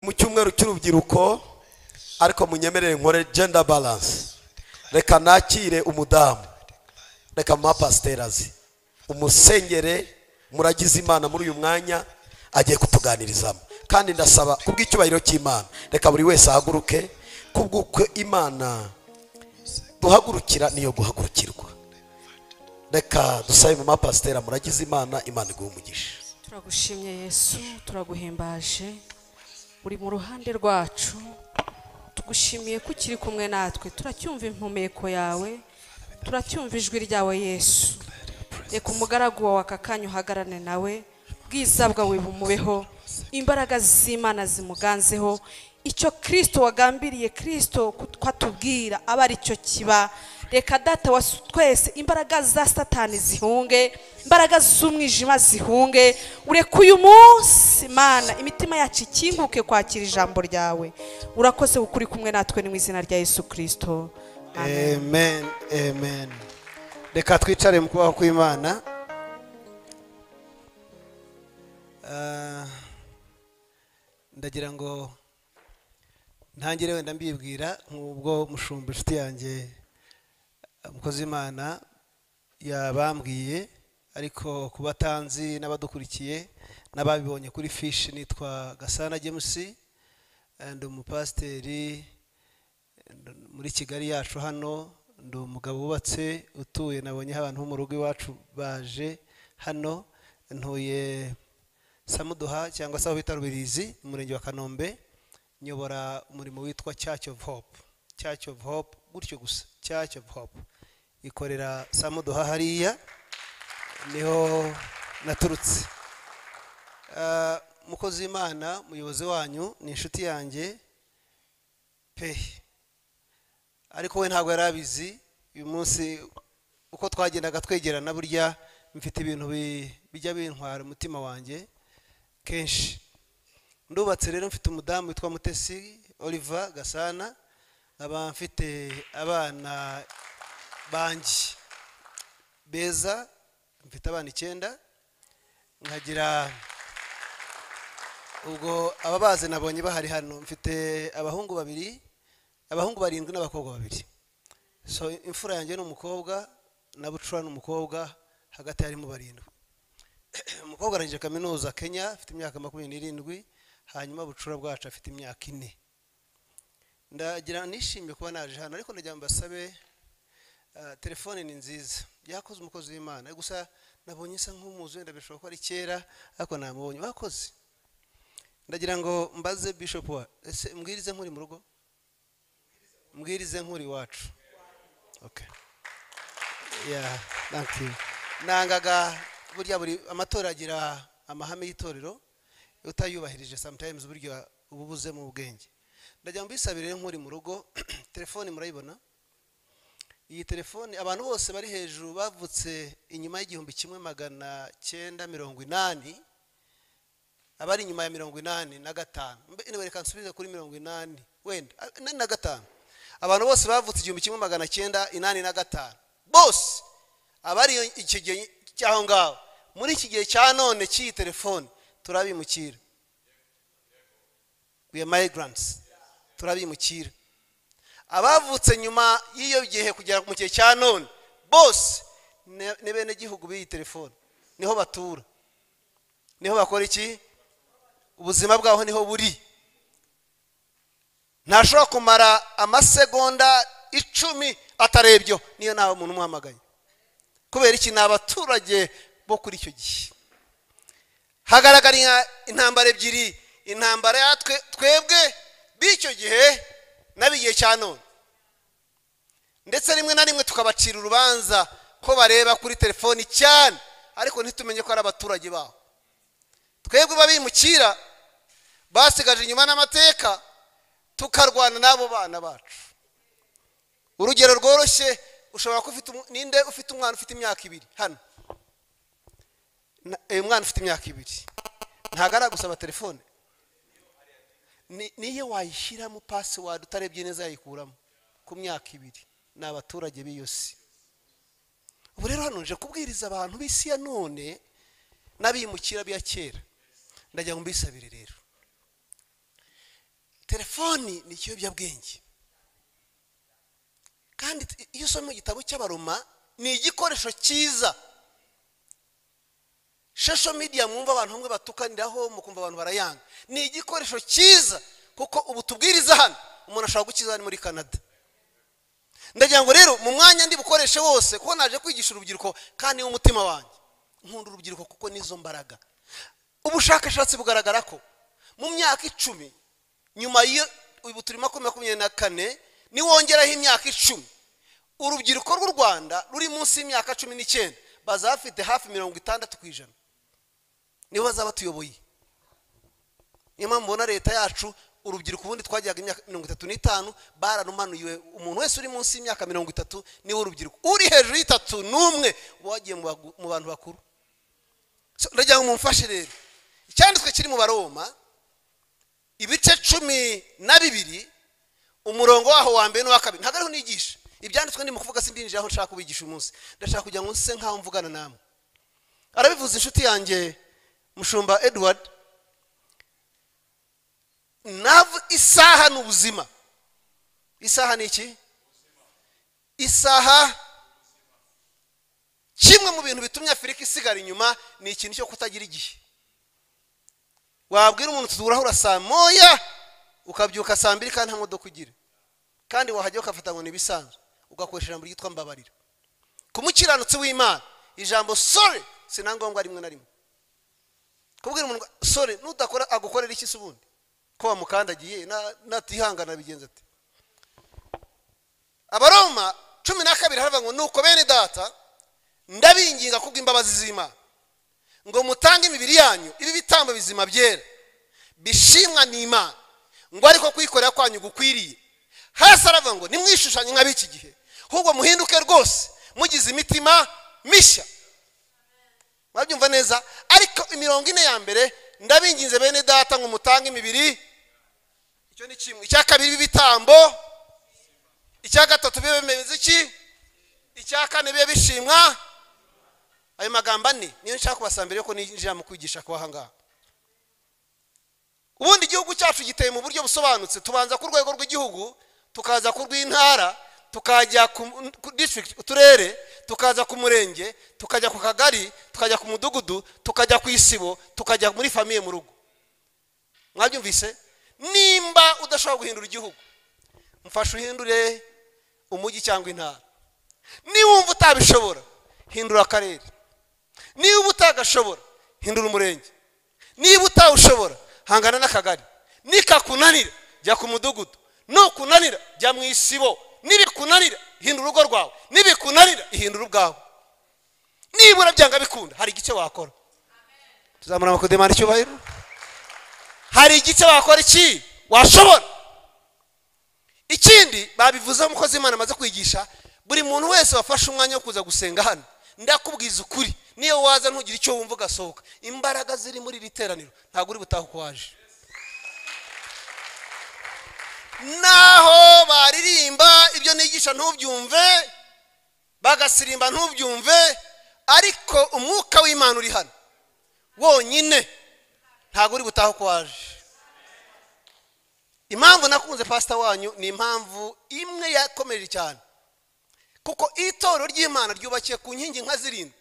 mu cyumweru cy'urubyiruko ariko munyemerere nkore gender balance. Reka nakire umudamu, reka mapasterazi umusengere muragize Imana muri uyu mwanya agiye kutuganirizamo, kandi ndasaba kubw'icyubahiro cy'Imana reka buri wese ahaguruke, kubw'uko Imana duhagurukira niyo guhagurukirwa. Reka dusabe mu mapastera muragize Imana, Imana iguhe umugisha. Turagushimye Yesu, turaguhimbaje, uri mu ruhande rwacu, tugushimiye ko ukiri kumwe natwe, turacyumva impumeko yawe, turacyumva ijwi ryawe Yesu. Reka umugaragu wawe aka kanya uhagarane nawe, bwiza bwawe bumubeho, imbaraga z'Imana zimuganzeho, icyo Kristo wagambiriye Kristo kwatubwira aba ari cyo kiba. Reka data wa twese imbaraga za Satani zihunge, imbaraga z'umwijima zihunge, ureke uyu munsi Mana imitima yacu ikinguke kwakira ijambo ryawe. Urakoze ukuri kumwe natwe ni mu izina rya Yesu Kristo, amen. Amen, amen. Reka twicare mu kubaho kw'Imana. Ndagira ngo ntangire wenda mbibwira nk'ubwo mushumba inshuti yanjye umukozi w'Imana yabambwiye, ariko ku batanzi n'abadukurikiye n'ababibonye kuri fishi, nitwa Gasana James, ndi umupasiteri muri Kigali yacu hano, ndi umugabo wubatse utuye, nabonyeho abantu bo mu rugo iwacu baje hano, ntuye Samuduha cyangwa se aho bita Rubirizi, umurenge wa Kanombe, nyobora umurimo witwa Church of Hope. Church of Hope gutyo gusa, Church of Hope ikorera Samuduha hariya niho naturutse. Mukozi w'Imana, muyobozi wanyu ni inshuti yanjye pe, ariko we ntabwo yarabizi. Uyu munsi uko twagendaga twegerana, burya mfite ibintu bijya bintwara umutima wanjye kenshi. Ndubatse rero, mfite umudamu witwa Mutesi Oliver Gasana, nkaba mfite abana banjye beza, mfite abana 9, nkagira ubwo ababaze nabonye bahari hano, mfite abahungu 2, abahungu 7 n'abakobwa 2. So imfura yanjye n'umukobwa, na bucura n'umukobwa, hagati harimo 7. Umukobwa arangije kaminuza Kenya, afite imyaka 27, hanyuma bucura bwacu afite imyaka 4. Ndagira nishimye kuba naje hano, ariko ndagira mbasabe, telefone ni nziza, yakoze umukozi w'Imana, gusa nabonye isa nk'umuzi, wenda bishobora ko ari kera, ariko namubonye bakoze. Ndagira ngo mbaze Bishop wa ese mbwirize nkuri mu rugo, mbwirize nkuri wacu. Okay, yeah, thank you. Nangaga burya buri amatora agira amahame y'itorero, utayubahirije sometimes burya ububuze mu bwenge. Ndagira ngo mbisabire nkuri mu rugo. Telefone murayibona? Iyi telefone abantu bose bari hejuru bavutse inyuma y'1980, abari inyuma ya 85, niwe reka nsubize kuri 80 wenda na 5. Abantu bose bavutse 1985 bose, abari iki gihe cyaho ngaho, muri iki gihe cya none cy'iyi telefone turabimukira. We are migrants, turabimukira. Abavutse nyuma y'iyo gihe kugera mu gihe cya none bose ne bene gihugu b'iyi telefone, niho batura, niho bakora iki, ubuzima bwaho niho buri. Ntashobora kumara amasegonda 10 atarebyo niyo nawe umuntu umuhamagaye. Kubera iki? N'abaturage bo kuri icyo gihe. Hagaragara intambara ebyiri, intambara ya twebwe b'icyo gihe nabigiye cya none, ndetse rimwe na rimwe tukabacira urubanza ko bareba kuri telefoni cyane, ariko ntitumenye ko ari abaturage baho. Twebwe babimukira basigaje inyuma n'amateka, tukarwana n'abo bana bacu. Urugero rworoshye, ushobora ko ninde ufite umwana ufite imyaka 2 hano, umwana ufite imyaka 2 ntago aragusaba telefone, niyo wayishyiramo password utarebye neza yayikuramo ku myaka 2. N'abaturage b'iyose. Ubu rero hano nje kubwiriza abantu b'isi ya none n'abimukira bya kera. Ndagira ngo mbisabire rero, telefoni ni ikiyobyabwenge kandi iyo usoma igitabo cy'abaroma ni igikoresho cyiza. Social media mwumva abantu bamwe batukaniraho mukumva abantu barayanga, ni igikoresho cyiza kuko ubu tubwiriza hano umuntu ashaka gukiza ari muri Canada. Ndagira ngo rero mu mwanya ndi bukoreshe wose kuko naje kwigisha urubyiruko kandi umutima wanjye nkunda urubyiruko kuko nizo mbaraga. Ubushakashatsi bugaragara ko mu myaka 10 nyuma ubu turi 2024 ni wongeraho imyaka 10 urubyiruko rw'u Rwanda ruri munsi y'imyaka 19 bazafite hafi 60%. Niho bazaba tuyoboye. Niyo mpamvu mbona leta yacu urubyiruko ubundi twajyaga imyaka 35 baranumanuye. Umuntu wese uri munsi y'imyaka 30 niwe urubyiruko. Uri hejuru y'itatu n'umwe wagiye mu bantu bakuru. Ndagira ngo mumfashe rero. Icyanditswe kiri mu Baroma ibice 12 umurongo waho wa mbere n'uwa kabiri. Ntago ariho nigisha. Ibyanditswe ndi mu kuvuga sindinjije aho nshaka kubigisha umunsi. Ndashaka kugira ngo nse nkaho mvugana namwe. Arabivuze inshuti yanjye Mushumba Edward. Isaha n'ubuzima. Isaha ni iki? Isaha kimwe mu bintu bitumye Afurika isigara inyuma ni ikintu cyo kutagira igihe. Wabwira umuntu tuzuraho saa moya ukabyuka saa 2 kandi nta modoka ugira. Kandi wahajya ukafata ngo nibisanzwe ugakoresha ijambo ryitwa mbabarira. Kumukiranutse w'Imana ijambo sorry sinangombwa rimwe na rimwe. Kubwira umuntu sorry nudakora agukorera iki subundi ko wamukandagiye natihangana bigenze ati. Abaroma 12 haravuga ngo nuko bene data ndabinginga kubw'imbabazi z'Imana ngo mutange imibiri yanyu ibi bitambo bizima byera bishimwa n'Imana ngo ariko kwikorera kwanyu gukwiriye. Hasi aravuga ngo nimwishushanye nk'abiki gihe ahubwo muhinduke rwose mugize imitima mishya. Babyumva neza. Ariko 40 ya mbere ndabinginze bene data ngo mutange imibiri. Icyo ni kimwe. Icya kabiri ibitambo. Icya gatatu bibe bimeze iki? Icya kane bibe bishimwa. Ayo magambo ane niyo nshaka kubasambira ko ninjira mu kwigisha kwa hanga. Ubundi igihugu cyacu giteye mu buryo busobanutse. Tubanza ku rwego rw'igihugu, tukaza ku rw'intara, tukajya ku district uturere, tukaza ku murenge, tukajya ku kagari, tukajya ku mudugudu, tukajya ku isibo, tukajya muri famiye mu rugo. Mwabyumvise? Nimba udashobora guhindura igihugu mfasha uhindure umujyi cyangwa intara. Niwumva utabishobora hindura akarere. Niba utagashobora hindura umurenge. Niba utawushobora hangana n'akagari. Nikakunanira jya ku mudugudu. Nukunanira jya mu isibo. Nibikunanira hindura urugo rwawe. Nibikunanira ihindura ubwawe. Nibura byanga bikunda hari igice wakora. Tuzamura amakudemana cyubahiro. Hari igice wakora iki washobora. Ikindi babivuze umukozi Imana amaze kwigisha buri muntu wese wafashe umwanya wo kuza gusenga hano ndakubwiza ukuri niyo waza ntugira icyo wumva gasohoka. Imbaraga ziri muri literaniro ntago uri butaho kwaje. Naho baririmba ibyo nigisha ntubyumve bagasirimba ntubyumve ariko umwuka w'Imana uri hano wonyine ntago uri butaho kwaje. Impamvu nakunze pastor wanyu ni impamvu imwe yakomeje cyane kuko itoro ry'Imana ryubakiye ku nkingi nka zirindwi.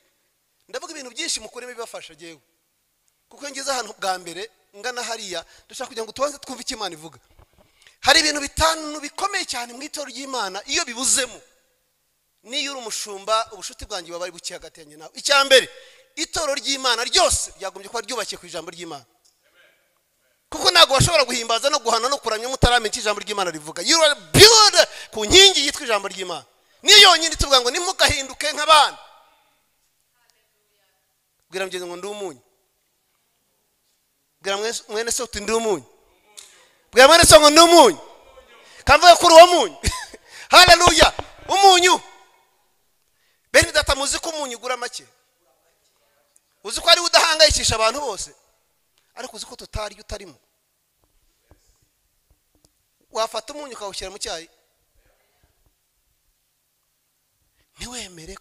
Ndavuga ibintu byinshi mukuremo bibafasha jewe kuko ngeze ahantu bwa mbere ngana hariya ndashaka kugira ngo tubanze twumve icyo Imana ivuga. Hari ibintu bitanu bikomeye cyane mu itoro ry'Imana iyo bibuzemo niyo uri umushumba ubushuti bwanjye baba bari buki hagati yanjye nawe. Icya mbere itoro ry'Imana ryose ryagombye kuba ryubakiye ku ijambo ry'Imana kuko ntago washobora guhimbaza no guhana no kuramya mutaramenya ijambo ry'Imana rivuga. You are build ku nkingi yitwa ijambo ry'Imana. Niyo yonyine tuvuga ngo nimugahinduke nk'abana. Bwira mugeze ngo ndi umunyu. Bwira mwene se uti ndi umunyu. Bwira mwene se ngo ndi umunyu. Kamvuga kuri uwo munyu. Haleluya. Umunyu. Bene data muzi ko umunyu gura make. Uzi ko ari udahangayikisha abantu bose. Ariko uzi ko tutari utarimo. Wafata umunyu ukawushyira mu cyayi. Niwemere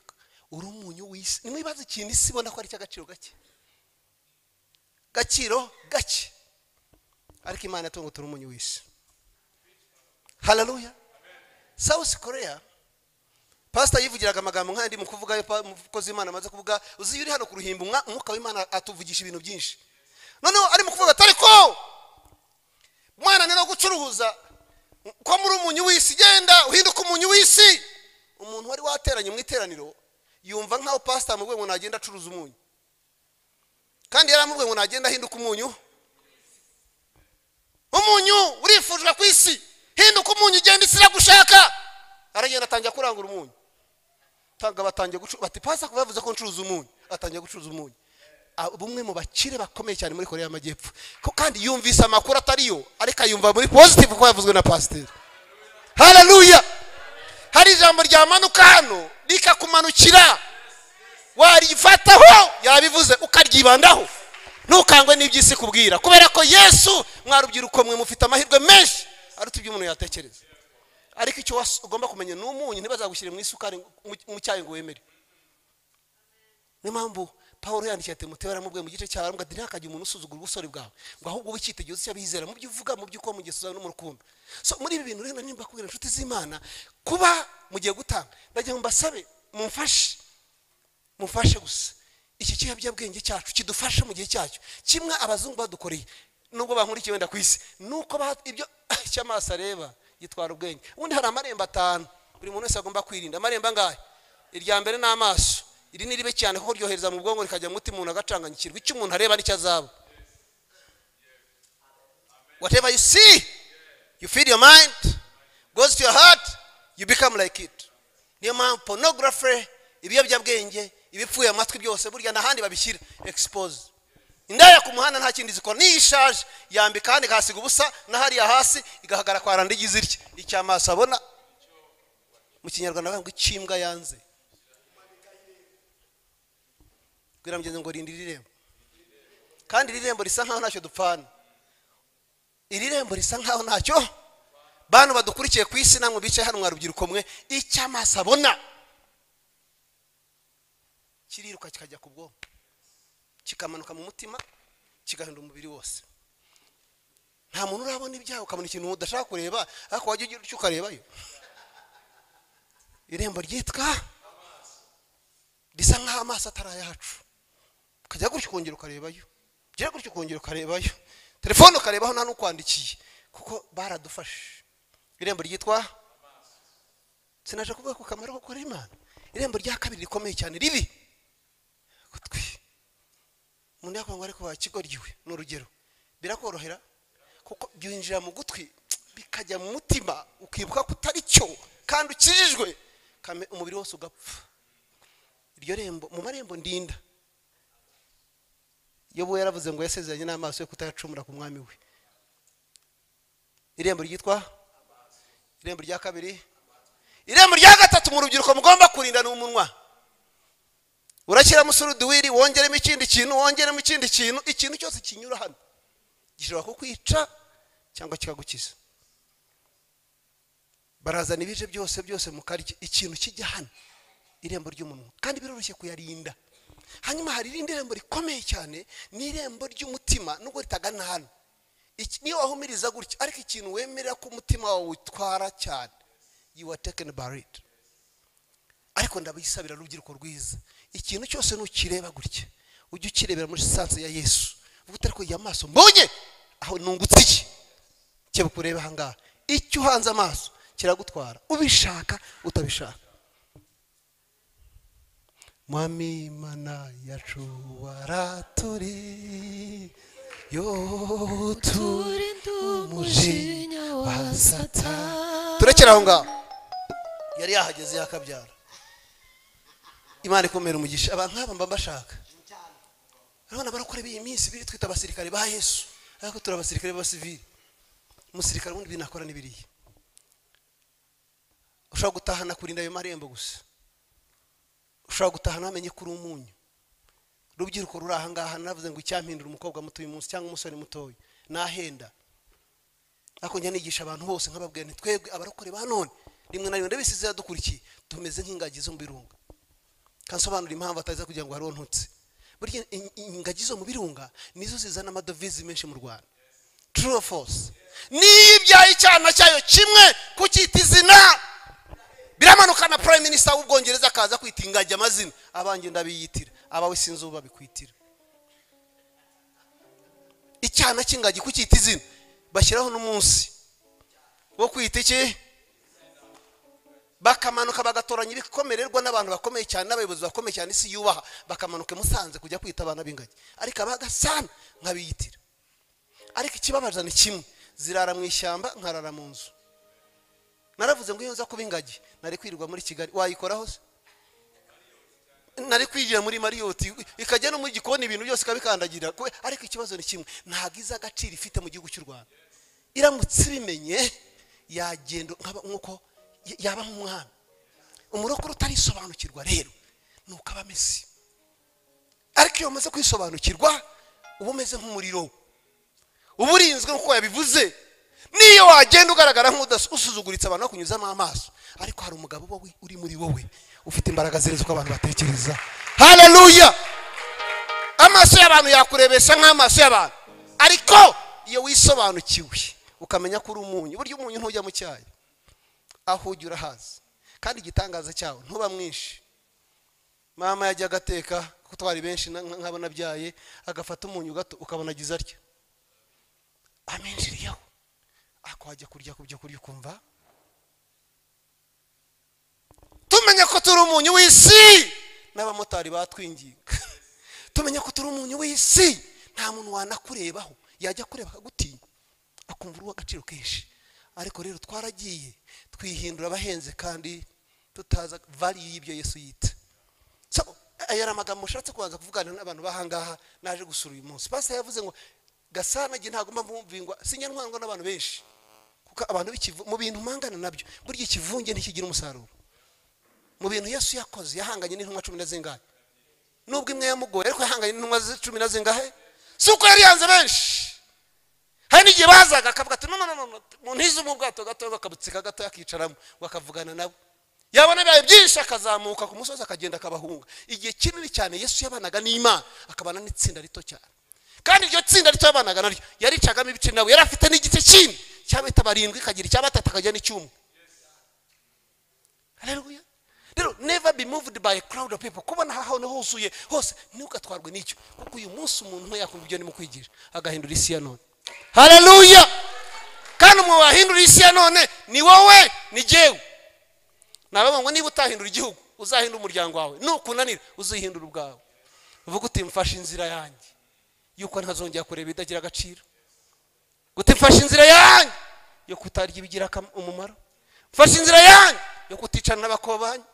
uri umunyu w'isi. Nimwibaze ikintu isi ibona ko ari cy'agaciro gake. Gaciro gake. Ariko Imana yatongo turi umunyu w'isi. haleluya. South Korea pastor yivugiraga amagambo nkandi mu kuvuga umukozi w'Imana amaze kuvuga, uzi yuri hano ku ruhimbo umwuka w'Imana atuvugisha ibintu byinshi. Noneho ari mu kuvuga atari ko mwana nero gucuruza ko muri umunyu w'isi, genda uhinduka umunyu w'isi. Umuntu wari wateranye mu iteraniro yumva nkaho pastor amubwiye ngo nagenda acuruza umunyu, kandi yaramubwiye ngo nagenda ahinduka umunyu. Umunyu urifujwe ku isi, hinduka umunyu, genda isi iragushaka. Aragenda atangira kurangura umunyu, batangiye bati pastor ko bavuze ko ncuruza umunyu, atangiye gucuruza umunyu. Bumwe mu bakire bakomeye cyane muri Korea y'Amajyepfo, kandi yumvise amakuru atariyo, ariko yumva muri positive ko yavuzwe na pastor. Haleluya. Hari ijambo ryamanuka hano rikakumanukira, warifataho yabivuze ukaryibandaho, ntukangwe n'iby'isi kubwira, kubera ko Yesu mwarubyiruko mwe mufite amahirwe menshi aruta ibyo umuntu yatekereza. Ariko icyo ugomba kumenya n'umunyu ntibazagushyire mu isukari mu cyayi ngo wemere. Niyo mpamvu Paulo yandikiye Timoteyo aramubwiye mu gice cyawe ngo ntihakajye umuntu usuzugura ubusore bwawe, ngo ahubwo ube icyitegererezo cy'abizera mu byo uvuga, mu byo ukora, mu gihe no mu rukundo. So muri ibi bintu rero nimba kubwira inshuti z'Imana kuba mugiye gutanga, ndagira ngo mbasabe mumfashe gusa iki kiyobyabwenge cyacu kidufasha mu gihe cyacyo. Kimwe abazungu badukoreye nubwo bankurikiye wenda ku isi, nuko ibyo cy'amaso areba yitwara ubwenge. Ubundi hari amarembo 5 buri muntu wese agomba kwirinda. Amarembo angahe? Irya mbere n'amaso, iri ni ribe cyane kuko ryohereza mu bwongo rikajya mu mutima, umuntu agacanganyikirwa. Icyo umuntu areba nicyo azaba. Whatever you see, you feed your mind, goes to your heart, you become like it. Niyo mpamvu pornography, ibiyobyabwenge, ibipfuye amatwi byose burya n'ahandi babishyira expose. Indaya ku muhanda nta kindi zikora, nishaje yambika kandi gasiga ubusa n'ahari ya hasi igahagara kwa randigize irye. Icyamaso abona mu Kinyarwanda bavuga ikimbwa yanze. Bwira mugeze ngo rindi rirembo, kandi rirembo risa nkaho ntacyo dupfana. Irirembo risa nkaho ntacyo. Bantu badukurikiye ku isi namwe bicaye hano mwarubyiruko mwe, icyamaso abona kiriruka kikajya ku bwonko, kikamanuka mu mutima, kigahindura umubiri wose. Nta muntu urabona ibyaha ukabona ikintu udashaka kureba, ariko wajya ugira icyo ukarebayo. Irembo ryitwa risa nkaho amaso atarayacu, ukajya gutyo ukongera ukarebayo, gira gutyo ukongera ukarebayo, telefone ukarebaho nta n'ukwandikiye, kuko baradufashe. Irembo ryitwa sinaje kuvuga ku kamaro ko gukora Imana. Irembo rya kabiri rikomeye cyane ribi gutwi. Umuntu yakwanga ariko wakigoryiwe n'urugero, birakorohera kuko byinjira mu gutwi bikajya mu mutima, ukibuka ko utari cyo kandi ukijijwe, umubiri wose ugapfa. Iryo rembo mu marembo ndinda, Yobu yaravuze ngo yasezeranye n'amaso yo kutayacumura ku mwami we. Irembo ryitwa irembo rya kabiri. Irembo rya gatatu mu rubyiruko mugomba kurinda n'umunwa. Urakira musuruduwiri, wongeremo ikindi kintu, wongeremo ikindi kintu, ikintu cyose kinyura hano gishobora kukwica cyangwa kikagukiza. Barazana ibije byose mukarya, ikintu kijya hano irembo ry'umunwa, kandi biroroshye kuyarinda. Hanyuma hari irindi rembo rikomeye cyane, ni irembo ry'umutima, nubwo ritagana hano. Niyo wahumiriza gutya, ariko ikintu wemerera ko umutima wawe utwara cyane, you are taken by it. Ariko ndabisabira rubyiruko rwiza, ikintu cyose nukireba gutya, ujye ukirebera muri sanse ya Yesu. Uvuga utari ko y'amaso mbonye aho nungutse iki cyo kureba hangaha, icyo uhanze amaso kiragutwara, ubishaka utabishaka. Mwami Mana yacu waraturi yo turinda umujinya wa Satani. Turekera aho ngaho, yari yahageze yakabyara. Imana ikomera umugisha abantu nk'aba mba mbashaka. Urabona barakora iyi minsi biri twita abasirikare ba Yesu, ariko turi abasirikare b'abasivili. Umusirikare wundi binakora n'ibiriye, ushobora gutahana kurinda ayo marembo gusa, ushobora gutahana amenye kuri umunyu. Rubyiruko ruri aha ngaha navuze ngo icyampindura umukobwa muto uyu munsi cyangwa umusore mutoya nahenda, ariko njya nigisha abantu bose nkababwira nti twebwe abarokore ba none rimwe na rimwe ndabisize yadukurikiye tumeze nk'ingagi zo mu birunga. Kansobanura impamvu ataza kugira ngo hariho ntutse. Burya ingagi zo mu birunga nizo zizana amadovize menshi mu Rwanda. True or false? Nibya ibyaye icyana cyayo kimwe kucyita izina biramanuka na prime minister w'ubwongereza akaza kwita ingagi amazina abanjye ndabiyitira abawe sinzi uba bikwitira icyana cy'ingagi kucyita izina bashyiraho n'umunsi wo kwita iki bakamanuka bagatoranya ibikomererwa n'abantu bakomeye cyane n'abayobozi bakomeye cyane isi yubaha bakamanuka Musanze kujya kwita abana b'ingagi ariko abagasana nkabiyitira ariko ikibabaza ni kimwe zirara mu ishyamba nkarara mu nzu naravuze ngo iyo nza kuba ingagi nari kwirirwa muri Kigali wayikoraho se nari kwigira muri Mariyoti ikajya no muri gikoni ibintu byose kabikandagira ariko ikibazo ni kimwe ntagiza agaciro ifite mu gihugu cy'u Rwanda iramutse bimenye yagendo nkuko yaba nk'umwami umurokore utarisobanukirwa rero nuko aba ameze ariko iyo umaze kwisobanukirwa uba umeze nk'umuriro uba urinzwe nk'uko yabivuze niyo wagenda ugaragara nk'usuzuguritse abantu bakunyuzamo amaso ariko hari umugabo wowe uri muri wowe ufite imbaraga zirenze uko abantu batekereza haleluya amaso y'abantu yakurebesha nk'amaso y'abantu ariko iyo wisobanukiwe ukamenya ko uri umunyu burya umunyu ntujya mu cyayi aho ujya urahazi kandi igitangaza cyawo ntuba mwinshi mama yajya agateka kuko twari benshi nkabona byaye agafata umunyu gato ukabona agize atya amenjiriyeho ako wajya kurya ukumva tumenye ko turi umunyu w'isi n'abamotari batwinginga tumenye ko turi umunyu w'isi nta muntu wanakurebaho yajya kureba akagutinya akumva uri uw'agaciro kenshi ariko rero twaragiye twihindura abahenze kandi tutaza value y'ibyo Yesu yita so aya amagambo ushatse kubanza kuvugana n'abantu bahangaha naje gusura uyu munsi pastor yavuze ngo Gasana gihe ntagomba mvumvingwa sinya ntwangwa n'abantu benshi kuko abantu mu bintu mangana nabyo burya ikivunge ntikigira umusaruro mu bintu Yesu yakoze yahanganye n'intumwa 10 na zingahe nubwo imwe yamugoye ariko yahanganye n'intumwa 10 na zingahe suko yari yanze benshi hari n'igihe bazaga akavuga ati no mu ntizo mu bwato gato bakabutsika gato yakicaramo bakavugana nabo yabona bibaye byinshi akazamuka ku musozi akagenda akabahunga igihe kinini cyane Yesu yabanaga n'Imana akabana n'itsinda rito cyane kandi iryo tsinda rito yabanaga naryo yaricagamo ibice nawe yari afite n'igice kindi cyabita 7 kagira cyabatatu akajya n'icyumwe haleluya rero never be moved by a crowd of people kubona hahone huzuye hose ntukatwarwe n'icyo kuko uyu munsi umuntu yakumva ibyo ndimo kwigisha agahindura isi ya none haleluya kandi mu bahindura isi ya none ni wowe ni jewe nababa ngo niba utahindura igihugu uzahindura umuryango wawe nukunanira uzihindura ubwawe uvuga uti mfashe inzira yanjye yuko ntazongera kureba idagira agaciro gutifasha inzira yanjye yo kutarya ibigira umumaro mfashe inzira yanjye yo kuticana n'abakobanya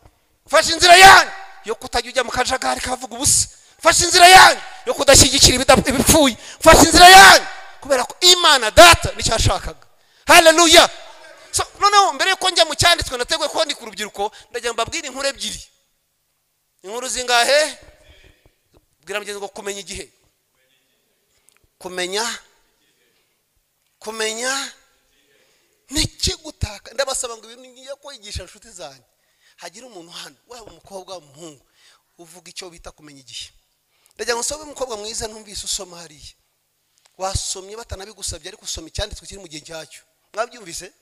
mfashe inzira yanjye yo kutajya ujya mu kajagari kavuga ubusa mfashe inzira yanjye yo kudashyigikira ibipfuye mfashe inzira yanjye kubera ko Imana data nicyo yashakaga haleluya so noneho mbere yuko njya mu cyanditswe nateguye ko ndi ku rubyiruko ndagira mbabwire inkuru ebyiri inkuru zingahe bwira mugenzi ngo kumenya igihe kumenya nikigutaka ndabasaba ngo ibintu ngiye kwigisha inshuti zanjye hagira umuntu hano waba umukobwa w'umuhungu uvuga icyo bita kumenya igihe ndagira ngo sobe umukobwa mwiza ntumvise usoma hariya wasomye batanabigusabye ariko usoma icyanditswe kiri mu gihe cyacyo mwabyumvise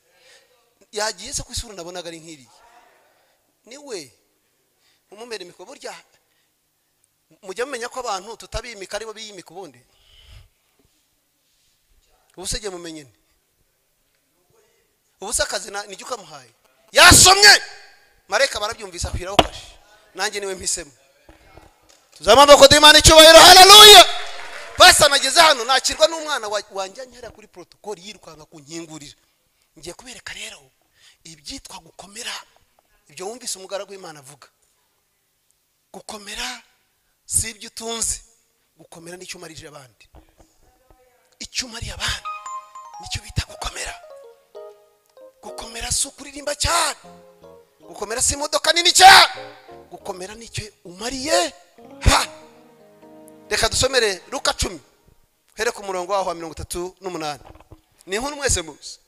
yagiye se kwisura nabonaga ari nkiriye niwe umumere imiko burya mujya mumenya ko abantu tutabimika aribo biyimika ubundi ubusege mumenyene ubusa akazi nijye ukamuhaye yasomye mareka barabyumvisa kwiraho kashe nanjye niwe mpisemo tuzamamba ko Imana icyubahiro haleluya basa nageze hano nakirwa n'umwana wanjye anyara kuri protocol yirukanga kunkingurira ngiye kubereka rero ibyitwa gukomera ibyo wumvise umugaragu w'Imana avuga gukomera si ibyo utunze gukomera nicyo umarije abandi icyo umariye abandi nicyo bita gukomera gukomera si ukuririmba cyane gukomera si imodoka nini cyane gukomera nicyo umariye reka dusomere Luka 10 here ku murongo wa 38 ni inkuru mwese muzi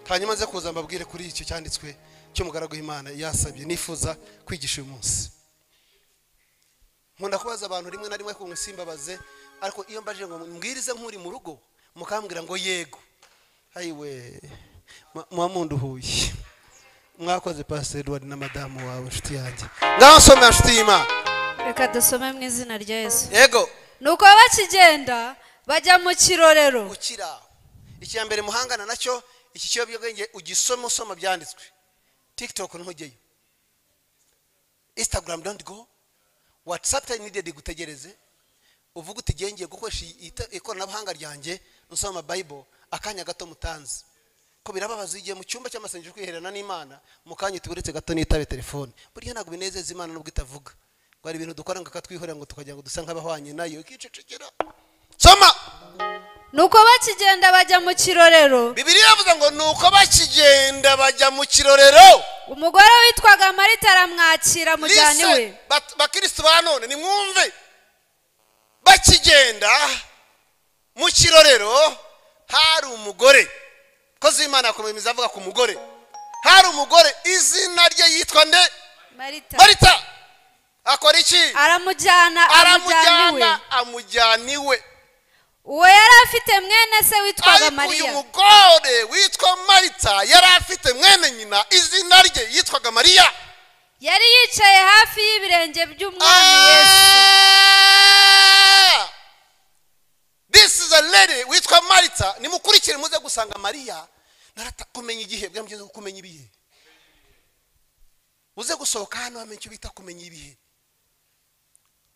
hanyuma nze kuza mbabwire kuri icyo cyanditswe cy'umugaragu w'Imana yasabye nifuza kwigisha uyu munsi nkunda kubaza abantu rimwe na rimwe ko mwisimbabaze ariko iyo mbaje ngo mbwirize nk'uri mu rugo mukambwira ngo yego hayiwe mwamunduhuye mwakoze Pastor Edward na madamu wawe inshuti yanjye ngaho nsome inshuti y'Imana reka dusome mu izina rya Yesu. yego Nuko bakigenda bajya mu kirorero. gukira icya mbere muhangana nacyo iki kiyobyabwenge ugisoma usoma byanditswe. TikTok ntujyeyo, Instagram don't go, WhatsApp needed gutegereze uvuga uti gengeye gukoresha ikoranabuhanga ryanjye nsoma Bible akanya gato mutanze ko birababaza igihe mu cyumba cy'amasengesho kwiherana n'Imana mukanya tuburetse gato nitabe telefone buriya ntabwo binezeza Imana nubwo itavuga ngo ari ibintu dukora ngo akatwihorera ngo tukagira ngo dusa nk'abahwanye nayo ikicecekera. Soma. Nuko bakigenda bajya mu kirorero. Bibiliya yavuze ngo nuko bakigenda bajya mu kirorero. Umugore witwaga Marita aramwakira mujyane we. Bakristo ba none nimwumve. Bakigenda mu kirorero hari umugore. Kozi Imana akomeza avuga ku mugore. Hari umugore izina rye yitwa nde? Marita. Akora iki? Amujyaniwe. Uwo yari afite mwene se witwaga Mariya. Uyu mugore witwa Marita yari afite mwene nyina izina rye yitwaga Mariya. Yari yicaye hafi y'ibirenge by'umwami Yesu. This is a lady witwa Marita. Nimukurikire muze gusanga Mariya naratakumenya igihe bwamugeze kumenya ibihe. Uze gusohoka hano amenye icyo bita kumenya ibihe.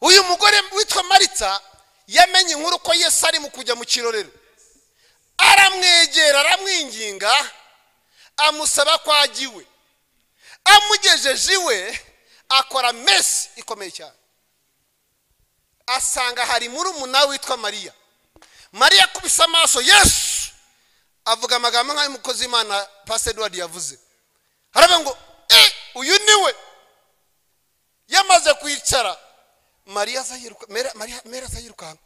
Uyu mugore witwa Marita yamenye inkuru ko Yesu ari mu kujya mu kirorero. Aramwegera aramwinginga amusaba ko agiwe. Amugejeje iwe akora mess ikomeye cyane. Asanga hari murumuna witwa Mariya. Mariya kubisa amaso Yesu avuga amagambo nk'ayo mukozi Imana Pastor Edward yavuze. Haravuga ngo uyu niwe. Yamaze kwicara Mariya zayiruka Mera zayiruka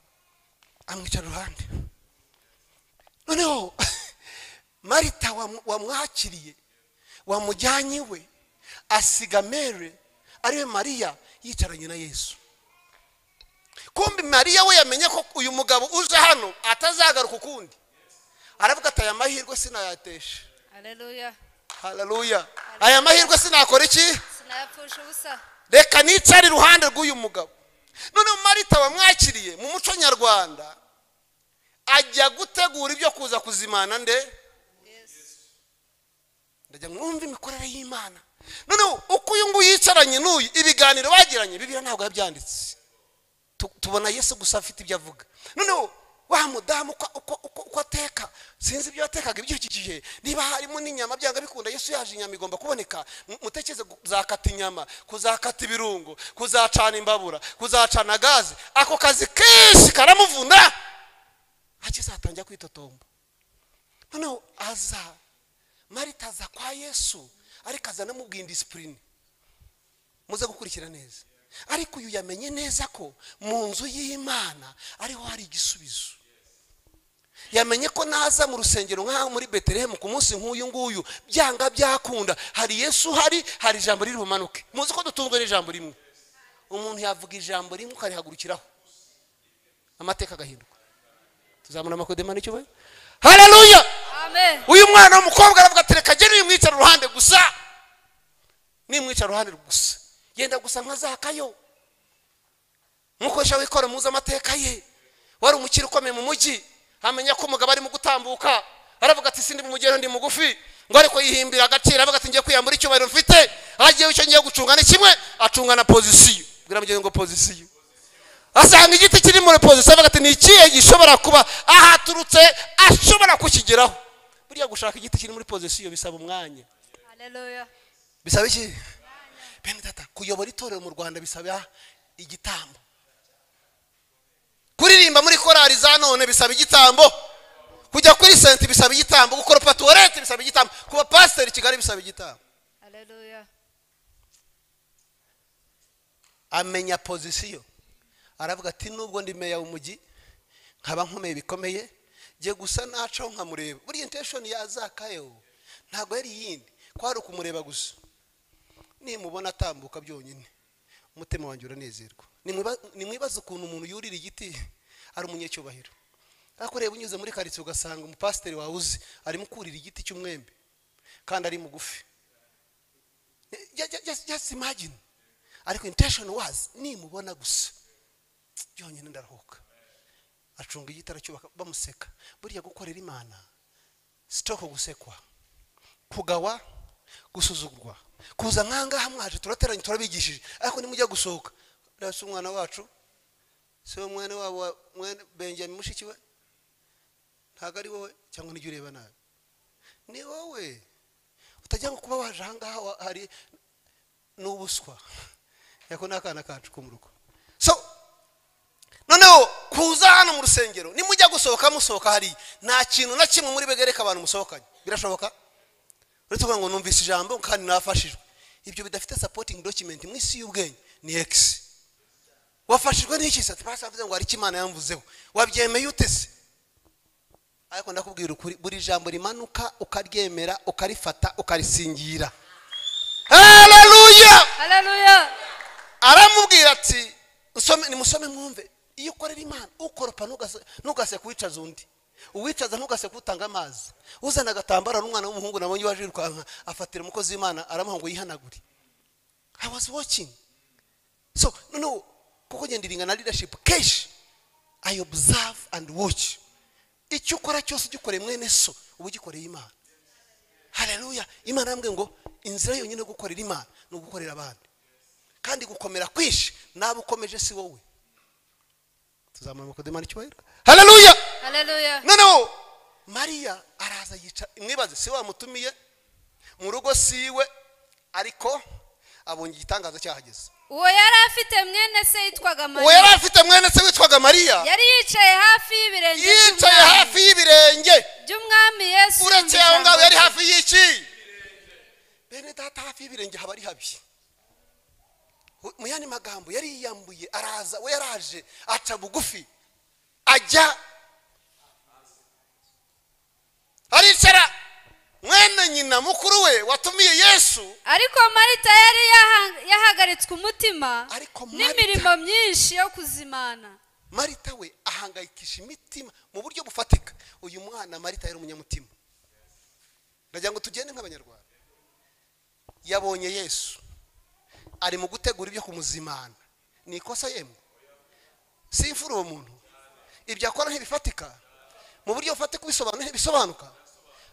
amwicara ruhande. Noneho Marita wamwakiriye wamujyanye we asiga Mary ariwe Mariya yicaranye na Yesu. Kumbi Mariya we yamenye ko uyu mugabo uje hano atazagaruka ukundi. Aravuga ati aya mahirwe sinayatesha. Haleluya. Haleluya. Aya mahirwe sinakora iki? Sinayapfusha ubusa. Reka nicari ruhande rw'uyu mugabo. None Marita wamwakiriye mu muco nyarwanda ajya gutegura ibyo kuza kuzimana nde? Yesu. Ndajya mwumva imikorere y'Imana. None uko uyu nguyu yicaranye n'uyu ibiganiro bagiranye Bibiliya ntabwo yabyanditse. Tubona Yesu gusa afite ibyo avuga. None wa mudamu uko ateka sinzi ibyo atekaga ibyo gihe niba harimo n'inyama byanga bikunda Yesu yaje inyama igomba kuboneka mutekeze kuzakata inyama kuzakata ibirungo kuzacana imbabura kuzacana gaze ako kazi kenshi karamuvuna akizatangira kwitotomba. None aza Marita aza kwa Yesu ariko azana mu bw'indiscipline muze gukurikira neza. Ariko uyu yamenye neza ko mu nzu y'Imana ariho hari igisubizo. Yamenye ko naza mu rusengero nkaho muri Bethlehem ku munsi nk'uyu nguyu byanga byakunda hari Yesu hari ijambo riri bumanuke. Muzi ko dutungwe n'ijambo rimwe. Umuntu yavuga ijambo rimwe ukarihagurukiraho amateka agahinduka. Tuzamuna amakodema n'icyo we. Haleluya. Amen. Uyu mwana w'umukobwa aravuga ati reka gene nimwicara ruhande gusa. Nimwicara ruhande gusa. Yenda gusa nkazakayo. Mukoresha wikora muza amateka ye. Wari umukiri ukomeye mu mujyi. Amenya ko umugabo ari mu gutambuka. Aravuga ati sindi mu mugero ndi mugufi. Ngo ariko yihimbira agaciro avuga ati ngiye kwiyambura icyubahiro mfite. Agiye icyo ngiye gucunga ni kimwe acunga na position. Bwira mugero ngo position. Asanga igiti kiri muri position avuga ati ni ikihe gishobora kuba ahaturutse ashobora kukigeraho. Buriya gushaka igiti kiri muri position bisaba umwanya. Haleluya. Bisaba iki? Bene data kuyobora itorero mu Rwanda bisaba igitambo. Kuririmba muri korali za none bisaba igitambo. Kujya kuri senti bisaba igitambo. Gukora patuwarete bisaba igitambo. Kuba pastor Kigali bisaba igitambo. Haleluya. Amenya position. Aravuga ati nubwo ndi meya w'umujyi nkaba nkomeye bikomeye je gusa naco nkamureba. Buri intention yazakayo ntago yari yindi kwari kumureba gusa. Nimubona atambuka byonyine umutima wanjye uranezerwa. Nimwibaza ukuntu umuntu yurira igiti ari umunyecyubahiro ariko reba unyuze muri karitsiye ugasanga umupasiteri wawe uzi arimo kurira igiti cy'umwembe kandi ari mugufi. Just imagine. Ariko intention was nimubona gusa byonyine ndaruhuka. Acunga igitara cyubaka bamuseka. Buriya gukorera Imana stoko gusekwa, kugawa, gusuzugurwa, kuza nkanga mwaje turateranye turabigishije, ariko nimujya gusohoka rasa umwana wacu se umwana wabo mwene Benjamin mushiki we ntago ari wowe cyangwa nijye ureba nabi, ni wowe utajya kuba waje ahangaha hari n'ubuswa yako nakana kacu ko mu rugo. So noneho kuza hano mu rusengero nimujya gusohoka musohoka hari nta kintu na kimwe muri begereka abantu musohokanye, birashoboka uretse ngo numvise ijambo kandi nafashijwe. Ibyo bidafite supporting document mu isi y'ubwenge ni X. Wafashijwe n'iki se? Pastor avuze ngo hari Imana yamvuzeho, wabyemeye utese? Ariko ndakubwira ukuri, buri jambo rimanuka ukaryemera ukarifata ukarisingira. Haleluya, haleluya. Aramubwira ati nimusome mwumve, iyo ukorera Imana ukoropa ntugase kwicaza undi, uwicaza ntugase kutanga amazi, uzana agatambara n'umwana w'umuhungu nabonye waje rukanka afatira umukozi w'Imana aramuha ngo yihanagure. I was watching. So no kuko ngendiringa na leadership kesh I observe and watch. Icyo ukora cyose ugikore mwene so ubugikoreye Imana. Haleluya. Imana yambwiye ngo inzira yonyine gukorera Imana no gukorera abandi, kandi gukomera kwishi nabo ukomeje si wowe. Tuzamara mu kodemana cyubahiro. Haleluya, haleluya. No Maria araza yica, mwibaze si wamutumiye mu rugo siwe, ariko abonye igitangaza cyahageze. Uwo yari afite mwene se yitwaga Maria. Uwo yari afite mwene se witwaga Maria. Yari yicaye hafi y'ibirenge. Yicaye hafi y'ibirenge by'umwami Yesu. Uretse aho ngaho yari hafi y'iki? Bene data hafi y'ibirenge haba ari habi. Mu yandi magambo yari yiyambuye araza, we yaraje aca bugufi ajya aricara mwene nyina mukuru we watumiye Yesu. Ariko Marita yari yahagaritswe umutima n'imirimo myinshi yo kuzimana. Marita we ahangayikisha imitima mu buryo bufatika. Uyu mwana Marita yari umunyamutima. Ndagira ngo tugende nk'abanyarwanda. Yabonye Yesu ari mu gutegura ibyo kumuzimana. Ni ikosa yemwe? Si imfura uwo muntu. Ibyo akora ntibifatika mu buryo bufatika, bisobanura ntibisobanuka.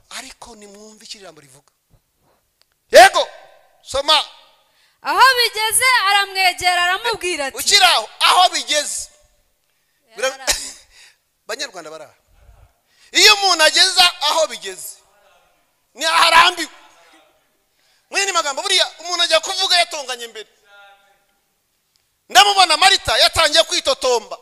Ariko nimwumve ijambo rivuga. Yego soma. Aho bigeze aramwegera aramubwira ati, ukiraho aho bigeze. Banyarwanda bara, iyo umuntu ageza aho bigeze ni aharambiwe. Mwene magambo buriya umuntu ajya kuvuga yatonganye imbere. Ndamubona Marita yatangiye kwitotomba.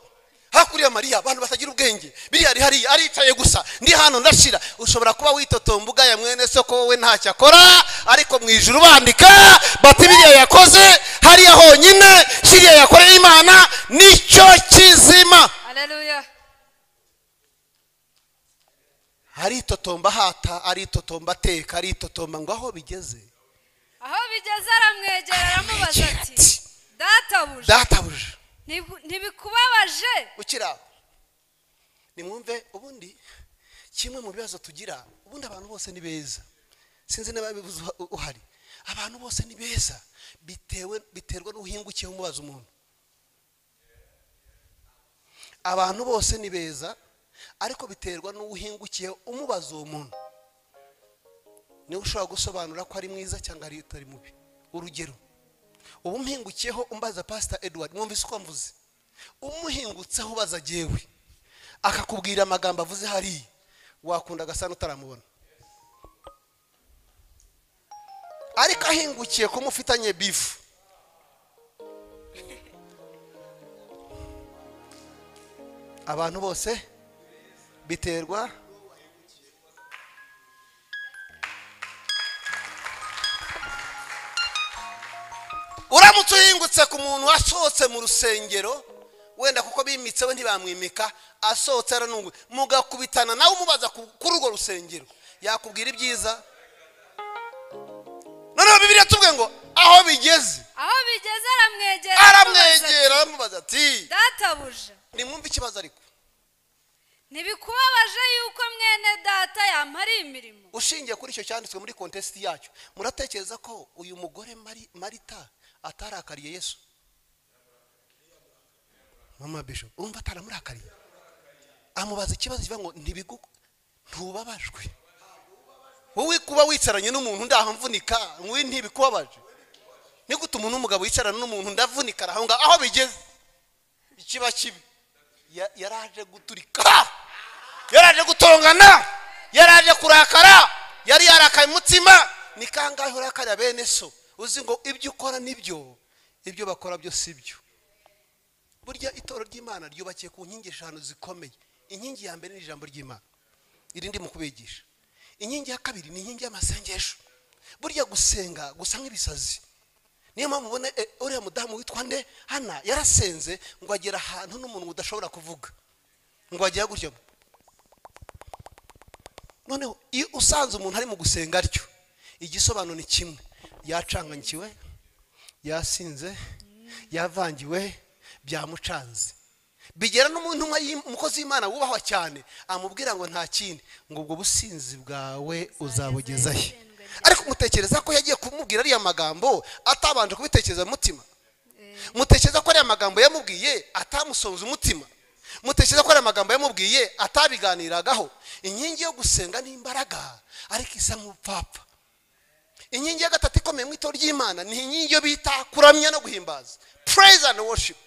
Hakuriya Maria abantu batagira ubwenge, biriya ari hari aricaye gusa ndi hano ndashira. Ushobora kuba witotomba ugaya mwene soko wowe ntacyo akora, ariko mu ijuru bandika bati biriya yakoze hariya honyine kiriya yakoreye Imana nicyo kizima. Haleluya. Aritotomba hata, aritotomba teka, aritotomba ngo aho bigeze. Aho bigeze aramwegera aramubaza ati, databuja ntibikubabaje? Ukira nimwumve ubundi kimwe mu bibazo tugira, ubundi abantu bose ni beza. Sinzi n'ababivuze uhari. Abantu bose ni beza biterwa n'uhingukiye umubaza umuntu. Abantu bose ni beza ariko biterwa n'uhingukiye umubaza uwo muntu. Niwe ushobora gusobanura ko ari mwiza cyangwa ari utari mubi. Urugero, ubu mpingukiyeho umbaza Pastor Edward, mwumvise uko mvuze. Umuhingutseho ubaza jewe akakubwira amagambo avuze hari, wakunda gasana utaramubona. Ariko ahingukiye ko mufitanye beef, abantu bose biterwa uramutse uhingutse ku muntu wasohotse mu rusengero, wenda kuko bimitse we ntibamwimika, asohotse aranungwe mugakubitana nawe umubaza kuri urwo rusengero, yakubwira ibyiza. Noneho Bibiliya tuvuge ngo aho bigeze aramwegera aramubaza ati, databuja. nimwumve ikibazo ariko ntibikubabaje yuko mwene data yampariye imirimo. Ushingiye kuri icyo cyanditswe muri contest yacyo, muratekereza ko uyu mugore Marita atarakariye Yesu? Mama Bishop urumva ataramurakariye? Amubaza ikibazo kivuga ngo ntubabajwe wowe kuba wicaranye n'umuntu ndahamvunika ngwi ntibikubabaje? Ni gute umuntu w'umugabo yicarana n'umuntu ndavunika aho bigeze ikiba kibi? Yaraje guturika, yaraje gutongana, yaraje kurakara, yari yarakaye umutima. Ni kangahe urakara bene so uzi ngo ibyo ukora nibyo, ibyo bakora byo sibyo. Burya itoro ry'Imana ryubakiye ku nkingi eshanu zikomeye. Inkingi ya mbere ni ijambo ry'Imana, irindi mu kubigisha. Inkingi ya kabiri ni inkingi y'amasengesho. Burya gusenga gusa nk'ibisazi. Niyo mpamvu ubona uriya mudamu witwa nde Hana yarasenze ngo agera ahantu n'umuntu udashobora kuvuga, ngo agiye gutyo. Noneho iyo usanze umuntu ari mu gusenga atyo, igisobanuro ni kimwe: yacanganyikiwe, yasinze, yavangiwe, byamucanze. Bigera n'umuntu umukozi w'Imana wubahwa cyane amubwira ngo nta kindi, ngo ubwo businzi bwawe uzabugeza he? Ariko mutekereza ko yagiye kumubwira ariya magambo atabanje kubitekereza mu mutima? Mutekereza ko ariya magambo yamubwiye atamusonza umutima? Mutekereza ko ariya magambo yamubwiye atabiganiragaho? Inkingi yo gusenga ni imbaraga, ariko isa nk'ubupfapfa. Inkingi ya gatatu ikomeye mu itorero ry'Imana ni inkingi yo bita kuramya no guhimbaza, praise and worship.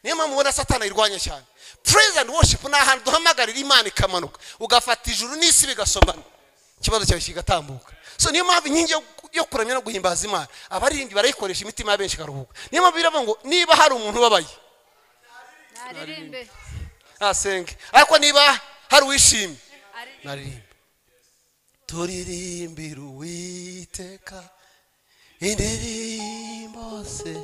Niyo mpamvu ubona Satani ayirwanya cyane. Praise and worship ni ahantu duhamagarira Imana ikamanuka, ugafata ijuru n'isi bigasomana, ikibazo cyawe kigatambuka. So niyo mpamvu inkingi yo kuramya no guhimbaza Imana abaririmbyi barayikoresha imitima y'abenshi karuhuka. Niyo mpamvu biravuga ngo niba hari umuntu ubabaye naririmbe, asenge, ariko niba hari uwishimye naririmbe. Turirimbira Uwiteka indirimbo ze,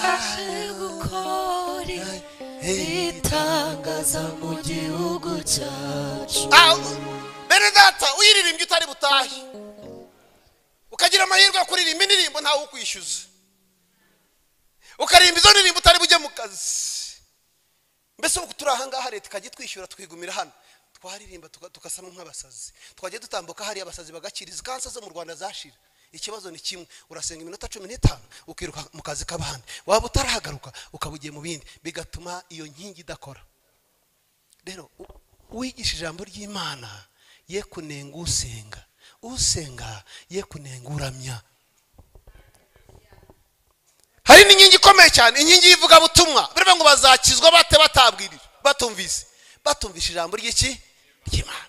aje gukora ibitangaza mu gihugu cyacu. Bene data uyiririmbye utari butahe, ukagira amahirwe yo kuririmba indirimbo ntawe ukwishyuza, ukaririmba izo ndirimbo utari bujye mu kazi. Mbese uko turi aha ngaha leta ikajya twishyura twigumira hano, twaririmba tukasama nk'abasazi, twagiye dutambuka hari abasazi bagakiriza kansa zo mu Rwanda zashira. Ikibazo ni kimwe: urasenga iminota 15 ukiruka mu kazi k'abandi, waba utarahagaruka ukabugiye mu bindi, bigatuma iyo nkingi idakora. Rero wigisha ijambo ry'Imana ye kunenga usenga, usenga ye kunenga uramya. Hari n'inkingi ikomeye cyane, inkingi yivuga butumwa. Biravuga ngo bazakizwa bate batabwirira, batumvisha ijambo ry'Imana.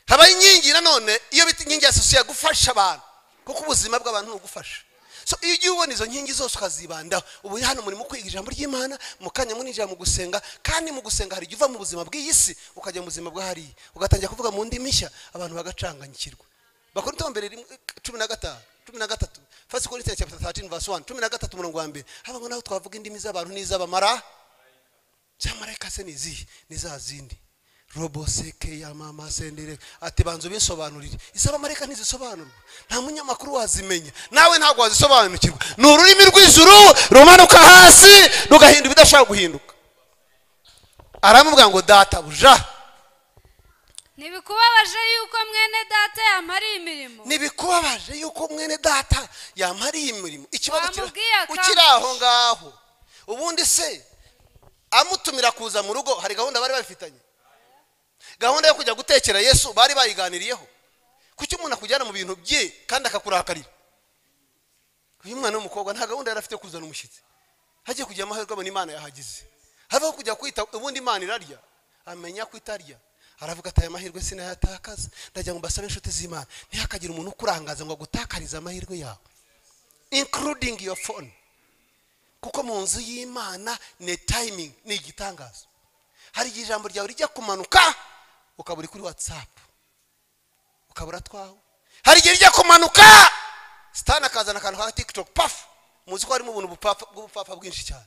Haba inkingi nanone iyo bita inkingi ya sosiya gufasha abantu, kuko ubuzima bw'abantu n'ugufasha. So iyo ugiye ubona izo nkingi zose ukazibandaho, ubu hano muri mu kwiga ijambo ry'Imana, mukanya munijya mu gusenga, kandi mu gusenga hari uva mu buzima bw'iyi si ukajya mu buzima bwa hariya, ugatangira kuvuga mu ndimi nshya, abantu bagacanganyikirwa. Bakorinto mbere 13 First Corinthians chapter 13 verse 1, 13 umurongo wa mbere, haba ngo naho twavuga indimi z'abantu n'iz'abamara, cy'amarayika se nizihe? Nizazindi robo seke ya mama sendere ati banzo bisobanurire. Iz'abamarayika ntizisobanurwa, nta munyamakuru wazimenya, nawe ntabwo wazisobanukirwa. Ni ururimi rw'ijuru rumanuka hasi rugahinda ibidashaka guhinduka. Aramubwira ngo data buja, ntibikubabaje yuko mwene data yampariye imirimo? Ntibikubabaje yuko mwene data yampariye imirimo? Ikibazo ukiri aho ngaho. Ubundi se amutumira kuza mu rugo, hari gahunda bari bafitanye, gahunda yo kujya gutekera Yesu bari bayiganiriyeho. Kuki umuntu akujyana mu bintu bye kandi akakurakarira? Uyu mwana w'umukobwa nta gahunda yari afite kuzana umushyitsi, hagiye kujya amahirwe abona Imana yahagize, havaho kujya kwita ubundi Imana irarya, amenya kwitarya. Aravuga ati aya mahirwe sinayatakaza, ndajya ngo basabe inshuti z'Imana ntihakagira umuntu ukurangaza ngo agutakarize amahirwe yawe, including your phone. Kuko mu nzu y'Imana ni timing, ni igitangazo. Hari ijambo ryawe rijya kumanuka ukaburi kuri WhatsApp, ukabura twawe. Hari igihe rijya kumanuka Stan akazana akantu ka TikTok paf, muzi ko harimo ubuntu bw'ubupfapfa bwinshi cyane,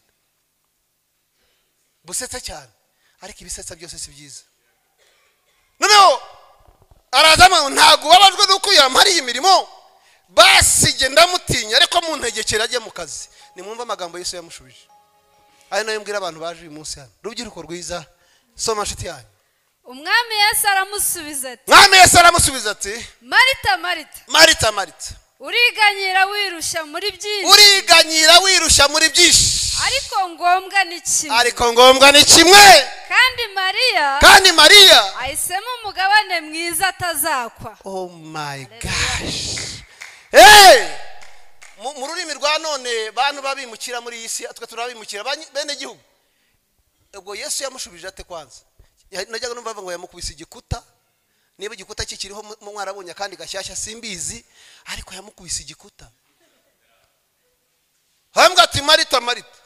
busetsa cyane, ariko ibisetsa byose si byiza. Noneho arazama ntago wabajwe nuko yampariye imirimo, basi je ndamutinya, ariko mu ntegekera ajye mu kazi. Nimwumva amagambo Yesu yamushubije, ari nayo mbwira abantu baje uyu munsi hano rubyiruko rwiza soma nshuti yanyu umwami Yesu aramusubiza ati mwami Yesu aramusubiza ati Marita Marita Marita Marita uriganyira wirushya muri byinshi uriganyira wirushya muri byinshi ariko ngombwa ni kimwe ariko ngombwa ni kimwe kandi Mariya ahisemo umugabane mwiza atazakwa. oh my gosh hey mu rurimi rwa none bantu babimukira muri iyi si twe turabimukira bene gihugu ubwo Yesu yamushubije ate kwanza najyaga numva ngo yamukubise igikuta niba igikuta kikiriho mu mwarabonye kandi gashyashya simbizi ariko yamukubise igikuta hambwa ati Marita Marita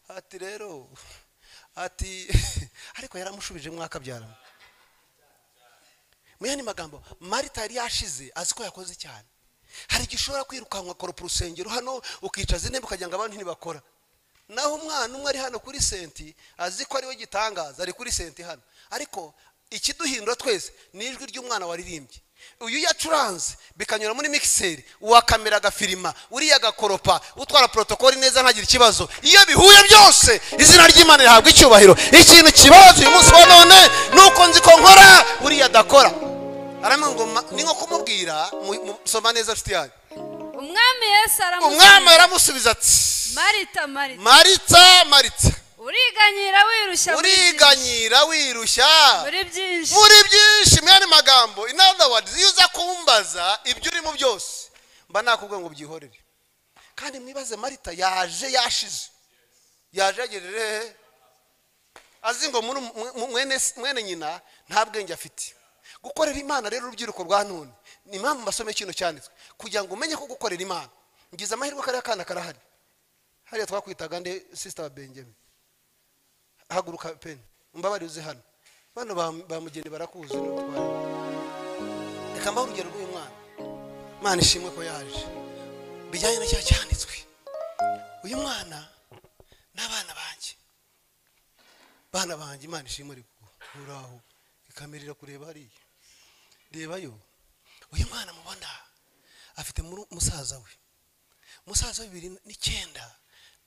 ati rero ati ariko yaramushubije mwakabyara muyani magambo Marita yari yashize aziko yakoze cyane hari gishobora kwirukanwa akora urusengero hano ukicaza intebe ukagira ngo abantu ntibakora naho umwana umwe ari hano kuri senti aziko ari we gitangaza ari kuri senti hano ariko ikiduhindura twese ni ijwi ry'umwana waririmbye uyu yacuranze bikanyura muri mixer uwakamera agafilima uriya gakoropa utwara protokoli neza ntagira ikibazo iyo bihuye byose izina ry'Imana rihabwa icyubahiro ikintu kibazo uyu munsi wa none nuko nzi ko nkora uriya dakora aramango ni nko kumubwira soma neza nshuti yanyu umwami aramusubiza ati Marita Marita Marita Marita uriganyira wirushya muri byinshi myani magambo in other words iyo uza kumbaza ibyo urimo byose mba nakubwiye ngo byihorere kandi mwibaze Marita yaje yashize yaje yagerere azi ngo mwene nyina nta bwenge afite gukorera Imana rero urubyiruko rwa none ni impamvu mbasome kino cyanditswe kugira ngo umenye ko gukorera Imana ngize amahirwe kari akana karahari hariya twakwitaga nde sister wa Benjamin haguruka pen umbabari uzi hano bano bamugeni barakuzi n'utware reka mbaho urugero rw'uyu mwana Imana ishimwe ko yaje bijyanye na cya cyanditswe uyu mwana n'abana banjye Imana ishimwe ariko uraho ikamerera kureba hariya rebayo uyu mwana mubona afite musaza we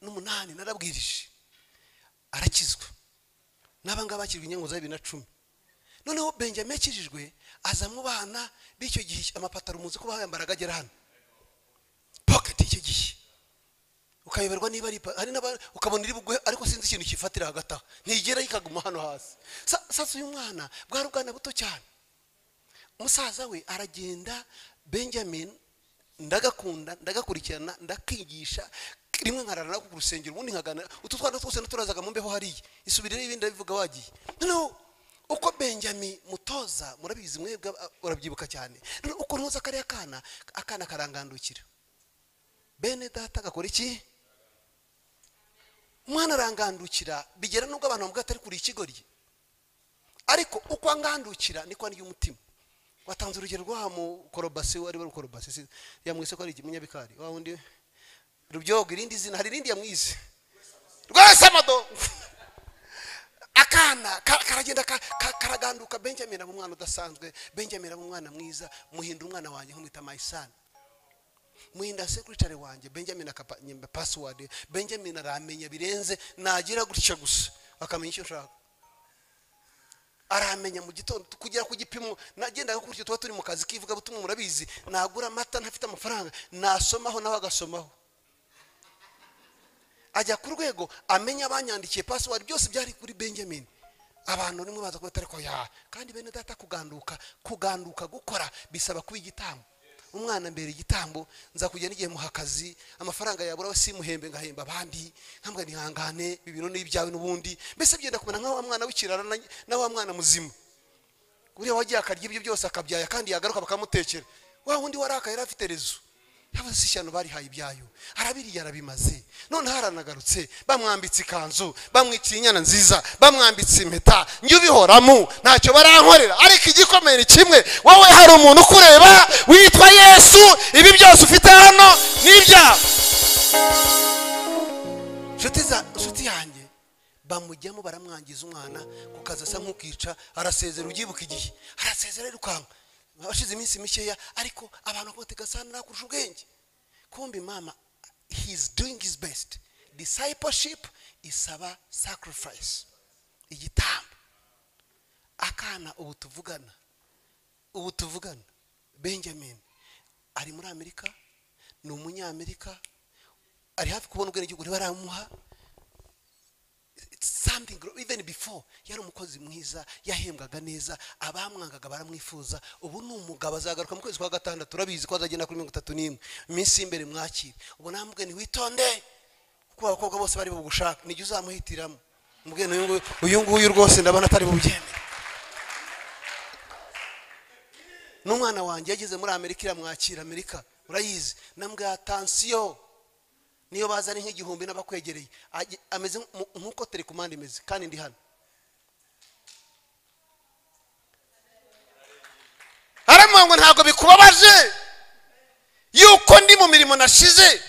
2009 narabwirije arakizwa nabanga bakirwa inyengo za 2010 noneho Benjamin yakijijwe aza mu bana b'icyo gihe amapataro muzi ko bayambaraga agera hano pocket icyo gihe ukayoberwa niba ari hari ukabona iri bugwe ariko sinzi ikintu kifatira hagata ntigera ikaguma hano hasi sasa uyu mwana bwa rugana buto cyane umusaza we aragenda Benjamin ndagakunda ndagakurikirana ndakigisha rimwe nkarara ku rusengero ubundi nkagana ututwana twose naturazaga mu mbeho hariya isubirire ibindi bivuga wagiye no uko Benjamin mutoza murabizi mwebwe urabyibuka cyane uko ntoza kari akana karangandukira bene data gakora iki umwana arangandukira bigera nubwo abantu bavuga atari kuri ikigoryi ariko uko angandukira niko ari umutima watanze urugero rwa mu korobasi wari bari korobasi yamwise ko ari ikimunyabikari wa wundi rubyogo irindi zina hari irindi yamwize rwese amado akana karagenda karaganduka Benjamin abo mwana udasanzwe Benjamin abo mwana mwiza muhinda umwana wanjye nkumita Maisana muhinda secretary wanjye Benjamin akapanyemba password Benjamin aramenya birenze nagira gutya gusa akamenya icyo nshaka aramenya mu gitondo kugera ku gipimo nagenda gakurikiye tuba turi mu kazi kivuga butumwe murabizi nagura amata ntafite amafaranga nasomaho nawe agasomaho ajya ku rwego amenya abanyandikiye password byose byari kuri Benjamin abantu nimwe baza ko ko ya kandi bene data kuganduka gukora bisaba kuba igitambo umwana mbere igitambo nza kujya n'igihe muhakazi amafaranga yabura simuhembe ngahemba abandi nkambwa nihangane bibino n'ibyawe n'ubundi mbese byenda kumena nka wa mwana w'ikirara na wa mwana muzima uriya wagiye akarya ibyo byose akabyaya kandi yagaruka bakamutekera wa wundi waraka yari afite rezo yabaze ishyano bari haye ibyayo arabiri yarabimaze none haranagarutse bamwambitse ikanzu bamwiciye inyana nziza bamwambitse impeta njyubihoramo ntacyo barankorera ariko igikomeye kimwe wowe hari umuntu ukureba witwa Yesu ibi byose ufite hano n'ibyawe nshuti yanjye bamujyamo baramwangiza umwana kukaza asa nk'ukica arasezera ugibuka igihe arasezera rukanga washize iminsi mikeya ariko abantu bakotega sana nakurusha ubwenge kumbi mama he's doing his best discipleship isaba sacrifice, igitambo. Akana ubu tuvugana Benjamin ari muri Amerika, ni umunyamerika, ari hafi kubona ubwenegihugu baramuha something. Even before yari umukozi mwiza, yahembwaga neza, abamwangaga baramwifuza. Ubu ni umugabo, azagaruka mu kwezi kwa gatandatu, turabizi ko azagenda kuri 31 iminsi imbere mwakire. Ubu namubwe ni witonde kuko abakobwa bose bari bugushaka, nijye uzamuhitiramo. Mubwe uyu nguyu rwose ndabona atari bubyemere. N'umwana wanjye yageze muri Amerika, iramwakira Amerika, urayizi. Nambwe attention, niyo bazana nk'igihumbi n'abakwegereye, ameze nkuko telecommande imeze, kandi ndi hano. Aramango ntago bikubabaje yuko ndi mu mirimo nashize,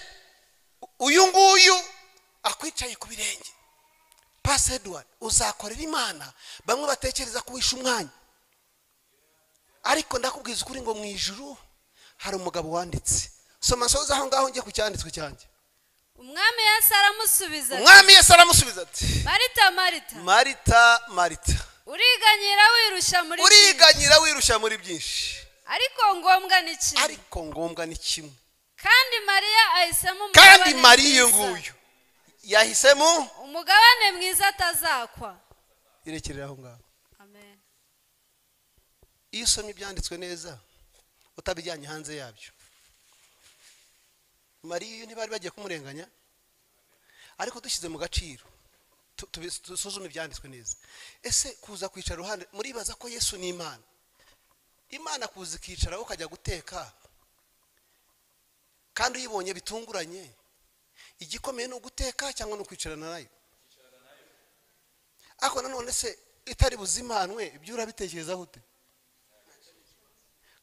uyu nguyu akwicaye ku birenge. Pastor Edward, uzakorera Imana, bamwe batekereza kuwisha umwanya, ariko ndakubwiza ukuri ngo mu ijuru hari umugabo wanditse. Soma soza aho ngaho ngiye ku cyanditswe cyanjye. Umwami Yesu aramusubiza ati, Marita, uriganyira wirusha muri byinshi, ariko ngombwa ni kimwe. Kandi Mariya nguyu yahisemo umugabane mwiza atazakwa. Irekerera aho ngaho. Amen. Iyo usomye ibyanditswe neza utabijyanye hanze yabyo, Mariya ntibari bagiye kumurenganya, ariko dushyize mu gaciro tusuzume ibyanditswe neza. Ese kuza kwicara ruhande, muribaza ko Yesu ni Imana kuza kicara ukajya guteka, kandi uyibonye bitunguranye, igikomeye no guteka cyangwa no kwicarana nayo? Ako nanone se itari buzimanwe, ibyo urabitekereza gute?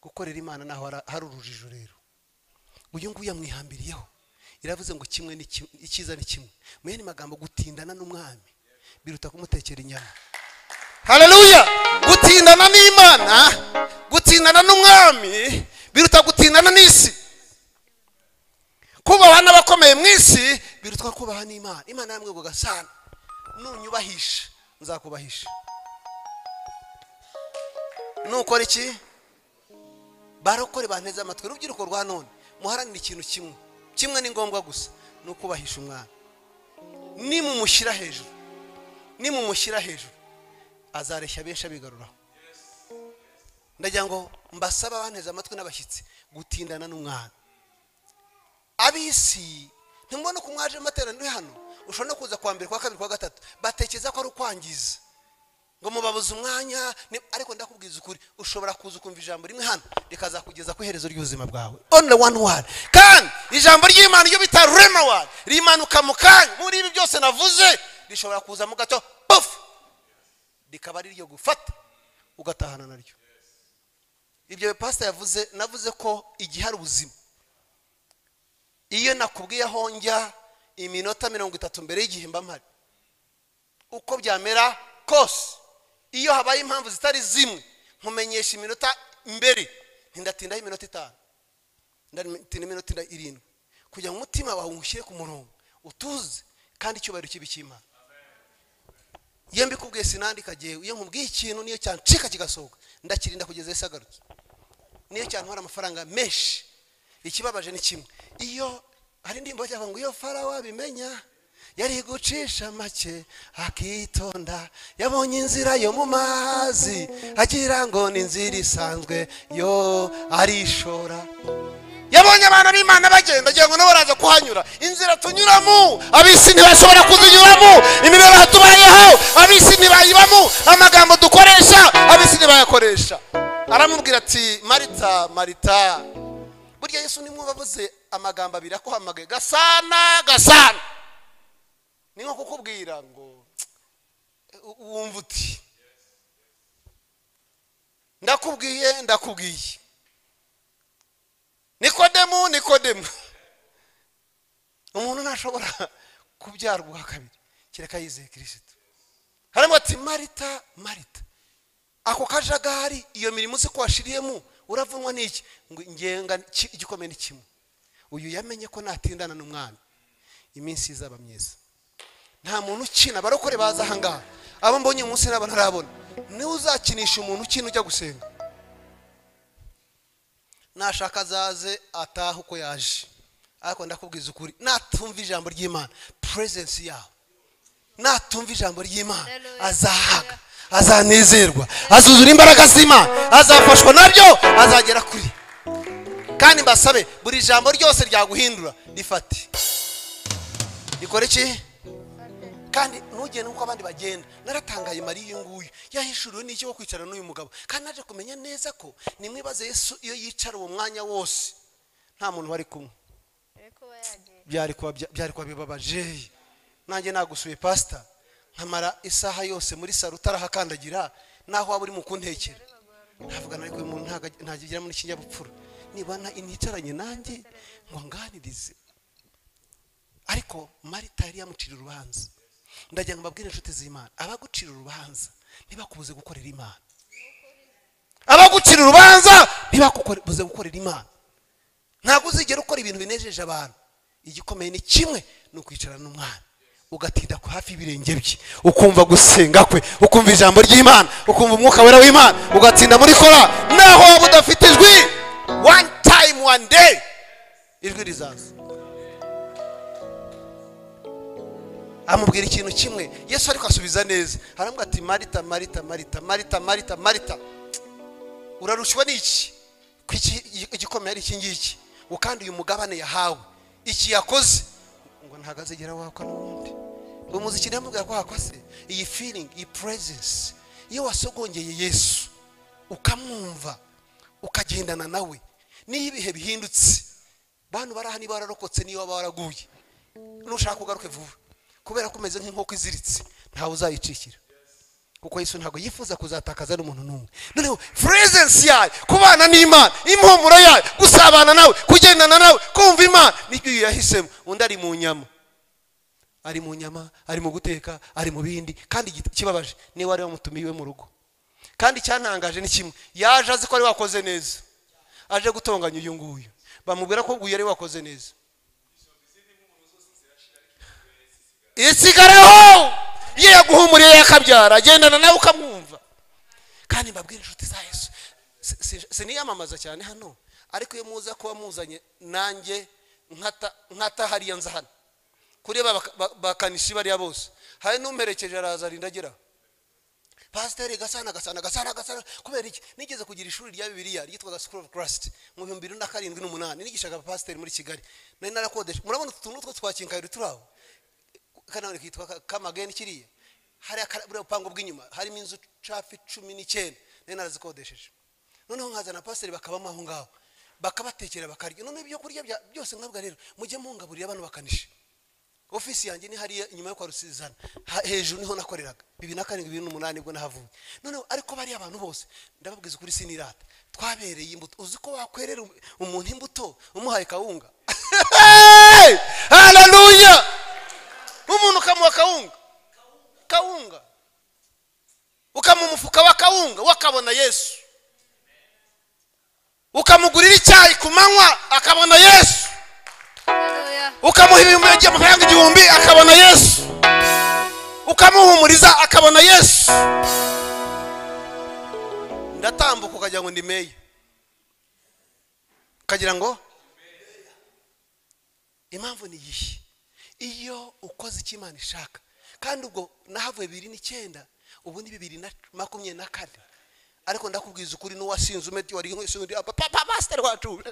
Gukorera Imana naho hari urujijo rero. Uyu nguyu yamwihambiriyeho, iravuze ngo kimwe ni ikiza ni kimwe. Mu yandi magambo, gutindana n'umwami biruta kumutekera inyama. Haleluya! Gutindana n'Imana, gutindana n'umwami biruta gutindana n'isi. Kubaha n'abakomeye mu isi biruta kubaha n'Imana. Imana yamwegwaga sana, nunyubahisha nzakubahisha. Nukora iki? Barokore banteze amatwi, rubyiruko rwa none, muharanira ikintu kimwe ni ngombwa gusa, no kubahisha umwana. Nimumushyira hejuru azareshya benshi abigaruraho. Ndagira ngo mbasaba banteze amatwi n'abashyitsi gutindana n'umwana. Abisi ntimubona ko mwaje amateraniro hano, ushobora no kuza kwa mbere, kwa kabiri, kwa gatatu, batekereza ko ari ukwangiza ngo mubabuze umwanya. Ariko ndakubwiza ukuri, ushobora kuza ukumva ijambo rimwe hano rikazakugeza ku iherezo ry'ubuzima bwawe. Only one word. Kandi ijambo ry'Imana iyo bita rema word rimanuka mu kanya. Muri ibi byose navuze, rishobora kuza mu gato puff, rikaba ari ryo gufata ugatahana naryo. Ibyo pastor yavuze, navuze ko igihari ubuzima, iyo nakubwiye aho njya iminota 30 mbere y'igihe mba mpari, uko byamera kose, iyo habaye impamvu zitari zimwe, nkumenyesha iminota mbere, ntindatindaho iminota 5, ndatinda iminota 7, kugira ngo umutima wawe ushyire ku murongo, utuze, kandi icyubahiro kibi cy'Imana. Iyo mbikubwiye sinandika jewe, iyo nkubwiye ikintu niyo cyancika kigasohoka, ndakirinda kugeza Yesu agarutse. Niyo cyantwara amafaranga menshi. Ikibabaje ni kimwe, iyo hari ndimbo cyangwa ngo iyo Farawo abimenya yari gucisha make akitonda, yabonye inzira yo mu mazi agira ngo ni inzira isanzwe yo arishora. Yabonye abantu b'Imana bagenda agira ngo nabo baraza kuhanyura. Inzira tunyuramo abisi ntibashobora kuzinyuramo, imibereho tubayeho abisi ntibayibamo, amagambo dukoresha abisi ntibayakoresha. Aramubwira ati, Marita, burya Yesu nimwe bavuze amagambo abiri akohamagaye gasana. Ni nko kukubwira ngo wumva uti ndakubwiye. Nikodemu umuntu ntashobora kubyarwa kabiri kereka yizeye Kristo. Harimo ati, Marita, ako kajagari, iyo mirimo se kwashiriyemo uravunwa n'iki? Ngo ngenga igikomeye kimwe. Uyu yamenye ko natindana n'umwami iminsi izaba myiza. nta muntu ukina barokore baza ahangaha abo mbonye umunsi naba ntarabona niwe uzakinisha umuntu ukina ujya gusenga nashaka azaze ataha uko yaje ariko ndakubwiza ukuri natumva ijambo ry'Imana presence yawe natumva ijambo ry'Imana azahaga azanezerwa azuzura imbaraga z'Imana azafashwa nabyo azagera kuri kandi mbasabe buri jambo ryose ryaguhindura rifate ikore iki kandi ntugende uko abandi bagenda naratangaye Mariya nguyu yahishuriwe n'iki wo kwicara n'uyu mugabo kandi naje kumenya neza ko nimwibaze Yesu iyo yicara uwo mwanya wose nta muntu bari kumwe byari kwa bibabaje nanjye nagusuye pastor nkamara isaha yose muri saro utarahakandagira naho waba uri mu kuntekera ntavuga ariko uyu muntu ntagira muri kinyabupfura nibana inicaranye nanjye ngo nganirize ariko Marita yari yamucira urubanza ndagira ngo mbabwire inshuti z'Imana abagucira urubanza ntibakubuze gukorera Imana abagucira urubanza ntibakubuze gukorera Imana ntabwo uzigera ukora ibintu binejeje abantu igikomeye ni kimwe no kwicarana n'umwana ugatinda ku hafi y'ibirenge bye ukumva gusenga kwe ukumva ijambo ry'Imana ukumva umwuka wera w'Imana ugatsinda muri kora naho waba udafite ijwi one time one day ijwi rizaza amubwira ikintu kimwe Yesu ariko asubiza neza aramubwira ati Marita Marita Marita Marita Marita Marita urarushwa n'iki igikomeye ari iki ngiki ukandi uyu mugabane yahawe iki yakoze ngo ntagazegera wako n'undi umuziki namubwira ko hakoze iyi feeling iyi presence iyo wasogongeye Yesu ukamwumva ukagendana nawe niyo ibihe bihindutse bantu barahani bararokotse niyo baraguye nushaka kugaruke vuba kubera kumeze nk'inkoko iziritse ntawe uzayicikira kuko Yesu ntago yifuza kuzatakaza n'umuntu n'umwe noneho presence yayo kubana n'Imana impumuro yayo gusabana nawe kugendana nawe kumva Imana nibyo yahisemo undi ari mu nyama ari mu guteka ari mu bindi kandi kibabaje ni wari wamutumiwe mu rugo kandi cyantangaje ni kimwe yaje azi ko ari wakoze neza aje gutonganya uyu nguyu bamubwira ko uyu ari wakoze neza isigareho ye yaguhumuriye yakabyara agendana nawe ukamwumva kandi mbabwira inshuti za Yesu siniyamamaza cyane hano ariko iyo muza kuba muzanye nanjye nkata hariya nza hano kureba bakanishi bariya bose hari n'umperekeje araza rindagera pastor gasana kubera iki nigeze kugira ishuri rya Bibiliya ryitwaga School of Christ mu 2007 nigishaga pastor muri Kigali nari narakodesha murabona utuntu two twakinkayira turaho kanone kitwa kamageni kiriye hari upango bw'inyuma harimo inzu cafi 19 nari narazikodesheje noneho nkazana pastor bakabamo aho ngaho bakabatekera bakarya none ibyo kurya byose nkabwa rero mujye mungaburira abantu bakanisha ofisi yanjye ni hariya inyuma yo kwa Rusizana hejuru niho nakoreraga 2007 bwo nahavuye noneho ariko bari abantu bose ndababwiza kuri sinirata twabereye imbuto uzi ko wakwerera umuntu imbuto umuhaye kawunga haleluya umuntu kamuha kawunga ukamumufuka wa kawunga wakabona Yesu ukamugurira icyayi ku manywa akabona Yesu ukamuha amafaranga 1000 akabona Yesu ukamuhumuriza akabona Yesu ndatambuka ukajya ngo ndimeye kagira ngo impamvu ni iyi iyo ukoze icyo Imana ishaka kandi ubwo nahavuye 2009 ubu ni 2024 ariko ndakubwiza ukuri n'uwasinze umeti wari nk'isundi papa pastor wacu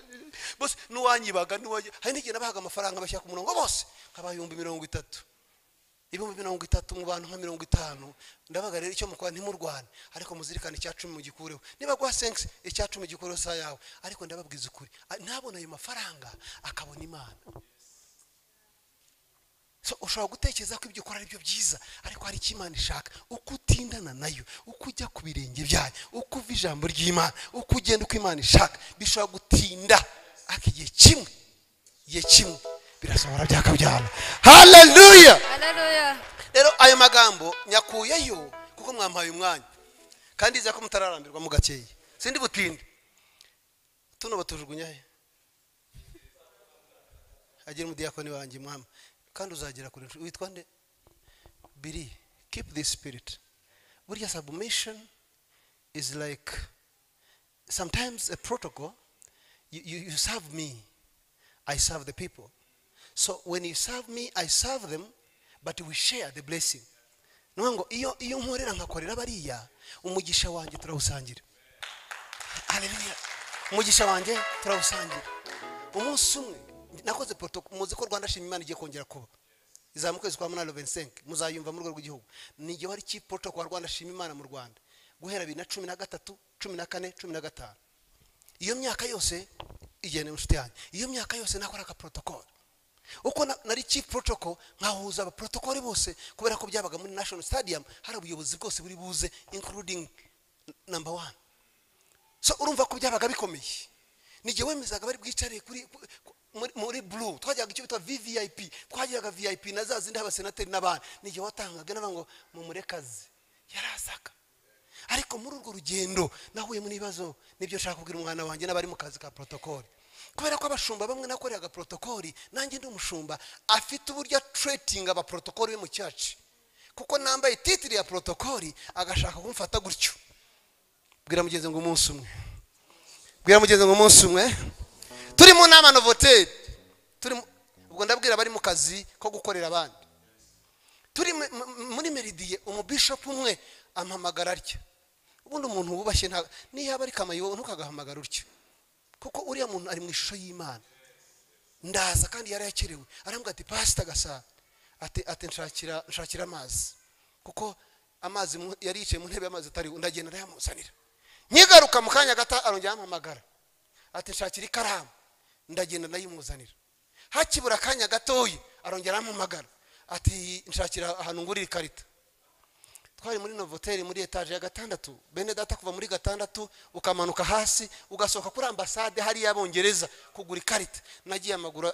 bose n'uwanyibaga n'uwaje hari n'igihe nabahaga amafaranga bashya ku murongo bose nk'abayumbi 30 ibihumbi 30 mu bantu nka 50 ndabaga rero icyo mukora ntimurwane ariko muzirikane icya 10 mu gikureho niba gwa 5 icya 10 gikureho sa yawe ariko ndababwiza ukuri ntabona ayo mafaranga akabona Imana so ushobora gutekereza ko ibyo ukora ari byo byiza ariko hari icyo Imana ishaka uko utindana nayo uko ujya ku birenge byayo uko uva ijambo ry'Imana uko ugenda uko Imana ishaka bishobora gutinda akigiye kimwe birasohora byakabyara haleluya rero ayo magambo nyakuyeyo kuko mwampaye umwanya kandi iza ko mutararambirwa mu gakeye sindi butinde tuno batujugunya he agira umudiyakoni wanjye mwama kandi uzagera kuri witwa nde Biri, keep this spirit. Burya submission is like sometimes a protocol. You serve me, I serve the people. So when you serve me, I serve them, but we share the blessing. Nwango iyo nkorera nkakorera bariya umugisha wanjye turawusangira. Hallelujah. Umugisha wanjye turawusangira. Umunsi umwe nakoze protocol muzi ko Rwanda shima Imana igiye kongera kuba. Izamukwezi kwa 25 muzayumva mu rwego rw'igihugu. Nige wari ki protocol Rwanda shima Imana mu Rwanda. Guhera 2013, 14, 15. Iyo myaka yose igene inshuti yanjye. Iyo myaka yose nakora ka protocol. Uko nari chief protocol nkahuza aba protocol bose kubera ko byabaga muri National Stadium hari ubuyobozi bwose buri buze including number 1. So urumva ko byabaga bikomeye. Nije wemezaga bari bwicare kuri muri blue twajyaga icyo bitwa VVIP twajyaga VIP na za zindi abasenateri n'abandi nije watangaga n'abango mu murekazi yarasaka. Ariko muri urwo rugendo nahuye mu nibazo nibyo nshaka kubwira umwana wanjye n'abari mu kazi ka protocol. Kubera ko abashumba bamwe nakoreraga protocol nanjye ndi umushumba afite uburyo treating aba protocol be mu cyacu. Kuko nambaye titre ya protocol agashaka kumfata gutyo. Bwira mugenzi ngo umunsi umwe. Bwira mugenzi ngo umunsi umwe. Turi mu nama novoted. Turi ubwo ndabwira bari mu kazi ko gukorera abandi. Turi muri Meridie umubishop umwe ampamagara atya. Ubundi umuntu wubashye nta niyo bari kamayo ntukagahamagara utyo. Kuko uriya muntu ari mu ishusho y'Imana. Ndaza kandi yari yakerewe. Arambwira ati Pastor Gasa ati nshakira amazi. Kuko amazi yari yicaye mu ntebe y'amazi atari ndagenda ndayamuzanira. Nyigaruka mu kanya gata arongera ampamagara. Ati nshakira ikaramu. Ndagenda ndayimuzanira. Hakibura kanya gatoyi arongera ampamagara. Ati nshakira ahantu ngurira ikarita. Twari muri Novotel muri etage ya 6. Bene data kuva muri 6 ukamanuka hasi ugasoka kuri ambassade hari y'Abongereza kugura ikarita. Nagiye amaguru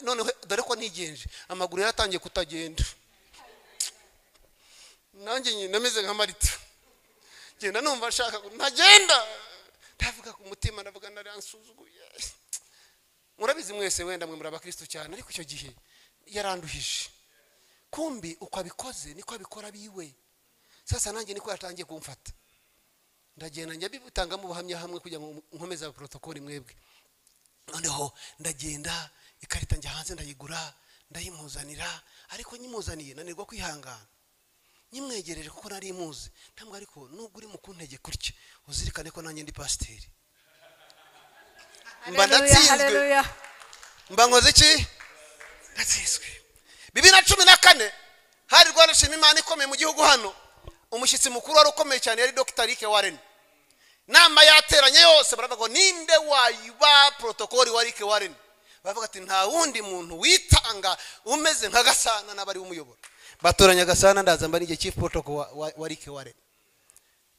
none dore ko nigenje amaguru yaratangiye kutagenda. Nanjye nameze nka Marita. Genda numva nshaka ntagenda. Ndavuga ku mutima ndavuga naransuzuguye. Murabizi mwese wenda mwe muri abakristo cyane ariko icyo gihe yaranduhije. Kumbi uko abikoze niko abikora biwe. Sasa nanjye niko yatangiye kumfata. Ndagenda njya bibutanga mu buhamya hamwe kujya nkomeza protocol mwebwe. Noneho ndagenda ikarita njya hanze ndayigura ndayimuzanira ariko nyimuzaniye nanirwa kwihangana. Nyimwegereje kuko nari imuzi. Ntabwo ariko nubwo uri mu kuntege kurya uzirikane ko nanjye ndi pasiteri. Mba ndatsinzwe. Mba nkoze iki? Ndatsinzwe. 2014 hari Rwanda shima Imana ikomeye mu gihugu hano. Umushyitsi mukuru wari ukomeye cyane yari Dr. Rick Warren. Nama yateranye yose baravuga ngo ninde wayiba protocol wa Rick Warren. Bavuga ati nta wundi muntu witanga umeze nka Gasana n'abari umuyobora. Batoranya Gasana ndaza mba nige chief protocol wa Rick Warren.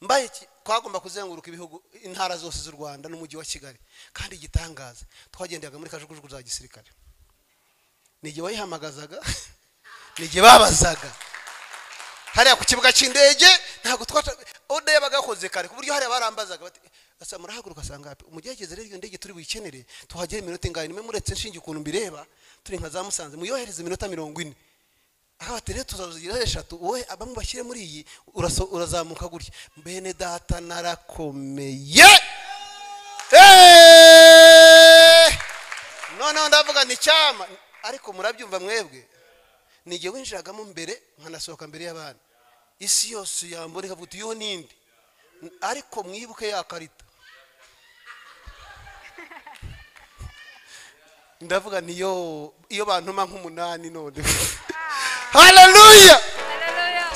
Mbaye twagomba kuzenguruka ibihugu intara zose z'u Rwanda n'umujyi wa Kigali kandi igitangaza twagendaga muri kajugujugu za gisirikare. Nige wayihamagazaga nige babazaga hariya ku kibuga cy'indege ntago twata ode yabagakoze kare ku buryo hariya barambazaga bati asa murahaguruka sanga umugegeze rero iyo ndege turi buyikenere tuhagera iminota ingahe nimwe muretse nshinge ukuntu mbireba turi nka za Musanze muyohereze iminota 40 abatere tuzazugira 3 wowe abamwe bashyire muri iyi urazamuka gutya bene data narakomeye no ndavuga ni cyama ariko murabyumva mwebwe nige winjiragamo mbere nkanasohoka mbere y'abana isi yose yambone kavuga yo nindi ariko mwibuke ya karita ndavuga niyo iyo bantuma nk'umunani none hallelujah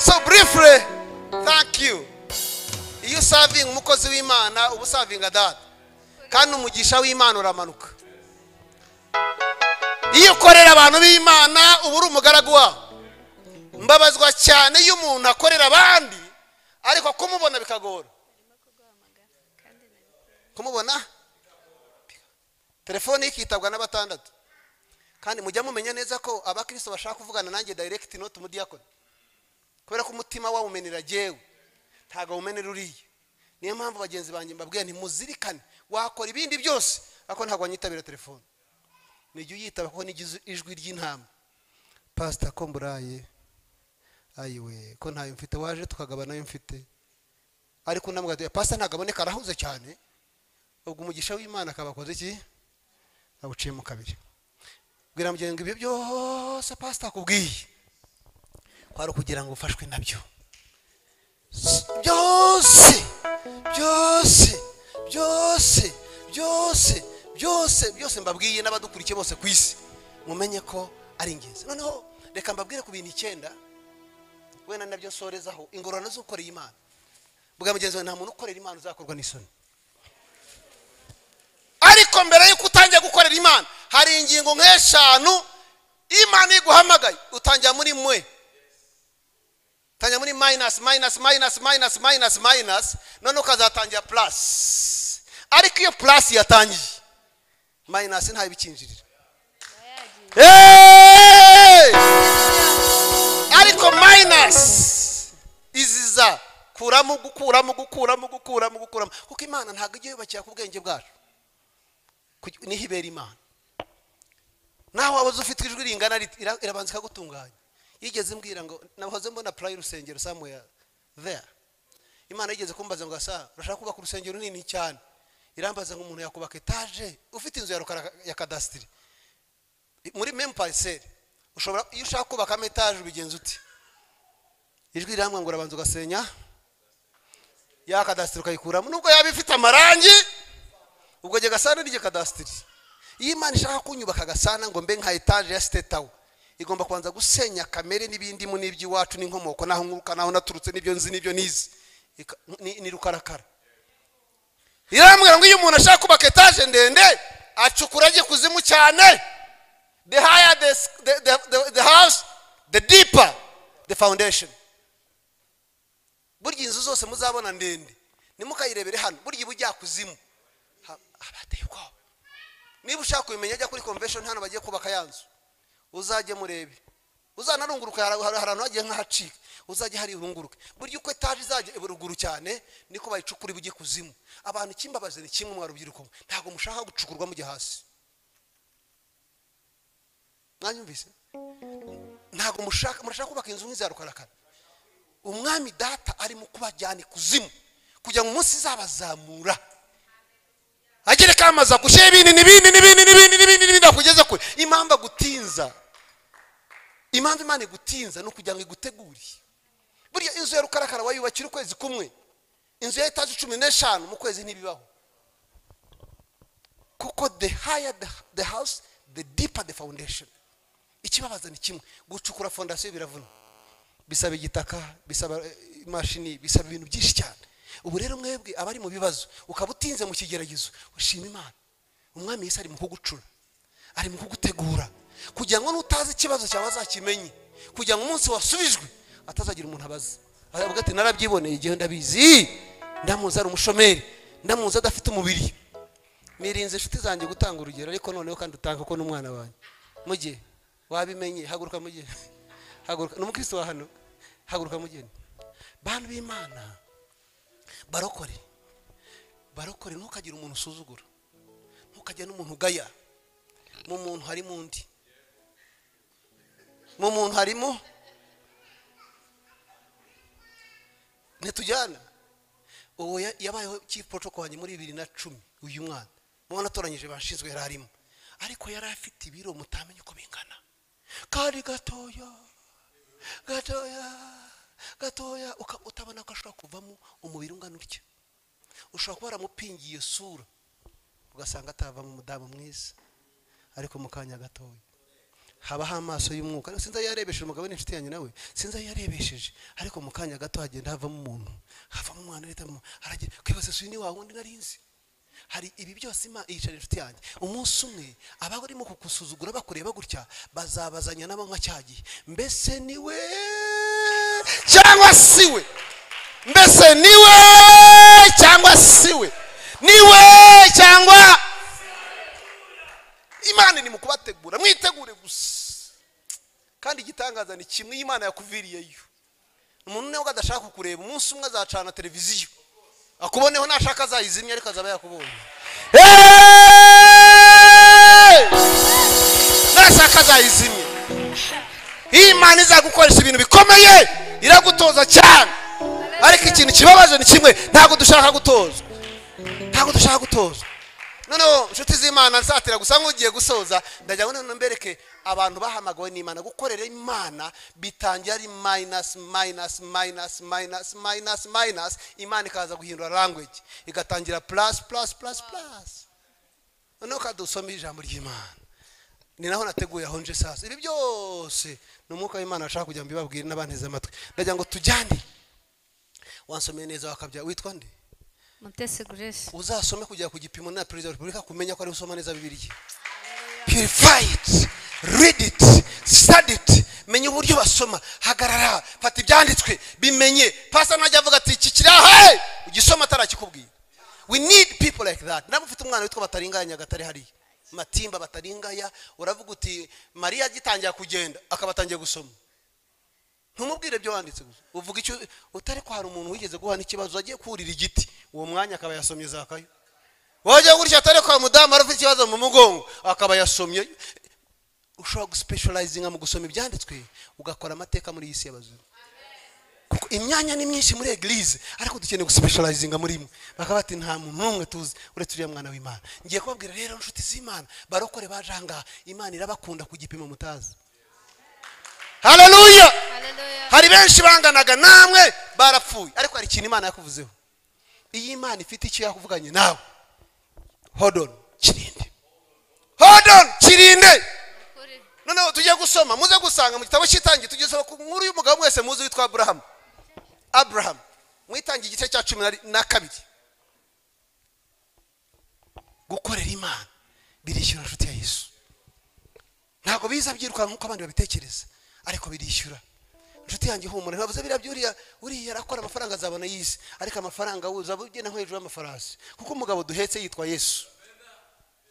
so briefly thank you iyo serving umukozi w'Imana ubu serving dad kandi umugisha w'Imana uramanuka iyo korera abantu b'Imana uburi umugaragu wa mbabazwa cyane iyo umuntu akorera abandi ariko kumubona bikagora kumubona telefone ikitabwa n'abatandatu kandi mujya mumenya neza ko abakristo bashaka kuvugana nanjye direct note mu diakon kubera ko umutima wa umenera jewe ntago umenera uriye niyo mpamvu bagenzi banjye mbabwiye nti muzirikane wakora ibindi byose ako ntago wanyitabira telefone nijye uyitaba ko nigize ijwi ry'intama pastor Komburaye ayiwe ko ntayo mfite waje tukagaba nayo mfite ariko namwe pastor ntagaboneka arahuze cyane ubwo umugisha w'Imana akabakoze iki abuciye mu kabiri bwira mugenzi ibyo byose pastor akubwiye kwari kugira ngo ufashwe nabyo byose mbabwiye n'abadukurikiye bose ku isi mumenye ko ari ingenzi. Noneho reka mbabwire ku bintu 9 wena nabyo sorezaho ingororano zo gukorera Imana. Bwa mugenzi wawe nta muntu ukorera Imana uzakorwa n'isoni. Ariko mbere yuko utangiye gukorera Imana hari ingingo nk'eshanu Imana iguhamagaye utangira muri mwe. Tanya muri minus none ukazatangira plus. Ariko iyo plus yatangiye minus nta bikinjirira. Ariko minus iziza kuramo kuko Imana ntago igiye yubakira ku bwenge bwacu nihibera Imana naho wabuze ufite ijwi ringana irabanza ikagutunganya. Yigeze mbwira ngo nahoze mbona prayer rusengero somewhere there. Imana yigeze kumbaza ngo asa urashaka kubaka urusengero nini cyane. Irambaza ngo umuntu yakubaka etage ufite inzu ya kadastri muri même parcelle ushobora iyo ushaka kubaka etage ubigenza uti ijwi riramwe ngo urabanza ugasenya ya kadastri ukayikuramo nubwo yabifite amarangi ubwo je gasana n'ije kadastri. Iyo Imana ishaka kunyubaka gasana ngo mbe nka etage ya state tower igomba kwanza gusenya kamere n'ibindi mu n'ibyi wacu n'inkomoko naho nkuruka naho naturutse n'ibyo nzi n'ibyo nizi ni rukarakara. Irambwira ngo iyo umuntu ashaka kubaka etage ndende acukura agiye kuzimu cyane. The higher the house the deeper the foundation. Burya inzu zose muzabona ndende nimukayirebere hano burya bujya kuzimu abateye ko niba ushaka kubimenya ajya kuri convention hano bagiye kubaka yanzu uzajye murebe uzanarunguruka harano hagiye nk'ahacika uzajye hari urunguruke burya uko etage izajye iburuguru cyane niko bayicukura bujye kuzimu. Abantu kimbabaze ni kimwe mwarubyiruko ntago mushaka gucukurwa mujye hasi. Mwanyumvise ntago murashaka kubaka inzu nk'iza rukarakara. Umwami data ari mu kubajyana kuzimu kugira ngo umunsi zabazamura agere kamaza gushyira ibindi ndakugeze kure. Impamba gutinza impamvu Imana igutinza no kugira ngo igutegure. Burya inzu ya rukarakara wayubakira ukwezi kumwe inzu ya etage 15 mu kwezi ntibibaho kuko the higher the house the deeper the foundation. Ikibabaza ni kimwe gucukura fondation biravuna bisaba igitaka bisaba imashini bisaba ibintu byinshi cyane. Ubu rero mwebwe abari mu bibazo ukabutinze mu kigeragezo ushima Imana. Umwami Yesu ari mu kugucura ari mu kugutegura kugira ngo nutazi ikibazo cyawe azakimenye kugira ngo umunsi wasubijwe atazagira umuntu abaza avuga ati narabyiboneye igihe ndabizi ndamuza ari umushomeri ndamuza adafite umubiri. Mirinze inshuti zanjye gutanga urugero ariko noneho kandi utanga ko n'umwana wanjye mujye wabimenye haguruka mujye haguruka n'umukristo wa hano haguruka mujye bantu b'Imana barokore ntukagira umuntu usuzugura ntukajya n'umuntu ugaya. Mu muntu harimo undi mu muntu harimo netujyana uwo yabayeho chief protocol wanjye muri 2010 uyu mwana atoranyije bashinzwe yararimo ariko yari afite ibiro mutamenye uko bingana kari gatoya utabona ko ashobora kuvamo umubiri ungana utyo. Ushobora kuba waramupingiye sura ugasanga atavamo umudamu mwiza ariko mukanya gatoya habaho amaso y'umwuka. Sinza yarebesheje umugabo n'inshuti yanyu nawe sinza yarebesheje ariko mukanya gato hagenda havamo umuntu havamo umwana leta aragiye kwibaza sini wawe undi narinzi. Hari ibi byose yicara inshuti yanjye umunsi umwe abagori mu kukusuzugura bakureba gutya bazabazanya nabo nka cyagiye mbese niwe cyangwa siwe mbese niwe cyangwa siwe niwe cyangwa. Imana ni mu kubategura mwitegure gusa kandi igitangaza ni kimwe Imana yakuviriyeyo. Umuntu nawe adashaka kureba umunsi umwe azacana televiziyo akuboneho nashaka azayizimya ariko azaba yakubonye. Nashaka azayizimya. Imana izagukoresha ibintu bikomeye iragutoza cyane. Ariko ikintu kibabaje ni kimwe, ntabwo dushaka gutozwa, ntabwo dushaka gutozwa. Noneho inshuti z'Imana nsatira gusa nk'ugiye gusoza, ndagira ngo none mbereke abantu bahamagawe n'Imana gukorera Imana bitangira ari minus minus minus minus minus minus, Imana ikaza guhindura language igatangira plus plus plus plus. Noneho kadusoma ijambo ry'Imana, ni naho nateguye aho nje sasa. Ibi byose ni umwuka w'Imana ashaka kujya mbibabwira n'abanteze amatwi. Ndagira ngo tujyane. Wansomeye neza wakabya, witwa nde? Mutesi Grace. Uzasome kujya ku gipimo na Perezida wa Repubulika kumenya ko ari usoma neza Bibiliya. Purify it, read it, study it. Menya uburyo basoma, hagarara, fata ibyanditswe, bimenye. Pastor najya avuga ati iki kirahe, ugisoma atarakikubwira. We need people like that. Nabo ufite umwana witwa Bataringanya gatari hari. Matimba Bataringaya, uravuga uti Maria agitangira kugenda akabatangiye gusoma. Ntumubwire byo wanditse gusa. Uvuga icyo utari ko hari umuntu wigeze guhana ikibazo agiye kurira igiti, uwo mwanya akaba yasomye Zakayo. Wajya gutya atari ko mudamu arafite ikibazo mu mugongo akaba yasomye. Ushobora guspecializinga mu gusoma ibyanditswe ugakora amateka muri isi y'abazima. Kuko imyanya ni myinshi muri eglise, ariko dukeneye guspecializinga muri imwe. Bakaba bati nta muntu n'umwe tuzi uretse uriya mwana w'Imana. Ngiye kubabwira rero inshuti z'Imana, barokore bajanga, Imana irabakunda ku gipimo mutazi. Hallelujah. Hallelujah. Hari benshi banganaga namwe barapfuye, ariko hari ikintu Imana yakuvuzeho. Iyi Imana ifite icyo yakuvuganye nawe. Hold on, kirinde. Hold on, kirinde. Noneho tujye gusoma, muze gusanga mu gitabo cy'itangi tugeze ku nkuru y'umugabo wese muzi witwa Abraham. Abraham mwitangi igice cya 12. Gukorera Imana birishyura inshuti ya Yesu. Ntabwo biza byiruka nkuko abandi babitekereza, ariko birishyura. Inshuti yanjye humura, ntavuze birabyuriya uriya arakora amafaranga azabona yisi, ariko amafaranga uza bugena nko hejuru y'amafarasi. Kuko umugabo duhetse yitwa Yesu.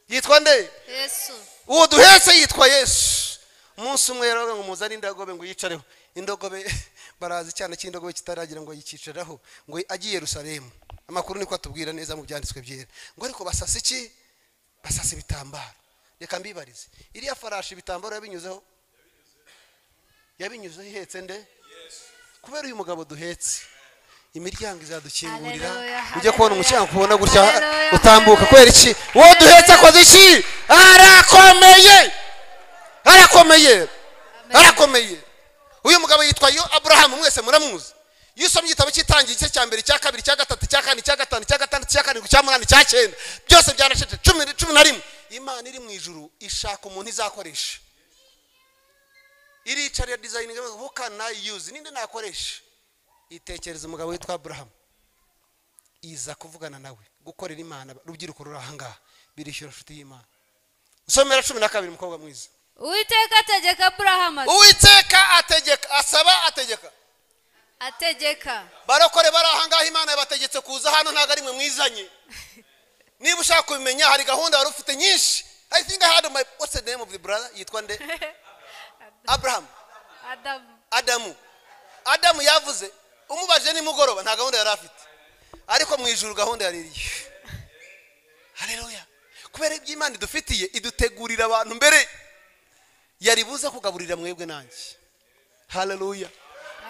Yitwa nde? Yesu. Uwo duhetse yitwa Yesu. Umunsi umwe yaravuga ngo muzane indogobe ngo yicareho. Indogobe barazi cyane cy'indogobe kitaragira ngo yicicaraho, ngo agiye Yerusalemu. Amakuru niko atubwira neza mu byanditswe byera. Ngo ariko basasa iki? Basasa ibitambaro. Reka mbibarize, iriya farashi ibitambaro yabinyuzeho? Yabinyuzeho ihetse nde? Kubera uyu mugabo duhetse, imiryango izadukingurira. Ujye kubona umucyango kubona gutya utambuka. Kwera iki? Uwo duhetse akoze iki? Arakomeye. Arakomeye. Arakomeye. Uyu mugabo yitwa Abraham, mwese muramuzi. Yusomye igitabo cy'itangiye igice cya mbere, cya kabiri, cya gatatu, cya kane, cya gatanu, cya gatandatu, cya karindwi, cya munani, cya cyenda, byose byarashije 11. Imana iri mu ijuru ishaka umuntu izakoresha. Iricara designing, who can I use? Ninde nakoresha? Itekereza umugabo witwa Abraham. Iza kuvugana nawe, gukorera Imana. Rubyiruko rurahanga birishyura inshuti y'Imana. Usomera 12 mukobwa mwiza. Uwiteka ategeka Abraham. Uwiteka ategeka, asaba ategeka. Ategeka. Barokore barahanga Imana yabategetse kuza hano, ntago ari mwe mwizanye. Niba ushaka kubimenya hari gahunda wari ufite nyinshi. I think I had my, what's the name of the brother? Yitwa nde? Abraham. Adamu yavuze umubaje ni mugoroba, nta gahunda yari afite, ariko mu ijuru gahunda yari iriyo. Haleluya. Kubera iby'Imana idufitiye, idutegurira abantu mbere yari buza kugaburira mwebwe nanjye. Haleluya.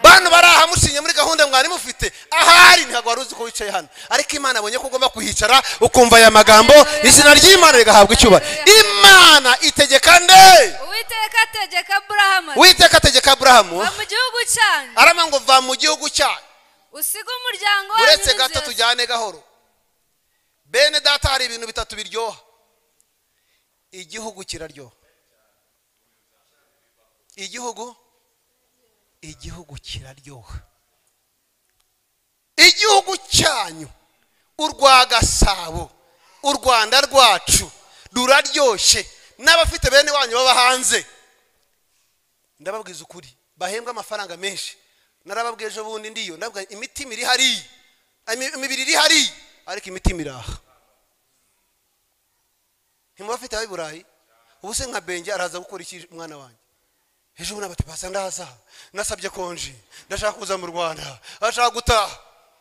Bantu baraha musinye muri gahunda mwari mufite, ahari ntago waruzi ko wicaye hano, ariko Imana abonye ko ugomba kuhicara ukumva aya magambo, izina ry'Imana rigahabwa icyubahiro. Imana itegeka nde? Uwiteka ategeka Abraham. Uwiteka ategeka Abraham. Va mu gihugu cyanyu. Arama ngo va mu gihugu cyanyu. Usiga umuryango wanyu. Uretse gato tujyane gahoro. Bene data, hari ibintu bitatu biryoha. Igihugu kiraryoha. Igihugu kiraryoha. Igihugu cyanyu, urwa Gasabo, u Rwanda rwacu ruraryoshye. N'abafite bene wanyu baba hanze, ndababwiza ukuri, bahembwa amafaranga menshi. Narababwiye ejo bundi ndiyo, ndababwiye imitima iri hari, imibiri iri hari, ariko imitima iraha. Ntimubafite abayi Burayi, ubu se nka Bengi araza gukora iki umwana wanjye? Ejo bundi bati pasa ndaza, nasabye konji, ndashaka kuza mu Rwanda, ashaka gutaha.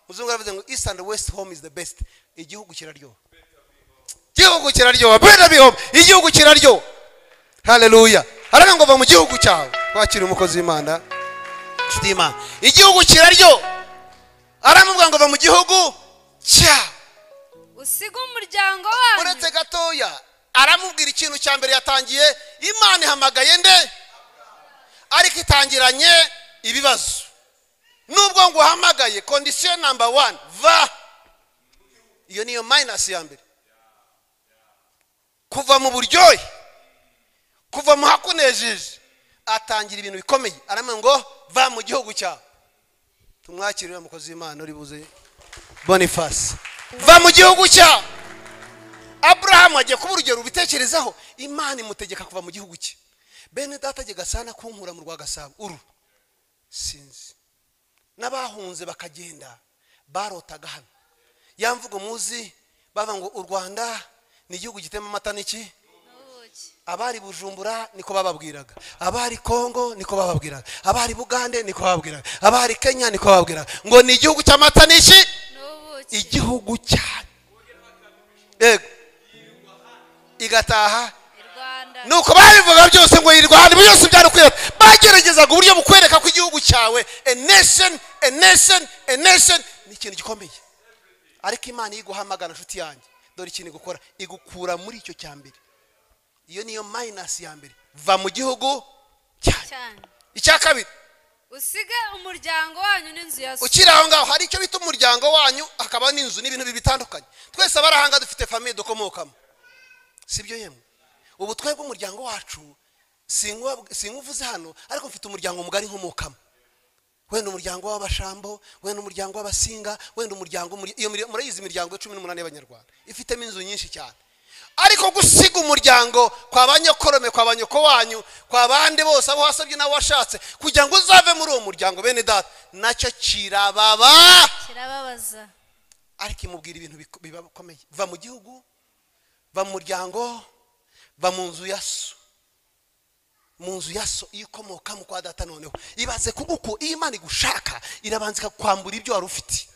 Muzungu aravuze ngo East and West home is the best. Igihugu kiraryoha. Igihugu kiraryoha. Better be home. Igihugu kiraryoha. Hallelujah. Aranga ngo va mu gihugu cyawe. Kwakira umukozi w'Imana. nshuti y'Imana igihugu kiraryo aramubwira ngo va mu gihugu cya usiga umuryango wanyu uretse gatoya aramubwira ikintu cya mbere yatangiye Imana ihamagaye nde ariko itangiranye ibibazo nubwo ngo uhamagaye condition number 1 va iyo niyo minus ya mbere kuva mu buryohe kuva mu hakunejeje atangira ibintu bikomeye aramwe ngo va mu gihugu cyawe tumwakirire umukozi w'Imana uri buze Boniface va mu gihugu cyawe Abraham agiye kuba urugero ubitekerezaho Imana imutegeka kuva mu gihugu cye bene data agiye gasana kunkura mu rwa Gasabo uru sinzi n'abahunze bakagenda barotaga hano yamvugo muzi bava ngo u Rwanda ni igihugu gitema amata n'iki abari Bujumbura niko bababwiraga abari Kongo niko bababwiraga abari Bugande niko bababwiraga abari Kenya niko bababwiraga ngo ni igihugu cy'amata n'iki igihugu cyane yego igataha nuko babivuga byose ngo yirwanda byose byari kwera bageragezaga uburyo bukwereka ko igihugu cyawe a nation ni ikintu gikomeye ariko Imana yiguhamagara nshuti yanjye dore ikintu gukora igukura muri icyo cyambere iyo niyo minus ya mbere va mu gihugu cyane icya kabiri usige umuryango wanyu n'inzu ya so ukiri aho ngaho hari icyo bita umuryango wanyu hakaba n'inzu n'ibintu bitandukanye twese abarahanga dufite famille dukomokamo sibyo yemwe ubu twebwe umuryango wacu sinkuvuze hano ariko mfite umuryango mugari nkomokamo wenda umuryango w'Abashambo wenda umuryango w'Abasinga wenda umuryango iyo murayizi imiryango 18 y'Abanyarwanda ifitemo inzu nyinshi cyane ariko gusiga umuryango kwa banyokorome kwa banyoko wanyu kwa bande bose abo wasabye nawe washatse kugira ngo uzave muri uwo muryango bene data nacyo kirababaza ariko imubwira ibintu bibakomeye va mu gihugu va mu muryango va mu nzu ya so mu nzu ya so ikomoka mu kwa data noneho ibaze kuko iyo Imana igushaka irabanzika kwambura ibyo wari ufite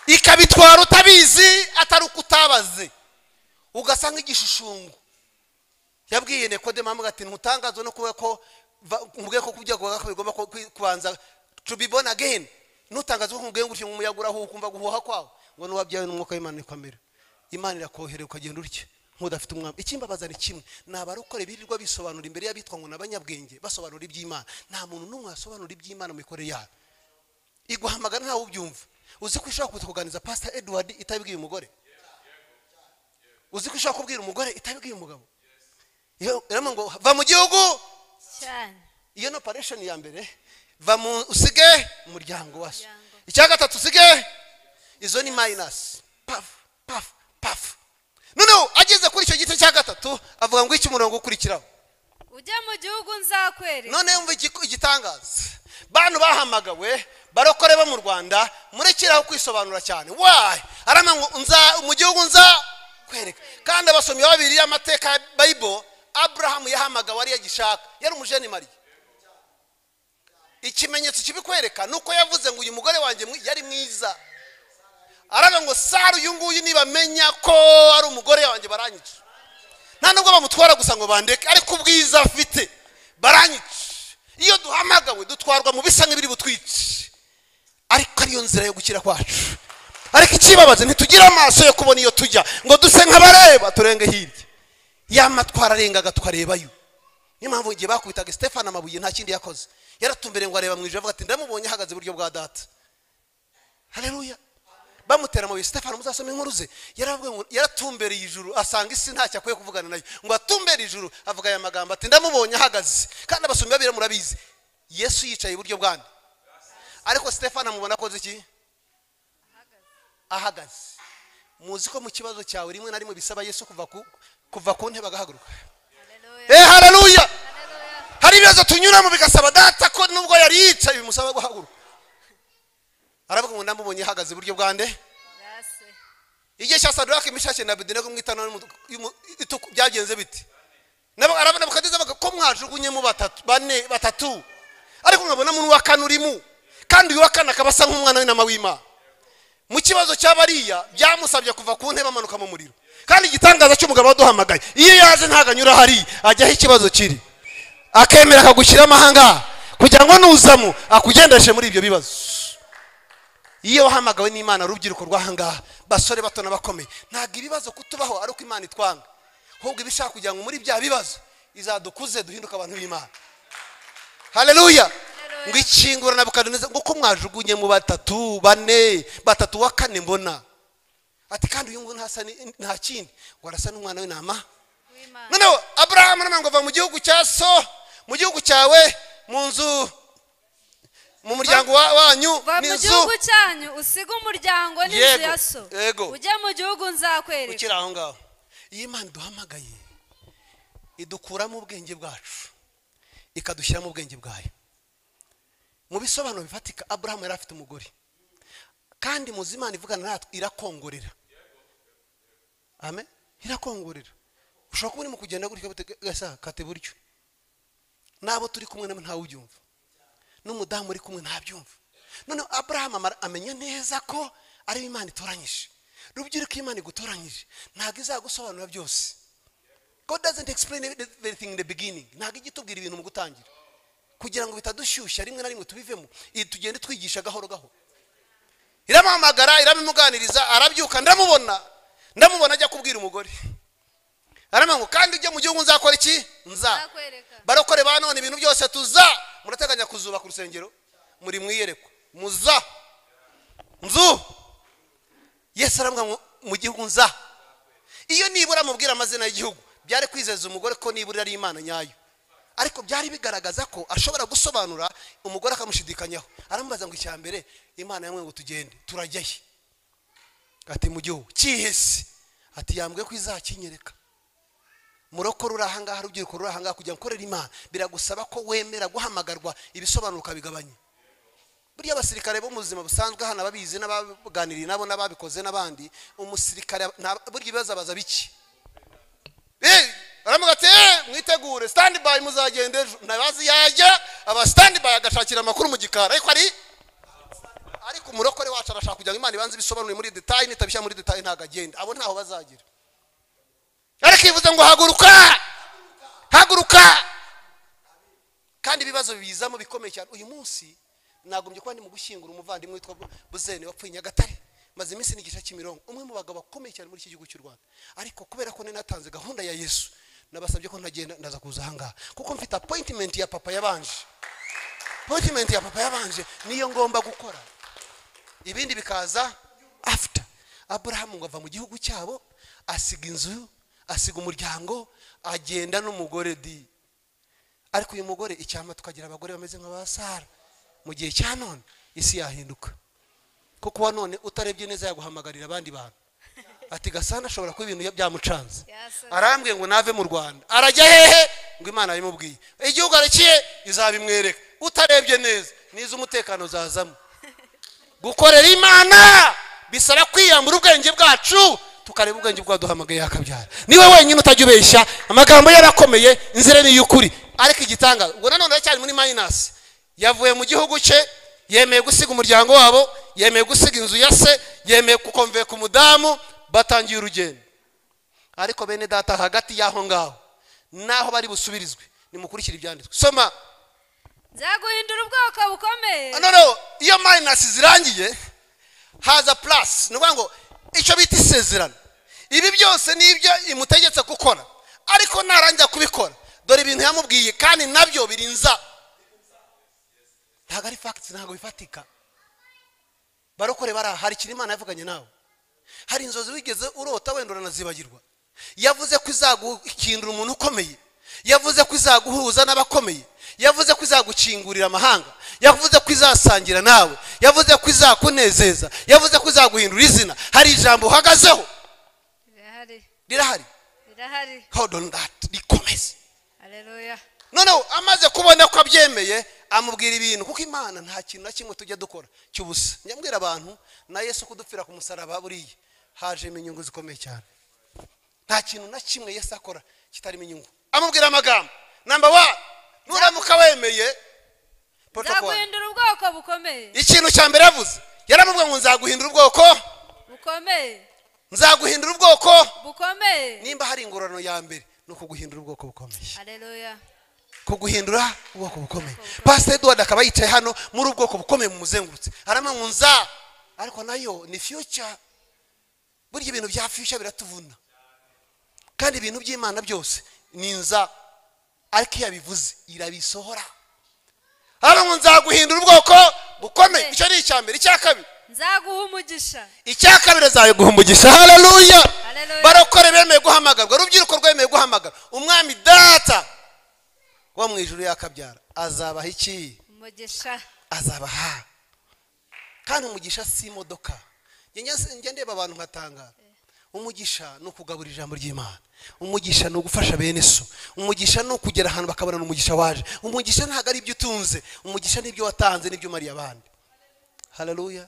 ikabitwara utabizi atari ukutabaze ugasanga igishishungu yabwiye Nikodemo ati ntutangazo no kuba ko mubwiye ko kubya bigomba kubanza to be born again nutangazo ko mubwiye ngo umuyagura aho ukumva guhuha kwawe ngo nuwabyawe n'umwuka w'Imana ikomera Imana irakoherera ukagenda urike nkudafite umwami ikimbabaza ni kimwe nabarokore birirwa bisobanura imbere y'abitwa ngo nabanyabwenge basobanura iby'Imana nta muntu numwe asobanura iby'Imana mu ikore yayo iguhamagara ntawe ubyumva uzi ko ushaka kuganiza Pastor Edward itabibwiye umugore uzi ko ushaka kubwira umugore itabibwiye umugabo iyo ramo ngo va mu gihugu cyane iyo no operation ya mbere va mu usige umuryango waso icya gatatu usige izo ni minus paf noneho ageze kuri icyo giti cya gatatu avuga ngo iki murongo ukurikiraho ujya mu gihugu nzakwereka none yumva igitangaza bantu bahamagawe barokore bo mu Rwanda murekeraho kwisobanura cyane why arama ngo mu gihugu nzakwereka kandi abasomyi babiri y'amateka ya Bible Abraham yahamagawe ari yagishaka yari umujeni Mariya ikimenyetso kibikwereka nuko yavuze ngo uyu mugore wanjye yari mwiza araga ngo Sara uyu nguyu nibamenya ko ari umugore wanjye baranyica nta nubwo bamutwara gusa ngo bandeke ariko ubwiza afite baranyica iyo duhamagawe dutwarwa mu bisa nk'ibiri butwice ariko ariyo nzira yo gukira kwacu ariko ikibabaze ntitugira amaso yo kubona iyo tujya ngo duse nk'abareba turenge hirya yamatwara arengaga tukarebayo niyo mpamvu igihe bakubitaga Stefano amabuye nta kindi yakoze yaratumbere ngo areba mu ijuru avuga ati ndamubonye ahagaze iburyo bwa data haleluya bamutera mu Stefano muzasome inkuru ze yaravuga ngo yaratumbereye ijuru asanga isi ntacyo akwiye kuvugana nayo ngo atumbere ijuru avuga aya magambo ati ndamubonye ahagaze kandi abasomyi babiri murabizi Yesu yicaye iburyo bwande ariko Stefano mubona akoze iki ahagaze muzi ko mu kibazo cyawe rimwe na rimwe bisaba Yesu kuva ku ntebe agahaguruka haleluya hari ibibazo tunyuramo bigasaba data ko nubwo yari yicaye bimusaba guhaguruka aravuga ngo ndamubonye ahagaze iburyo bwande igihe cya Sadraki Meshaki na Abedenego mwitana byagenze biti nabo arabona bakadiza ko mwajugunye mu batatu ariko nkabona mu wa kane urimo kandi uyu wa kane akabasa nk'umwana w'intama w'Imana mu kibazo cy'abariya byamusabye kuva ku ntebe amanuka mu muriro kandi igitangaza cy'umugabo waduhamagaye iyo yaje ntaganyura hari ajyaho ikibazo kiri akemera akagushyiramo ahangaha kugira ngo nuzamo akugendeshe muri ibyo bibazo. Iyo wahamagawe n'Imana urubyiruko rw'ahangaha, basore bato n'abakomeye, ntabwo ibibazo kutubaho ari uko Imana itwanga, ahubwo ibishaka kugira ngo muri bya bibazo izadukuze duhinduka abantu b'Imana. Haleluya. Ngo ikingura Nebukadineza ngo ko mwajugunye mu batatu bane batatu wa kane mbona ati kandi uyu ngo nta kindi ngo arasa n'umwana w'intama w'Imana. Noneho Abrahamu namango va mu gihugu cya so, mu gihugu cyawe, mu nzu, mu muryango wanyu mu gihugu cyanyu, usiga umuryango n'inzu ya so, ujye mu gihugu nzakwereka. Ukira aho ngaho. Iyi Imana duhamagaye idukuramo ubwenge bwacu ikadushyiramo ubwenge bwayo. Mu bisobanuro bifatika, Abrahamu yari afite umugore kandi muzi Imana ivugana natwe irakongorera. Amen. Irakongorera. Ushobora kuba urimo kugenda gutya gasa kate buryo, nabo turi kumwe namwe ntawe ubyumva, n'umudamu uri kumwe ntabyumva. None Abrahamu amenya neza ko ari Imana itoranyije. Rubyiruko Imana igutoranyije ntabwo izagusobanura byose. God doesn't explain everything in the beginning. Ntabwo igitubwira ibintu mu gutangira kugira ngo bitadushyushya rimwe na rimwe tubivemo, tugende twigisha gahoro gahoro. Iramuhamagara, iramuganiriza, arabyuka, ndamubona ajya kubwira umugore. Aramango kandi ujye mu gihugu nzakora iki? Nzakwereka. Barokore ba none ibintu byose tuza, murateganya kuzuba ku rusengero, muri mwiyereko muza nzu. Yesu aramwa mu gihugu nza. Iyo nibura mubwira amazina y'igihugu byari kwizeza umugore ko nibura ari Imana nyayo, ariko byari bigaragaza ko ashobora gusobanura umugore akamushidikanyaho. Aramubaza ngo icyambere Imana yamwe ngo tugende turajyahe? Ati mu gihugu cyihese. Ati yambwe ko izakinyereka. Muroko rurahangaha, rubyiruko rurahangaha, kujya gukorera Imana biragusaba ko wemera guhamagarwa ibisobanuro ukabigabanya. Buriya abasirikare bo mu buzima busanzwe hano ababizi n'abaganiriye nabo n'ababikoze n'abandi, umusirikare burya ibibazo baza biki. Aramuga ati mwitegure stand by muzagende ejo. Nabazi yajya aba stand by agashakira amakuru mu gikara, ariko umurokore wacu arashaka kugira ngo Imana ibanze ibisobanure muri detail, nitabishya muri detail ntago agenda. Abo ntaho bazagira. Ariko ivuze ngo haguruka. Kandi ibibazo bibizamo bikomeye cyane. Uyu munsi nagombye kuba ndi mu gushyingura umuvandimwe witwa Buzene wapfuye Nyagatare, maze iminsi n'igice cy'imirongo, umwe mu bagabo bakomeye cyane muri iki gihugu cy'u Rwanda. Ariko kubera ko natanze gahunda ya Yesu, nabasabye ko ntagenda, ndaza kuza ahangaha kuko mfite appointment ya papa yabanje. Appointment ya papa yabanje niyo ngomba gukora, ibindi bikaza after. Abrahamu ngo ava mu gihugu cyabo, asiga inzu, asiga umuryango, agenda n'umugore di. Ariko uyu mugore icyama tukagira abagore bameze nk'abasara. Mu gihe cya none isi yahinduka, kuko wa none utarebye neza yaguhamagarira abandi bantu. Ati Gasana ashobora kuba ibintu byamucanze, arambwiye ngo nave mu Rwanda. Arajya hehe? Ngo Imana yimubwiye igihugu arakiye izabimwereka. Utarebye neza nizo umutekano zazamo. Gukorera Imana bisaba kwiyambura ubwenge bwacu, tukareba ubwenge bwaduhamagaye akabyara. Niwe wenyine utajya ubeshya, amagambo yarakomeye, inzira ni y'ukuri. Ariko igitanga ubwo nanone cyane muri minus, yavuye mu gihugu cye, yemeye gusiga umuryango wabo, yemeye gusiga inzu ya se, yemeye kukonveka umudamu, batangiye urugendo. Ariko bene data, hagati y'aho ngaho naho bari busubirizwe, nimukurikira ibyanditswe. Soma. Nzaguhindura ubwoko bukomeye. No, iyo minus zirangiye haza plus. Nuvuga ngo icyo bita isezerano. Ibi byose nibyo imutegetse gukora, ariko narangira kubikora, dore ibintu yamubwiye kandi nabyo birinza. Ntago ari facts, ntago bifatika. Barokore bara hari kintu Imana yavuganye nawe. Hari inzozi wigeze urota wenda uranazibagirwa. Yavuze ko izaguhindura umuntu ukomeye, yavuze ko izaguhuza n'abakomeye, yavuze ko izagukingurira amahanga, yavuze ko izasangira nawe, yavuze ko izakunezeza, yavuze ko izaguhindura izina. Hari ijambo uhagazeho rirahari. Hold on that, rikomeze. Haleluya. No, amaze kubona ko abyemeye, amubwira ibintu, kuko Imana nta kintu na kimwe tujya dukora cy'ubusa. Nyambwira abantu na Yesu kudupfira ku musaraba buriye haje inyungu zikomeye cyane. Nta kintu na kimwe Yesu akora kitarimo inyungu. Amubwira amagambo number 1, nuramuka wemeye nzaguhindura ubwoko bukomeye. Ikintu cya mbere yavuze, yaramubwiye ngo nzaguhindura ubwoko bukomeye. Nzaguhindura ubwoko bukomeye. Nimba hari ingororano ya mbere no kuguhindura ubwoko bukomeye. Haleluya. kuguhindura ubwoko bukomeye. Pastor Edward akaba yicaye hano muri ubwoko bukomeye mu muzengurutse aramangunza, ariko nayo ni future. Burya ibintu bya future biratuvuna, kandi ibintu by'Imana byose ni nza, ariko iyo bivuze irabisohora. Hano nzaguhindura ubwoko bukomeye. Icyo ni icyambere. Icya kabiri, nzaguha umugisha. Icya kabiri, azaguha umugisha. Haleluya. Barokore bemeye guhamagarwa, urubyiruko rwemeye guhamagarwa, umwami data wa mu ijuru yakabyara azabaha iki? Umugisha. Azabaha. Kandi umugisha si imodoka. Njye ndeba abantu nkatanga. Umugisha ni ukugaburira ijambo ry'Imana. Umugisha ni ugufasha bene so. Umugisha ni ukugera ahantu bakabona umugisha waje. Umugisha ntabwo ari ibyo utunze, umugisha ni ibyo watanze, n'ibyo umariye abandi. Haleluya.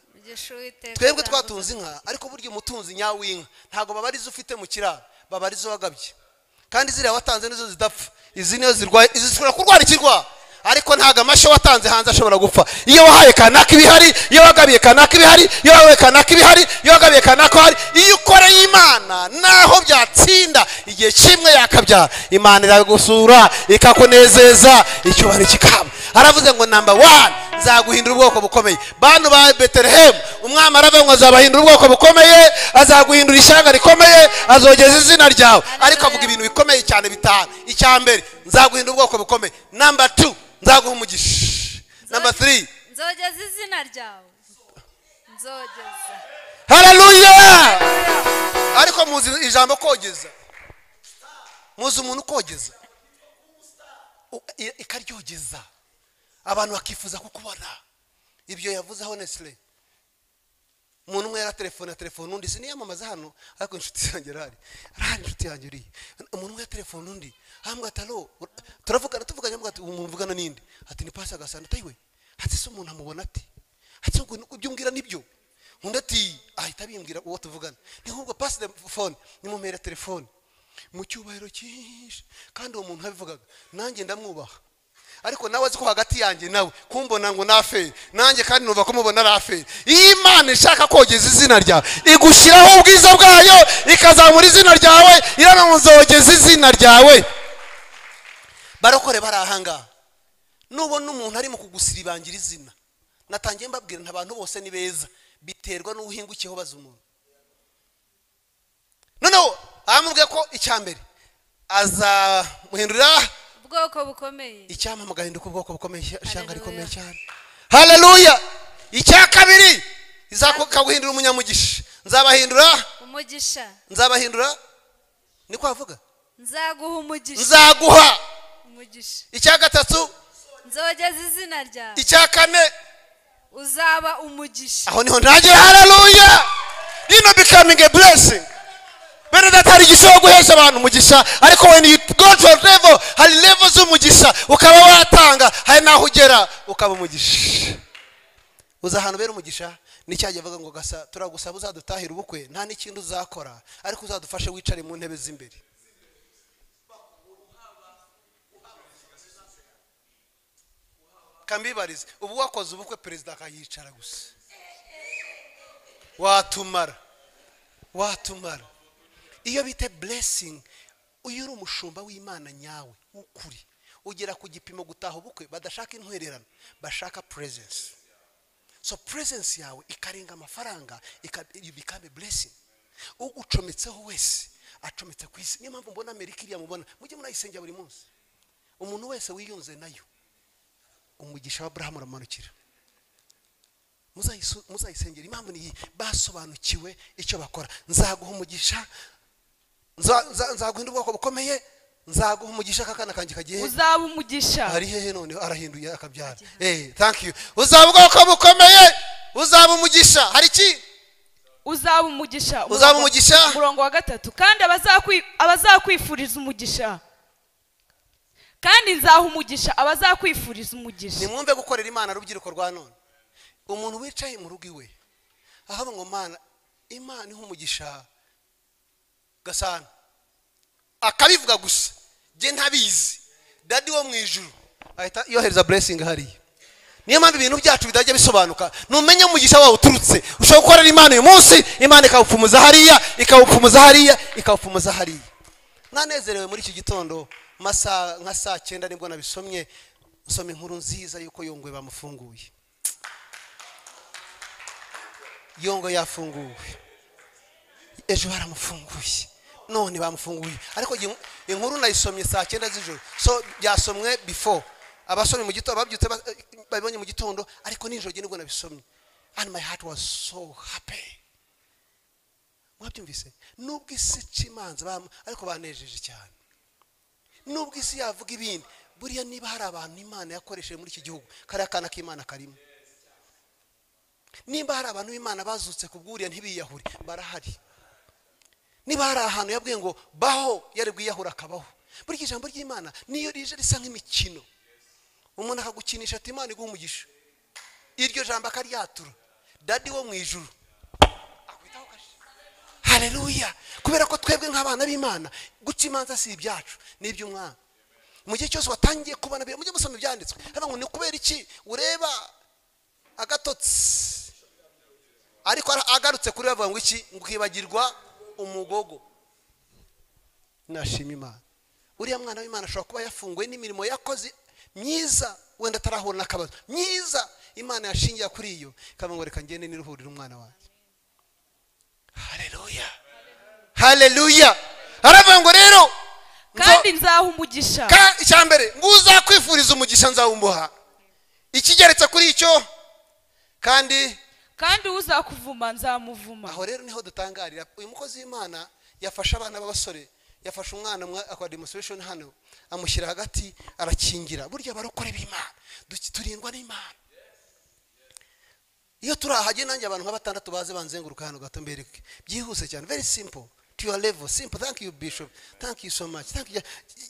Twebwe twatunze inka, ariko burya umutunzi nyaw'inka ntabwo babariza ufite mu kiraro, babariza wagabye. Kandi ziriya watanze nizo zidapfa, izi niyo zirwaye, izi zishobora kurwara ikirwara, ariko ntago amashyo watanze hanze ashobora gupfa. Iyo wahaye kanaka ibihari, iyo wagabiye kanaka ibihari, iyo wahaye kanaka ibihari, iyo wagabiye kanaka hari, iyo ukoreye Imana naho byatsinda igihe kimwe yakabyara, Imana iragusura ikakunezeza, icyubahiro kikaba. Aravuze ngo number 1, nzaguhindura ubwoko bukomeye. Bantu ba Bethlehem, umwami aravuga ngo azabahindura ubwoko bukomeye, azaguhindura ishyanga rikomeye, azogeza izina ryawe. Ariko avuga ibintu bikomeye cyane bitanu. Icya mbere, nzaguhindura ubwoko bukomeye. Number 2, nzaguha umugisha. Number 3, nzogeza izina ryawe. Nzogeza. Haleluya. Ariko muzi ijambo kogeza, muzi umuntu kogeza ikaryogeza, abantu bakifuza kukubona. Ibyo yavuze honestly. Umuntu umwe telefone undi siniyamamaza hano, ariko inshuti yanjye arahari inshuti yanjye uri. Umuntu umwe telefone undi hambwa talo, tuvuganye ati umuvugana ninde? Ati ni Pastor Gasana. Tayiwe ati se umuntu amubona ati ngo ibyo umbwira nibyo. Undi ati ahita bimbwira uwo tuvugana. Ni nk'ubwo pass the phone, nimumera telefone mu cyubahiro cyinshi, kandi uwo muntu abivugaga nanjye ndamwubaha. Ariko nawe azi ko hagati yanjye nawe kumbona ngo nafe, nanjye kandi numva ko mubona rafe. Imana ishaka kogeza izina ryawe, igushyiraho ubwiza bwayo, ikazamura izina ryawe, iranamuzogeza izina ryawe. Barokore barahanga, nubona umuntu ari mu kugusiribangira izina, natangiye mbabwira ntabantu bose ni beza, biterwa n'uhingukiyeho baza umuntu. Noneho amubwiye ko icyambere azamuhindurira ubwoko bukomeye. Icyama mugahinduka ubwoko bukomeye, ishyanga rikomeye cyane. Haleluya. Icya kabiri, izakuguhindura umunyamugisha. Nzabahindura umugisha. Nzabahindura niko avuga, nzaguha umugisha. Nzaguha umugisha. Icya gatatu, nzogeza izina ryawe. Icya kane, uzaba umugisha. Aho niho ndagiye. Haleluya. Becoming a blessing. Bene datari gisho guhesha abantu umugisha, ariko when you go to a level, hari level z'umugisha ukaba watanga, hari naho ugera ukaba umugisha. Uza hano bera umugisha, nicyaje avuga ngo Gasa turagusaba uzadutahira ubukwe, nta n'ikindi uzakora, ariko uzadufashe wicare mu ntebe z'imbere. Kambibarize ubu wakoze ubukwe perezida akayicara gusa, watumara. Iyo bite blessing, uyu uri umushumba w'Imana nyawe ukuri, ugera ku gipimo gutaha ubukwe badashaka intwererano, bashaka presence. So presence yawe ikarenga amafaranga, you become a blessing. Ugucometseho wese acometse ku isi. Niyo mpamvu mbona Amerika iriya mubona mujye munayisengera buri munsi. Umuntu wese wiyunze nayo, umugisha wa Abraham uramanukira. Muzayisengera. Impamvu ni basobanukiwe icyo bakora. Nzaguha umugisha, nzaguhindura ubwoko bukomeye, nzaguha umugisha kakana kanjye kagiye. Uzaba umugisha. Hari hehe none arahinduye akabyara. Thank you. Uzaba ubwoko bukomeye, uzaba umugisha. Hari iki? Uzaba umugisha. Uzaba umugisha. Murongo wa 3. Kandi abazakwifuriza umugisha. Kandi nzaha umugisha abazakwifuriza umugisha. Nimwumve gukorera Imana rubyiruko rwa none. Umuntu wicaye mu rugo iwe ahaba ngo Mana, Imana ihumugisha Gasana, akabivuga gusa, je ntabizi, dadi wo mu ijuru ahita yohereza blessing hariya. Niyo mpamvu ibintu byacu bidajya bisobanuka. Numenye umugisha wawe uturutse, ushobora gukorera Imana uyu munsi, Imana ikawupfumuza hariya, ikawupfumuza hariya, ikawupfumuza hariya. Mwanezerewe muri iki gitondo masa nka saa 9 nibwo nabisomye nsoma inkuru nziza yuko Yongwe bamufunguye. Yongwe yafunguwe ejo baramufunguye none bamufunguye ariko inkuru nayisomye saa 9 z'ijoro so byasomwe before abasomye mu gitondo babyutse babonye mu gitondo ariko nijoro nibwo nabisomye and my heart was so happy. Mwabyumvise nubwo isi cimanza ariko banejeje cyane nubwo isi yavuga ibindi buriya niba hari abantu Imana yakoresheje muri iki gihugu kari akana k'Imana karimo niba hari abantu Imana bazutse kubwuriya ntibiyahure barahari niba hari ahantu yabwiye ngo baho yari bwiyahura akabaho buri ijambo ry'Imana niyo rije risa nk'imikino umuntu akagukinisha ati Imana iguha umugisha iryo jambo akaryatura dadi wo mu ijuru akwitaho kashi. Haleluya kubera ko twebwe nk'abana b'Imana guca imanza si ibyacu n'iby'umwana mu gihe cyose watangiye kubana bire mujye musoma ibyanditswe haba ngo ni kubera iki ureba agatotsi ariko agarutse kuri bavuga ngo iki ngwibagirwa umugogo. Nashima Imana uriya mwana w'Imana ashobora kuba yafunguwe n'imirimo yakoze myiza wenda tarahura n'akabazo myiza Imana yashingiye kuri iyo kaba ngo reka ngende niruhurira umwana wanjye. Haleluya haleluya aravuga ngo rero kandi nzaha umugisha icyambere nguza kwifuriza umugisha nzawumuha ikigeretse kuri icyo kandi uzakuvuma nzamuvuma. Aho rero niho dutangarira uyu mukozi w'Imana yafasha abana b'abasore yafasha umwana akwa demonstration hano amushyira hagati arakingira burya barokore b'Imana turindwa n'Imana iyo turahaje nanjye abantu nka 6 baze banzenguruka hano gato mbereke byihuse cyane very simple to your level simple. Thank you Bishop, thank you so much, thank you.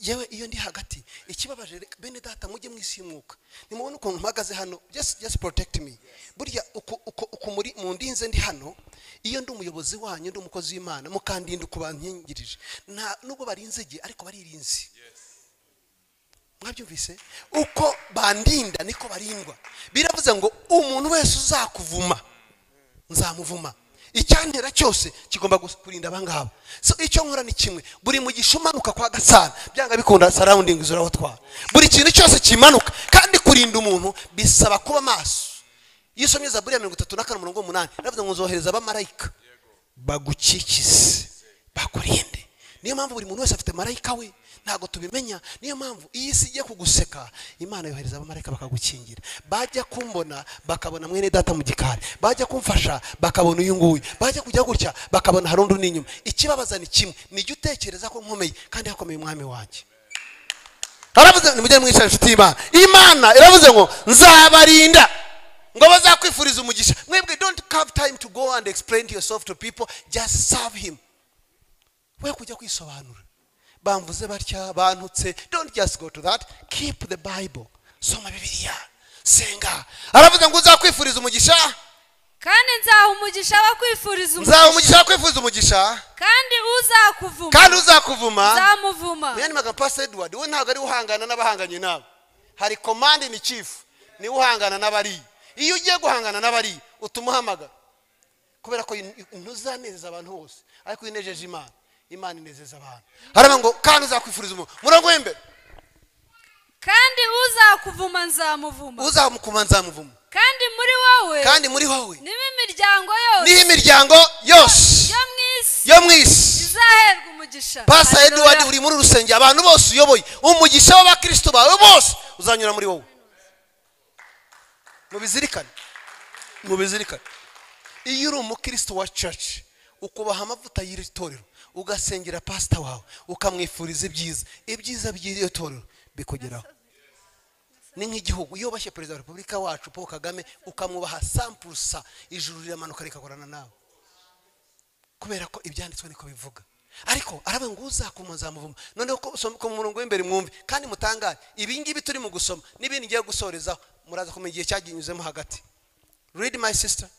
Yewe iyo ndi hagati ikibabaje bene data mujye mwisi y'umwuka nimubona ukuntu mpagaze hano just protect me burya uko muri mu ndinze ndi hano iyo ndi umuyobozi wanyu ndi umukozi w'Imana mukandinda kubankingirije nta nubwo barinzege ariko baririnzi. Mwabyumvise uko bandinda niko barindwa biravuze ngo umuntu wese uzakuvuma nzamuvuma icyantera cyose kigomba kurinda abangaba. So icyo nkora ni kimwe buri mu gishumanuka kwa Gasana byanga bikunda surrounding zuraho twa buri kintu cyose kimanuka kandi kurinda umuntu bisaba kuba maso. Yisomye Zaburi ya 34:8 ravuze ngo nzohereza abamarayika bagukikize bakurinde. Niyo mpamvu buri muntu wese afite marayika we ntago tubimenya niyo mpamvu iyi si igiye kuguseka Imana yohereza abamarayika bakagukingira bajya kumbona bakabona mwene data mu gikari bajya kumfasha bakabona uyu nguyu bajya kujya gutya bakabona harundi n'inyuma. Ikibabaza ni kimwe nijye utekereza ko nkomeye kandi hakomeye umwami wanjye. Aravuze ni mujye mwisha inshuti Imana iravuze ngo nzabarinda ngo bazakwifuriza umugisha. Mwebwe don't have time to go and explain to yourself to people, just serve him. We kujya kwisobanura bamvuze batya bantutse don't just go to that, keep the Bible, soma Bibiliya senga. Aravuze ngo uzakwifuriza umugisha kandi nzaha umugisha wakwifuriza umugisha kandi uzakuvuma nzamuvuma. Yani magambo Pastor Edward we ntago ari uhangana n'abahanganye nabo hari command ni chief ni uhangana n'abari iyo ugiye guhangana n'abari utumuhamaga kubera ko ntuzanezeza abantu bose ariko inejeje Imana inezeza abantu. Haravuga ngo kandi uzakwifuriza murongo w'imbe kandi uzakuvuma nzamuvuma kandi muri wowe niho imiryango yose yo mwisi izaherwa umugisha. Pastor Edward uri muri rusenge abantu bose uyoboye umugisha w'abakristo bawe bose uzanyura muri wowe. Mubizirikane iyo uri umukristo wa church ukubaha amavuta y'iritorero ugasengera pastor wawe ukamwifuriza ibyiza by'iyo torero bikugeraho. Ni nk'igihugu iyo bashye Perezida wa Repubulika wacu Paul Kagame ukamwubaha 100% ijuru riramanuka rikakorana nawe kubera ko ibyanditswe niko bivuga. Ariko aravuga ngo uzakumaza muvuma none ko mu murongo w'imbere mwumve kandi mutangare ibi ngibi turi mu gusoma n'ibindi ngiye gusorezaho muraza kumenya igihe cyaginyuzemo hagati. Read my sister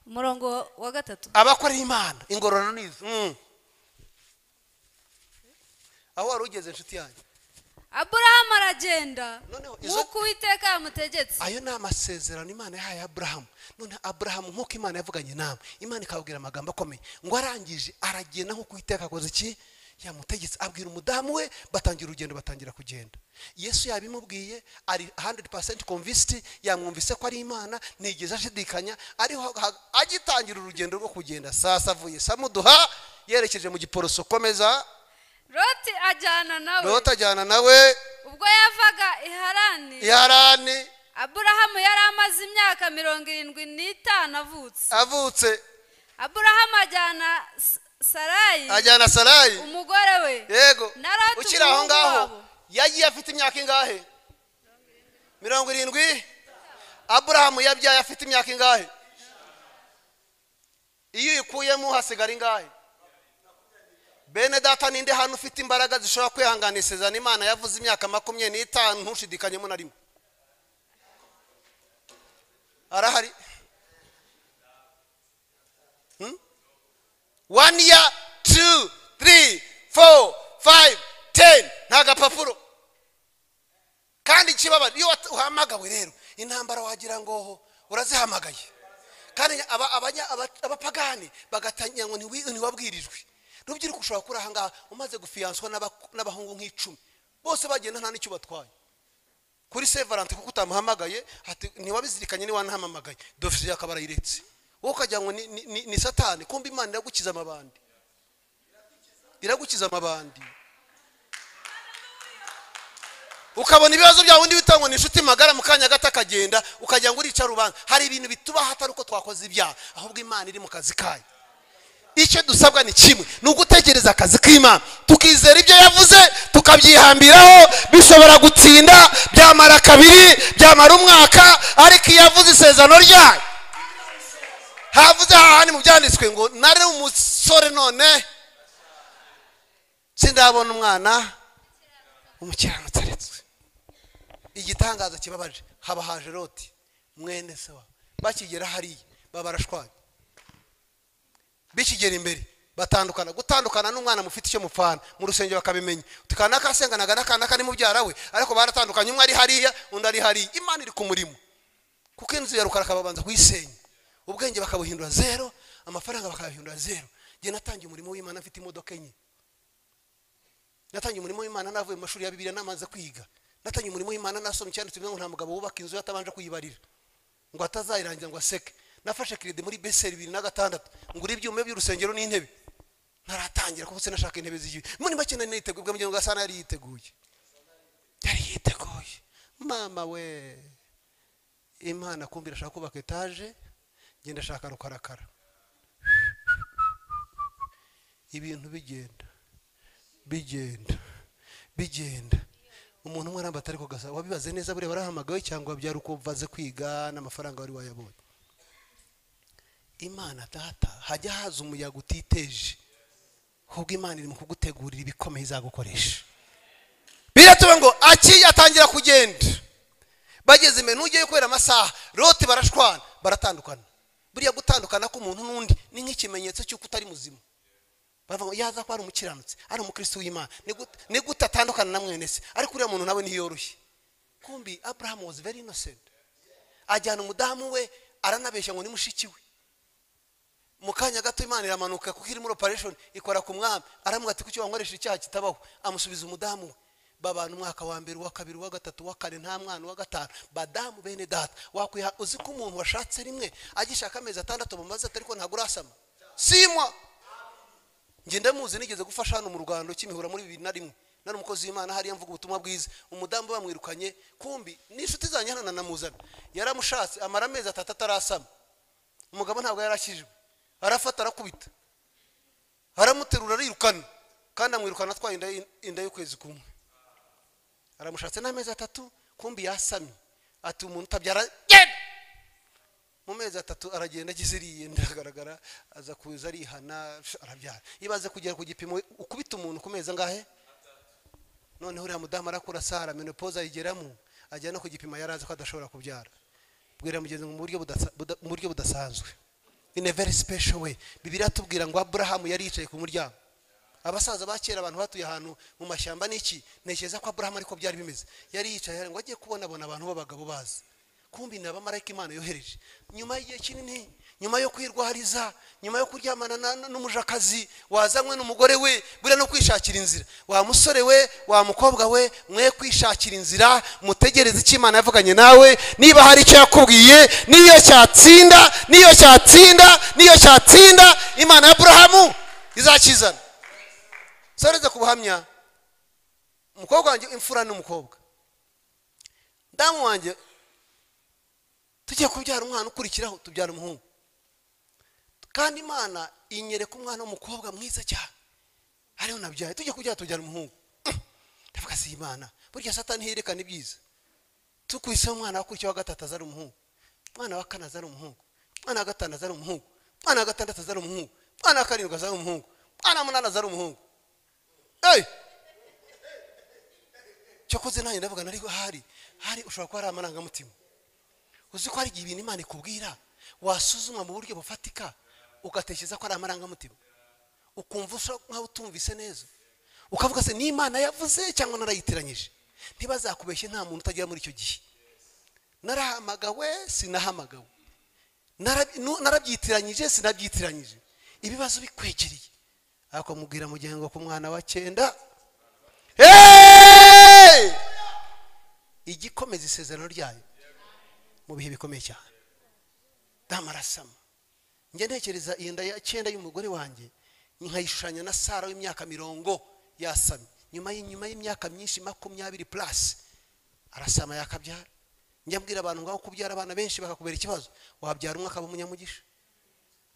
umurongo wa 3 abakorera Imana ingororano nizo aho warugeze inshuti yanjye. Abraham aragenda nk'uko Uwiteka yamutegetse. Ayo ni amasezerano Imana yahaye Abraham. None Abraham nk'uko Imana yavuganye nawe Imana ikabwira amagambo akomeye ngo arangije aragenda nk'uko Uwiteka akoze iki yamutegetse abwira umudamu we batangira urugendo batangira kugenda. Yesu yabimubwiye ari 100% convinced, yamwumvise ko ari Imana, ntigeze ashidikanya, ariho agitangira urugendo rwo kugenda. Sasa avuye Samuduha yerekeje mu Giporoso komeza. Loti ajyana nawe ubwo yavaga i Harani. Aburahamu yari amaze imyaka 75 avutse. Aburahamu ajyana Sarayi umugore we. Yego ukiri aho ngaho yagiye afite imyaka ingahe? 70. Aburahamu yabyaye afite imyaka ingahe? Iyo uyikuyemo hasigara ingahe? Bene data, ninde hano ufite imbaraga zishobora kwihanganisezana Imana yavuze imyaka 25 ntushidikanyemo na rimwe? Arahari? 1 year, 2, 3, 4, 5, 10. Ntagapapuro. Kandi ikibabara iyo uhamagawe rero intambara wagira ngo urazihamagaye. Kandi abapagani bagatanya ngo ntiwabwirijwe. Rubyiruko ushobora kuri aha ngaha umaze gufiyanswa n'abahungu nk'icumi bose bagenda nta n'icyo batwaye kuri Severante kuko utamuhamagaye ntiwabizirikanye niwanahamagaye dofisi yakabara iretse wowe ukajya ngo ni Satani, kumbe Imana iragukiza amabandi. Ukabona ibibazo byawe undi bitangwa n'inshuti magara mukanya gata kagenda ukajya ngo urica rubanza. Hari ibintu bituba hatari uko twakoze ibyaha, ahubwo Imana iri mu kazi kayo. Icyo dusabwa ni kimwe, ni ugutegereza akazi k'Imana, tukizera ibyo yavuze, tukabyihambiraho. Bishobora gutsinda, byamara kabiri, byamara umwaka, ariko iyo yavuze isezerano ryayo, havuze hahandi mu byanditswe ngo nari umusore none sindabona umwana umukiranutsi aretswe. Igitangaza kibabaje, haba haje Loti mwene se wa, bakigera hariya babarashwanye. Bikigera imbere batandukana. Gutandukana n'umwana mufite icyo mupfana mu rusengero bakabimenya. Tukana kasenganaga n'akana kari mubyara we, ariko baratandukanye, umwe ari hariya undi ari hariya. Imana iri ku murimo, kuko inzu ya rukara kababanza kuyisenya, ubwenge bakabuhindura zero, amafaranga bakabahindura zero. Nge natangiye umurimo w'Imana mfite imodoka enye. Natangiye umurimo w'Imana navuye mu mashuri ya Bibiliya namaze kwiga. Natangiye umurimo w'Imana nasomye cyanditse ngo nta mugabo wubaka inzu yatabanje kuyibarira ngo atazayirangira ngo aseke. Nafashe kirede muri Beseri 2006 ngura ibyuma by'urusengero n'intebe. Ntaratangira kuko sinashaka intebe zigiye. Muri make niteguye bwa ngo Gasana yari yiteguye. Mama we, Imana kumbira shaka kubaka etage, ngenda shaka rukarakara. Ibintu bigenda. Umuntu umwe aramba atari ko Gasa wabibaze neza bure barahamagaye cyangwa byari uko vaze kwiga n'amafaranga wari wayabonye. Imana data hajya haza umuyaga utiteje, ahubwo Imana iri mu kugutegurira ibikomeye izagukoresha. Biratuba ngo atangira kugenda, bageze imbere n'ugiye kwera amasaha, Loti barashwana baratandukana. Buriya gutandukana k'umuntu n'undi ni nk'ikimenyetso cy'uko utari muzima. Bavuga ngo yaza ko ari umukiranutsi, ari umukristo w'Imana, ni gute atandukana na mwene se, ariko uriya muntu nawe ntiyoroshye. Kumbi Abraham was very innocent. Ajyana umudamu we aranabeshya ngo ni mushiki we. Mukanya gato Imana iramanuka kuko iri muri operation ikora ku mwami, aramuga ati kuki wankoresha icyaha kitabaho, amusubiza umudamu we. Babana umwaka wa mbere, wa kabiri, wa gatatu, wa kane, nta mwana, wa gatanu. Badamu bene data wakwiha, uzi ko umuntu washatse rimwe agishaka amezi 6 mumaze atariko ntago urasama simwa. Ngende muzi nigeze gufasha hano mu Rugando Kimihura muri 2001 nari umukozi w'Imana hariya mvuga ubutumwa bwiza. Umudamu bamwirukanye, kumbi n'inshuti zanyana namuzana, yaramushatse amara amezi 3 atarasama. Umugabo ntabwo yarashijwe, arafata arakubita, aramuterura arirukana, kandi amwirukana atwaye inda y'ukwezi kumwe. Aramushatse n'amezi 3, kumbi yasamye. Ati umuntu utabyara mu mezi 3 aragenda giziriye ndagaragara, aza kuza arihana arabyara. Ibaze kugera ku gipimo ukubita umuntu ku mezi angahe. None uriya mudamu arakura Sara menopause ayigeramo, ajya no ku gipimo yaraza ko adashobora kubyara. Bwira mugenzi mu buryo budasanzwe, in a very special way. Bibiliya tubwira ngo Abraham yari yicaye ku muryango. Abasaza bakera abantu batuye ahantu mu mashyamba n'iki, ntekereza ko Abraham ariko byari bimeze. Yari yicaye ngo agiye kubona abantu b'abagabo bazi, kumbi n'abamarayika Imana yohereje. Nyuma y'igihe kinini nyuma yo kwirwariza, nyuma yo kuryamana n'umujakazi wazanywe n'umugore we, bure no kwishakira inzira. Wa musore we, wa mukobwa we, mwe kwishakira inzira, mutegereze icyo Imana yavuganye nawe. Niba hari icyo yakubwiye, niyo cyatsinda Imana ya Aburahamu izakizana. Soreza ku buhamya, umukobwa wanjye imfura n'umukobwa, damu wanjye tugiye kubyara umwana ukurikiraho, tubyara umuhungu. Kandi Imana inyereka umwana w'umukobwa mwiza cyane, ariho nabyaye. Tugiye kubyara tubyara umuhungu. Ndavuga si Imana, burya Satani yerekana ibyiza. Tukwise umwana wakurikiye wa gatatu azari umuhungu, umwana wa kane azari umuhungu, umwana wa gatanu azari umuhungu, umwana wa gatandatu azari umuhungu, umwana wa karindwi azari umuhungu, umwana wa munani azari umuhungu. Cyokoze nanjye ndavuga nari hari ushobora kuba ari amarangamutima. Uzi ko hari igihe ibintu Imana ikubwira wasuzumwa mu buryo bufatika ugatekereza ko ari amarangamutima, ukumva nkaho utumvise neza, ukavuga se ni Imana yavuze cyangwa narayitiranyije. Ntibazakubeshye, nta muntu utagira muri icyo gihe. Narahamagawe sinahamagawe, narabyitiranyije sinabyitiranyije, ibibazo bikwegereye. Ariko mubwira mugengo ku mwana wa 9 igikomeza isezerano ryayo mu bihe bikomeye cyane. Damarasama njye ntekereza iyo nda ya 9 y'umugore wanjye nkayishushanya na Sara w'imyaka 40 yasamye, nyuma y'imyaka myinshi 20+ arasama yakabyara. Njye mbwira abantu ngaho kubyara abana benshi bakakubera ikibazo, wabyara umwe akaba umunyamugisha.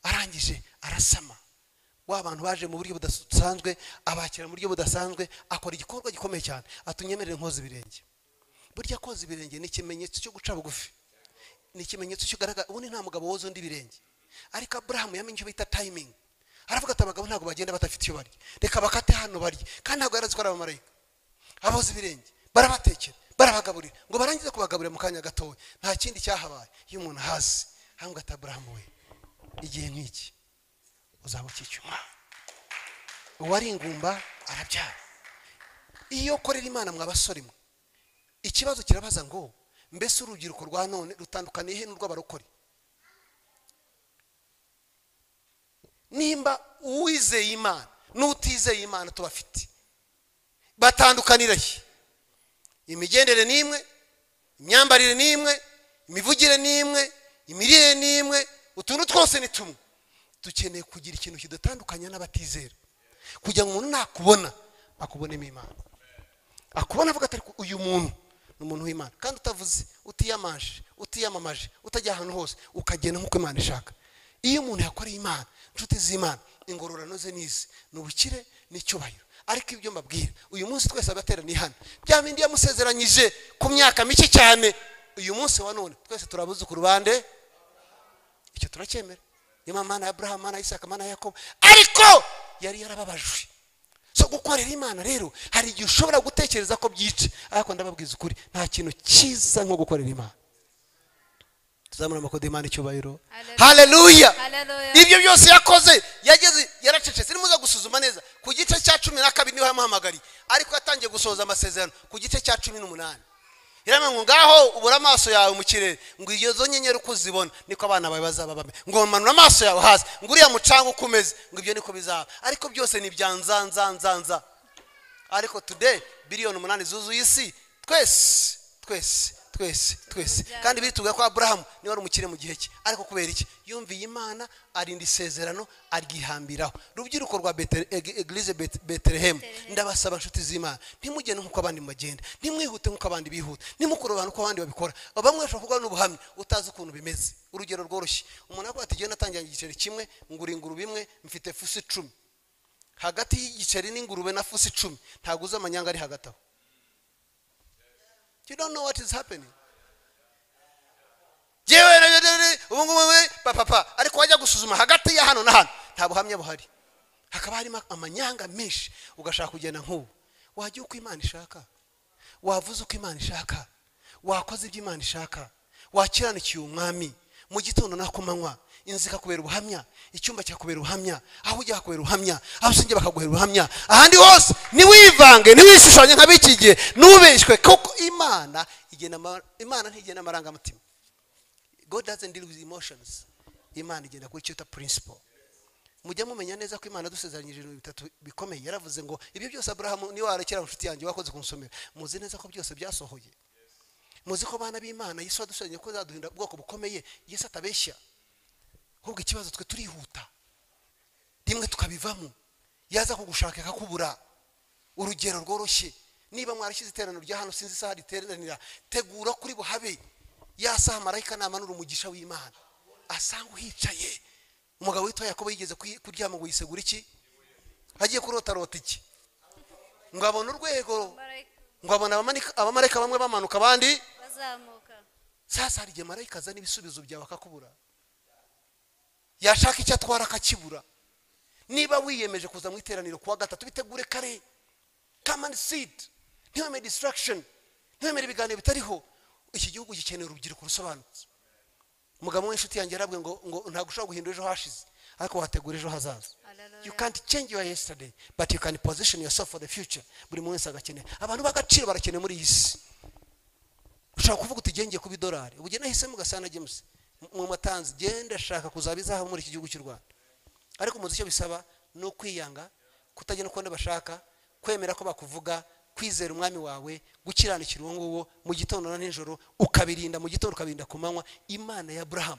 Arangije arasama, wa bantu baje mu buryo budasanzwe abakira mu buryo budasanzwe, akora igikorwa gikomeye cyane, atunyemerere nkoze ibirenge. Burya koza ibirenge ni ikimenyetso cyo guca bugufi, ni ikimenyetso cy'ugaragara. Ubundi nta mugabo woza undi ibirenge, ariko Aburahamu yamenye icyo bita timing. Aravuga ati abagabo ntabwo bagenda batafite icyo barya, reka bakate hano barya. Kandi ntabwo yarazi ko ari abamarayika. Aboza ibirenge, barabatekera, barabagaburira, ngo barangize kubagaburira mu kanya gatoya, nta kindi cyahabaye. Iyo umuntu hasi hambwa ati Aburahamu we, igihe nk'iki uzaba ukicyuma. Uwari ingumba arabyara. Iyo korera Imana mwabasore mwe, ikibazo kirabaza ngo mbese urubyiruko rwa none rutandukaniye he n'urw'abarokore? Nimba uwizeye Imana n'utizeye Imana tubafite batandukanira he? Imigendere ni imwe, imyambarire ni imwe, imivugire ni imwe, imirire ni imwe, utuntu twose ni tumwe. Dukeneye kugira ikintu kidatandukanya n'abatizera, kugira ngo umuntu nakubona akubonemo Imana, akubona avuga ati uyu muntu ni umuntu w'Imana. Kandi utavuze, utiyamamaje, utajya ahantu hose, ukagenda nk'uko Imana ishaka. Iyo umuntu yakoreye Imana, inshuti z'Imana, ingororano ze nizi, n'ubukire n'icyubahiro. Ariko ibyo mbabwira, uyu munsi twese abateraniye hano, bya bindi yamusezeranyije ku myaka mike cyane, uyu munsi wa none twese turabuze ku rubande. Icyo turacyemera. Imana ya Abraham, Imana ya Isaka, Imana ya Yakobo, ariko yari yarababajwe. So gukorera Imana rero hari igihe ushobora gutekereza ko byica, ariko ndababwiza ukuri nta kintu cyiza nko gukorera Imana. Tuzamura amakode Imana icyubahiro. Haleluya. Ibyo byose yakoze, yageze yaracecetse. Nimuza gusuzuma neza ku gice cya 12 niho yamuhamagariye, ariko yatangiye gusoza amasezerano ku gice cya 18. Irama ngo ngaho ubura amaso yawe mu kirere, ngo iyo zo nyenyeri uko zibona niko abana bawe bazaba bame, ngo manura amaso yawe hasi, ngo uriya mucanga ukomeze, ngo ibyo niko bizaba. Ariko byose ni byanzanzanza. Ariko today billion 8 zuzuye isi, twese kandi bitubwira ko Abraham ni wari umukire mu gihe cye, ariko kubera iki yumviye Imana, arinda isezerano, argihambiraho. Rubyiruko rwa Eglise Bethlehem, ndabasaba inshuti z'Imana, ntimugene nkuko abandi magenda, ntimwihute nkuko abandi bihuta, nimukora abantu ko abandi babikora. Bamwe bashobora kuvuga n'ubuhamya utazi ukuntu bimeze. Urugero rworoshye, umuntu akora ati genda atangira igiceri kimwe, ngura ingurube imwe, mfite fusi 10. Hagati y'igiceri n'ingurube na fusi 10 ntago uza amanyanga ari hagati aho. You don't know what is happening. Papa, ariko wajya gusuzuma hagati ya hano na hano nta buhamya buhari, hakaba harimo amanyanga menshi. Ugashaka kugenda nk'ubu, wajya uko Imana ishaka, wavuze uko Imana ishaka, wakoze ibyo Imana ishaka, wakiranikiye umwami mu gitondo nako manywa, inzika kubera ubuhamya, icyumba cyakubera ubuhamya, aho ujya hakubera ubuhamya, aho usinge bakaguhera ubuhamya, ahandi hose niwivange, niwishushanye nk'abikigiye, nubeshywe. Kuko Imana ntigena amarangamutima. God doesn't deal with emotions. imana igenda kuri cyota principle. Mujya mumenya neza ko imana dusezeranyije ibintu bitatu bikomeye. Yaravuze ngo ibyo byose Abrahamu ni warekera inshuti yanjye wakoze kunsomera, muzi neza ko byose byasohoye. Muzi ko bana b'Imana Yesu adusezeranye ko zaduhinda ubwoko bukomeye. Yesu atabeshya. Ahubwo ikibazo twe turihuta rimwe tukabivamo, yaza kugushaka akakubura. Urugero rworoshye, niba mwarashyize iteraniro rya hano sinzi isaha riteranira, tegura kuri buhabe ya saha marayika namanura umugisha w'Imana asanga uhicaye. Umugabo witwa Yakobo yigeze kuryama ngo yisegura iki, agiye kurotarota iki, ngo abone urwego, ngo abone abamarayika bamwe bamanuka abandi bazamuka. Sasa hari igihe marayika azana ibisubizo byawe akakubura, yashaka icyo atwara akakibura. Niba wiyemeje kuza mu iteraniro kuwa gatatu, bitegure kare. Come and sit. Ntiwemere distraction, ntiwemere ibiganiro bitariho. Iki gihugu gikeneye urubyiruko rusobanutse. Umugabo w'inshuti yanjye yarabwe ngo ntabwo ushobora guhindura ejo hashize, ariko wategura ejo hazaza. You can't change your yesterday, but you can position yourself for the future. Buri muntu wese agakeneye. Abantu bagaciro barakeneye muri iyi si. Ushaka kuvuga uti ngiye kuba idolari, ubugena nahisemo Gasana James mu matanzi, genda shaka kuzabizaho muri iki gihugu cy'u Rwanda. Ariko muzi icyo bisaba no kwiyanga, kutagena uko bashaka, kwemera ko bakuvuga, kwizera umwami wawe, gukiranukira uwo nguwo mu gitondo na nijoro, ukabirinda mu gitondo ukabirinda ku manywa. Imana ya Abraham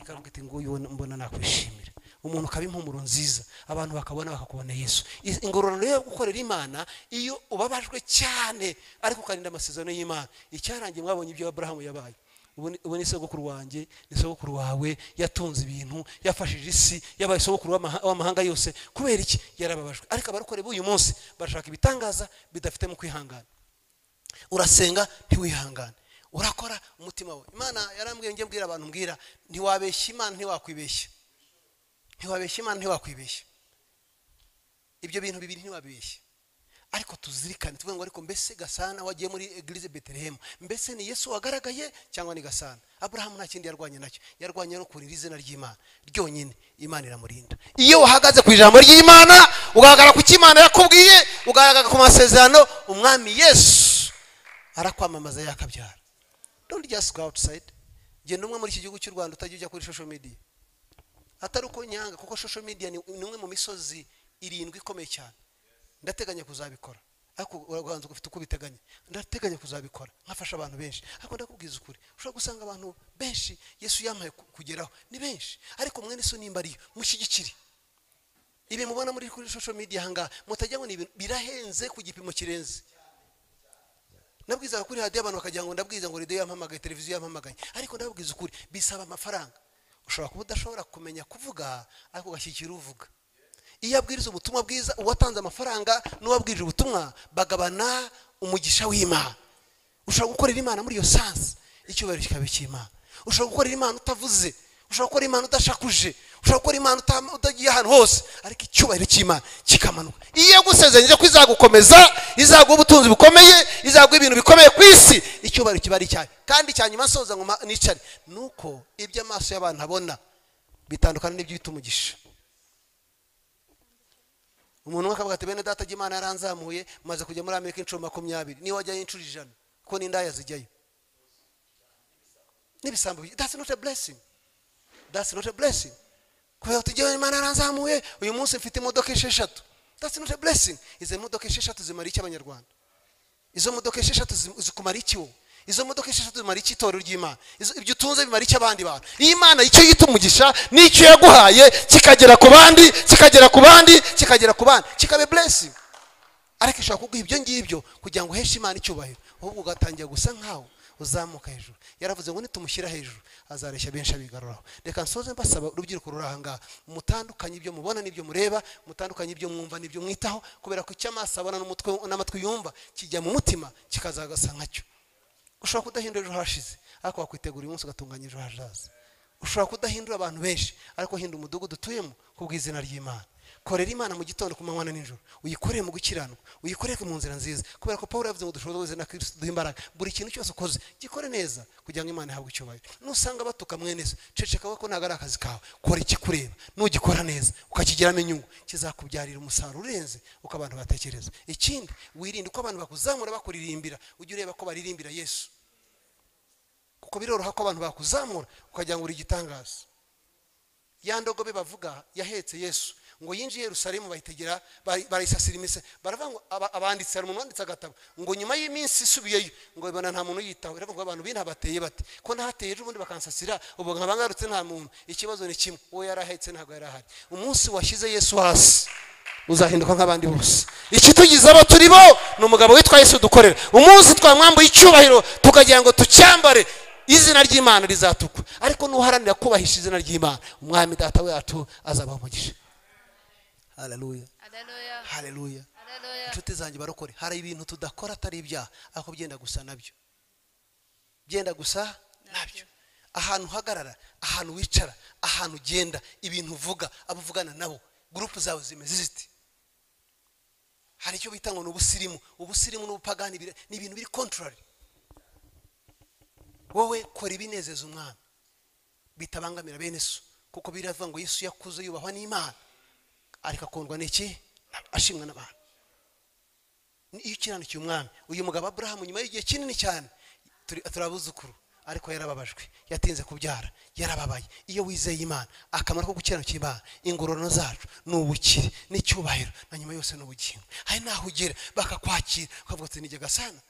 ikavuga iti nguyu mbona nakwishimira. Umuntu ukaba impumuro nziza, abantu bakabona bakakubona Yesu. Ingororano yo gukorera Imana iyo ubabajwe cyane ariko ukarinda amasezerano y'Imana. Icyarangiye mwabonye ibyo Abraham yabaye. Ubu ni sogokuru wanjye, ni sogokuru wawe, yatunze ibintu, yafashije isi, yabaye sogokuru w'amahanga yose. Kubera iki? Yarababajwe. Ariko abarokore b'uyu munsi barashaka ibitangaza bidafite mu kwihangana. Urasenga ntiwihangane, urakora umutima wawe. Imana yarambwiye ngiye mbwira abantu, mbwira ntiwabeshya Imana, ntiwakwibeshya. Ntiwabeshya Imana, ntiwakwibeshya. Ibyo bintu bibiri ntiwabeshya. Ariko tuzirikane tuvuga ngo ariko mbese Gasana wagiye muri Eglise Bethlehem, mbese ni Yesu wagaragaye cyangwa ni Gasana? Abraham nta kindi yarwanye nacyo, yarwanye no kurira izina ry'Imana ryonyine. Imana iramurinda. Iyo uhagaze ku ijambo ry'Imana, ugahagarara ku cy'Imana yakubwiye, ugahagarara ku masezerano, umwami Yesu arakwamamaza yakabyara. Don't just go outside. Genda umwe muri iki gihugu cy'u Rwanda utajya ujya kuri social media. Atari uko nyanga, kuko social media ni umwe mu misozi 7 ikomeye cyane. Ndateganya kuzabikora, ariko uraganza ufite uko biteganya. Ndateganya kuzabikora nkafasha abantu benshi, ariko ndakubwiza ukuri, ushobora gusanga abantu benshi Yesu yamaye kugeraho ni benshi, ariko mwene so nimba ari mushyigikire. Ibi mubona muri kuri social media hanga mutajya ngo ni birahenze ku gipimo kirenze. Nabwiza kuri radio abantu bakajya ngo ndabwiza ngo radio yampamagaye, televiziyo yampamagaye, ariko ndabwiza ukuri bisaba amafaranga. Ushobora kuba udashobora kumenya kuvuga, ariko gashyikira uvuga. Iyo abwiriza ubutumwa bwiza, uwatanze amafaranga n'uwabwirije ubutumwa bagabana umugisha w'Imana. Ushobora gukorera Imana muri iyo sansi, icyubahiro kikabe cy'Imana. Ushobora gukorera Imana utavuze, ushobora gukora Imana udashakuje, ushobora gukora Imana utagiye ahantu hose, ariko icyubahiro cy'Imana kikamanuka. Iyo gusezeranyije ko izagukomeza, izaguha ubutunzi bukomeye, izaguha ibintu bikomeye ku isi, icyubahiro kiba ari cyayo. Kandi cyanyuma soza ngo nicare, nuko ibyo amaso y'abantu abona bitandukana n'ibyo bita umugisha. Umuntu akavuga ati bene data Imana yaranzamuye maze kujya muri Amerika inshuro 20, ni wajya inshuro 100 ko n'indaya zijyayo nibisambo. That's not a blessing. That's not a blessing. Kwa tujye Imana yaranzamuye uyu munsi mfite imodoka 6. That's not a blessing. Izo modoka 6 zimara iki abanyarwanda? Izo modoka 6 zikumara iki wo? Izo modoka 6 zimara iki itorero ry'Imana? Ibyo utunze bimara iki abandi bantu? Imana icyo yita umugisha n'icyo yaguhaye kikagera ku bandi, kikagera ku bandi, kikagera ku bandi, kikabe blessing. Ariko ishaka kuguha ibyo ngibyo kugira ngo uheshe Imana icyubahiro, ahubwo ugatangira gusa nkaho uzamuka hejuru. Yaravuze ngo nitumushyira hejuru azareshya benshi abigaruraho. Reka nsoze mbasaba urubyiruko rurahanga, mutandukanye ibyo mubona n'ibyo mureba, mutandukanye ibyo mwumva n'ibyo mwitaho, kubera ko icyo amaso abona n'amatwi yumva kijya mu mutima kikazagasa nkacyo. Ushobora kudahindura ejo hashize, ariko wakwitegura uyu munsi ugatunganya ejo hazaza. Ushobora kudahindura abantu benshi, ariko hindura umudugudu utuyemo kubw'izina ry'Imana. Korera Imana mu gitondo ku manywa na nijoro, uyikorere mu gukiranuka, uyikorere mu nzira nziza, kubera ko Paulo yavuze ngo dushoboze na Kristo duha imbaraga. Buri kintu cyose ukoze gikore neza kugira ngo Imana ihabwe icyubahiro. Nusanga batuka mwene so, ceceka ko ntago ari akazi kawe, kora ikikureba. Nugikora neza ukakigiramo inyungu, kizakubyarira umusaruro urenze uko abantu batekereza. Ikindi wirinde uko abantu bakuzamura bakuririmbira, ujye ureba ko baririmbira Yesu, kuko biroroha ko abantu bakuzamura ukagira ngo uri igitangaza. ya ndogobe bavuga yahetse Yesu ngo yinjiye Yerusalemu bayitegera barayisasira imise baravuga ngo abanditsi hari umuntu wanditse agatabo ngo nyuma y'iminsi isubiyeyo ngo bibona nta muntu yitaho biravuga abantu bintabateye bate ko nahateye ejo bundi bakansasira ubu nkabangarutse nta muntu ikibazo ni kimwe uwo yarahetse ntabwo yarahari umunsi washyize Yesu hasi uzahinduka nk'abandi bose ikitugize abo turi bo ni umugabo witwa Yesu dukorera umunsi twamwambuye icyubahiro tukagira ngo tucyambare izina ry'Imana rizatukwa ariko nuharanira kubahisha izina ry'Imana umwami data wacu azabaho umugisha. Haleluya haleluya. Inshuti zanjye barokore hari ibintu tudakora atari ibyaha ariko byenda gusa nabyo ahantu uhagarara ahantu wicara ahantu ugenda ibintu uvuga abuvugana nabo group zawe zimeze ziti hari icyo bita ngo ubusirimu n'ubupagani ni ibintu biri contrary. Wowe kora ibinezeza umwami bitabangamira bene so kuko biravuga ngo Yesu yakuze yubahwa n'Imana ariko akundwa n'iki ashimwa n'abantu. Iyo ukiranukiye umwami uyu mugabo Abraham nyuma y'igihe kinini cyane turabuzukuru ariko yarababajwe yatinze kubyara yarababaye. Iyo wizeye Imana akamaro ko gukiranukira Imana ingororano zacu n'ubukire n'icyubahiro na nyuma yose n'ubugingo hari naho ugera bakakwakira ukavuga ati nige gasana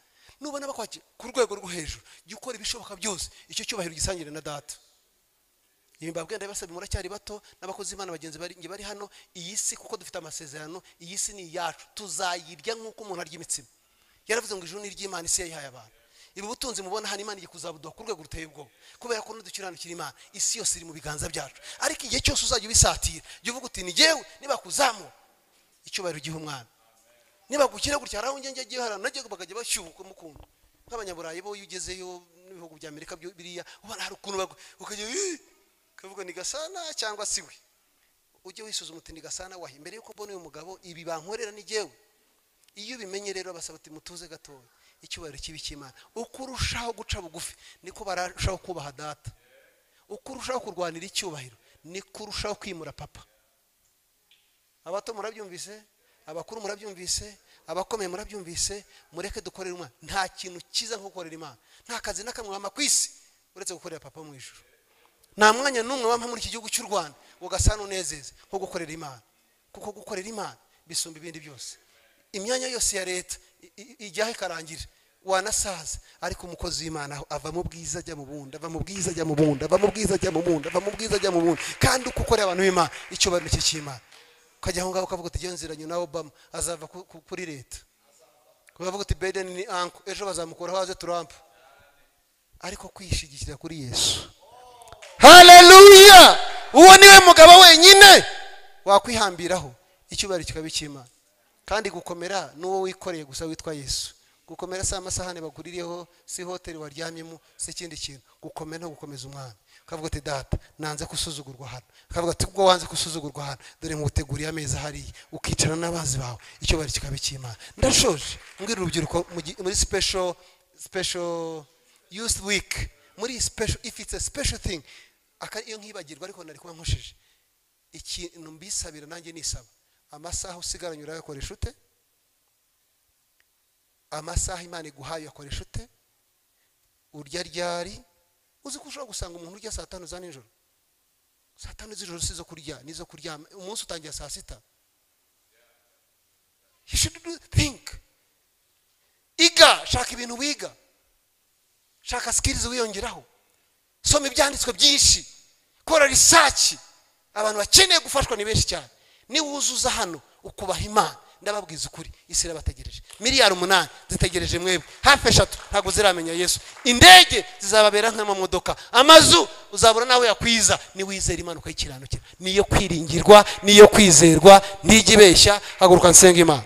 nubona bakwakira ku rwego rwo hejuru jya ukora ibishoboka byose icyo cyubahiro gisangire na data. Ibi mbabwenda basabye muracyari bato n'abakozi Imana bagenzi bari hano iyi si kuko dufite amasezerano iyi si ni yacu tuzayirya nk'uko umuntu arya imitsima yaravuze ngo ijuru ni ry'Imana isi yayihaye abantu. Ibi butunzi mubona hano Imana igiye kuzabuduha ku rwego ruteye ubwoba kubera ko nudukiranukira Imana isi yose iri mu biganza byacu ariko igihe cyose uzajya ubisatira jya uvuga uti ni jewe niba kuzamo icyubahiro gihe umwana niba gukira gutya haraho ngenge gihe harana najye bakajya bashyuka mukunda nk'abanyaburayi bo yugezeyo n'ibihugu bya Amerika biriya ubona hari ukuntu ukajya kavuga ni gasana cyangwa siwe ujye wisuzuma uti ni gasana wahi imbere yuko mbona uyu mugabo ibi bankorera ni jewe. Iyo bimenye rero basaba ati mutuze gatoya icyubahiro kibi cy'Imana uko urushaho guca bugufi niko barushaho kubaha data uko urushaho kurwanira icyubahiro niko urushaho kwimura papa. Abato murabyumvise abakuru murabyumvise abakomeye murabyumvise mureke dukorera Imana nta kintu kiza nko gukorera Imana nta kazi nakamwe wama kwisi uretse gukorera papa mu ijuru nta mwanya numwe wampa muri iki gihugu cy'u Rwanda ugasana unezeze nko gukorera Imana kuko gukorera Imana bisumba ibindi byose. Imyanya yose ya leta ijyahe karangira wanasaza ariko umukozi w'Imana ava mu bwiza ajya mu bundi ava mu bwiza ajya mu bundi ava mu bwiza ajya mu bundi ava mu bwiza ajya mu bundi kandi uko ukorera abantu b'Imana icyo bari cyo cy'Imana ukajya aho ngaho ukavuga uti genzeranye na Obama azava kuri leta ukavuga uti Biden ni uncle ejo bazamukuraho haze Trump ariko kwishigikira kuri Yesu. Haleluya. Uwo niwe mugabo wenyine wakwihambiraho icyubahiro kikabi cy'Imana kandi gukomera n'uwo wikoreye gusa witwa Yesu. Gukomera si amasahane baguririyeho si hoteli waryamyemo si ikindi kintu gukomera no gukomeza umwami ukavuga ati data nanze kusuzugurwa hano ukavuga ati ubwo wanze kusuzugurwa hano dore muteguriye ameza hariya ukicara n'abazi bawe icyubahiro kikabi cy'Imana. Ndashoje mbwira urubyiruko muri special youth week muri special if it's a special thing iyo nkibagirwa ariko nari kuba nkoshije ikintu mbisabira nanjye nisaba amasaha usigaranye urayakoresha ute amasaha Imana iguhaye yakoresha ute urya ryari uzi ko ushobora gusanga umuntu urya saa 5 za nijoro saa 5 z'ijoro sizo kurya nizo kuryama umunsi utangiye saa 6. You should think iga shaka ibintu wiga shaka skills wiyongeraho soma ibyanditswe byinshi kora research abantu bakeneye gufashwa ni benshi cyane ni wuzuza hano ukubaha Imana ndababwiza ukuri isi irabategereje miliyari 8 zitegereje mwebwe hafi 3 ntago ziramenya Yesu indege zizababera nk'amamodoka amazu uzabura nawe yakwiza ni wizera Imana ukayikiranukira niyo kwiringirwa niyo kwizerwa ntigibeshya haguruka nsenga Imana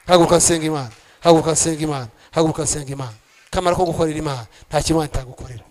haguruka nsenga Imana haguruka nsenga Imana haguruka nsenga Imana kamara ko gukorera Imana nta kimwe ntagukorera.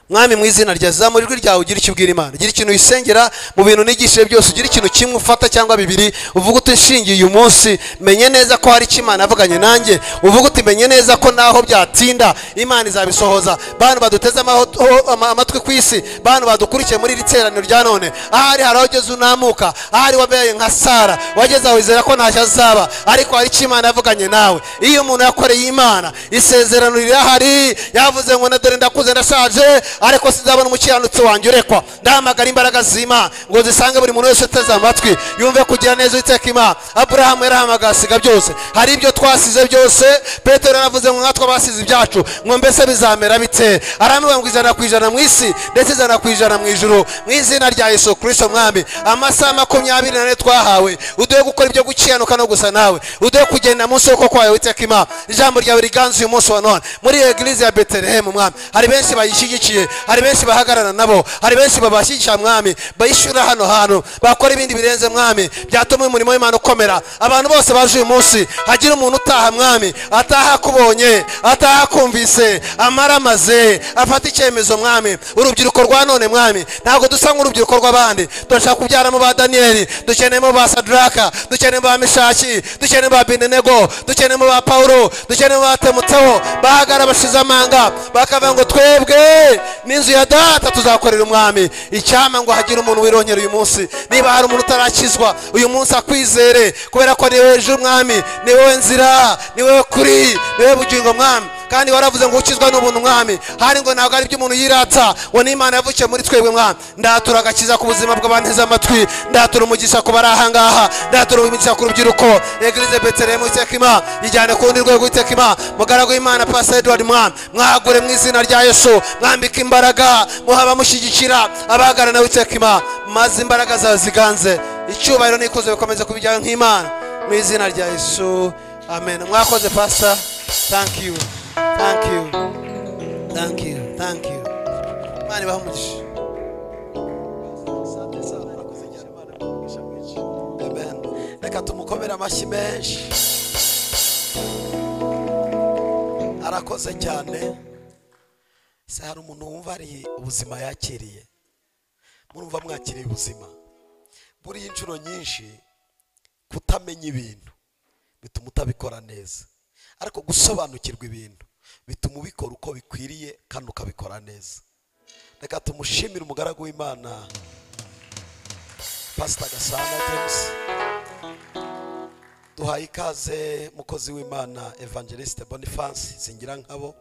Mwami mu izina rya zamuri rwe ryawe ugira icyo ubwira Imana ugira ikintu wisengera mu bintu nigishije byose ugira ikintu kimwe ufata cyangwa bibiri uvuga uti nshingiye uyu munsi menye neza ko hari Imana avuganye nanjye uvuga uti menye neza ko naho byatinda Imana izabisohoza. Bantu baduteze amatwi ku isi bantu badukurikiye muri iri teraniro rya none ahari harageze unamuka ahari wabaye nka Sara wageze aho wizera ko ntacyo azaba ariko hari Imana avuganye nawe. Iyo umuntu yakoreye Imana isezerano rirahari yavuze ngo na dore ndakuze ndashaje ariko sinzabona umukiranutsi wanjye urekwa. Ndahamagara imbaraga z'Imana ngo zisange buri muntu wese uteze amatwi yumve kugira neza Uwiteka Imana. Aburahamu yarahamagaye asiga byose, hari ibyo twasize byose. Petero yaravuze ngo natwe basize ibyacu, ngo mbese bizamera bite? Aravuga ngo 100% mu isi ndetse 100% mu ijuru, mu izina rya Yesu Kristo mwami. Amasaha 24 twahawe, uduhe gukora ibyo gukiyanuka no gusa nawe, uduhe kugenda munsi uko kwawe Uwiteka Imana. Ijambo ryawe riganze uyu munsi wa none muri eglise ya Bethlehem mwami. Hari benshi bayishigikiye, hari benshi bahagarara nabo, hari benshi babashyigikira mwami, bayishura hano hantu, bakora ibindi birenze mwami byatuma umurimo w'Imana ukomera. Abantu bose baje uyu munsi, hagira umuntu utaha mwami, ataha kubonye, ataha kumvise, amaramaze afata icyemezo mwami. Urubyiruko rwa none mwami ntabwo dusa nk'urubyiruko rw'abandi, turashaka kubyaramo ba Danieli, dukeneyemo ba Sadraka, dukeneyemo ba Meshaki, dukeneyemo ba Abednego, dukeneyemo ba Paulo, dukeneyemo ba Timoteyo, bahagara bashize amanga bakavuga ngo twebwe n'inzu ya data tuzakorera umwami. Icyama ngo hagira umuntu wirongera uyu munsi, niba hari umuntu utarakizwa uyu munsi akwizere, kubera ko ni wowe ejo mwami, ni wowe nzira, ni wowe kuri, ni wowe bugingo mwami. Kandi waravuze ngo ukizwa n'ubuntu mwami, hari ngo ntabwo ari by'umuntu yirata, ngo n'Imana yavukiye muri twebwe mwami. Ndatura agakiza ku buzima bw'abanteze amatwi, ndatura umugisha ku bari aha ngaha, ndatura umugisha ku rubyiruko. Eglise Bethlehem Uwiteka Imana ijyane ku rundi rwego Uwiteka Imana. Mugaragu w'Imana Pastor Edward mwami, mwagure mu izina rya Yesu, mwambika imbaraga, muhaba mushyigikira abahagarana Uwiteka Imana, maze imbaraga zawe ziganze, icyubahiro n'ikuzo bikomeze kubijyaho nk'Imana, mu izina rya Yesu, amen. Mwakoze Pastor, thank you. Thank you. Thank you. Thank you. Mani bahumugisha. Amen. Reka tumukomere amashyi menshi. Arakoze cyane. Se hari umuntu wumva ari ubuzima yakiriye. Murumva mwakiriye ubuzima. Buri inshuro nyinshi kutamenya ibintu bituma utabikora neza, ariko gusobanukirwa ibintu bituma ubikora uko bikwiriye kandi ukabikora neza. Reka tumushimire umugaragu w'Imana Pastor Gasana James. Duhaye ikaze mukozi w'Imana Evangeliste Boniface Singira nkabo.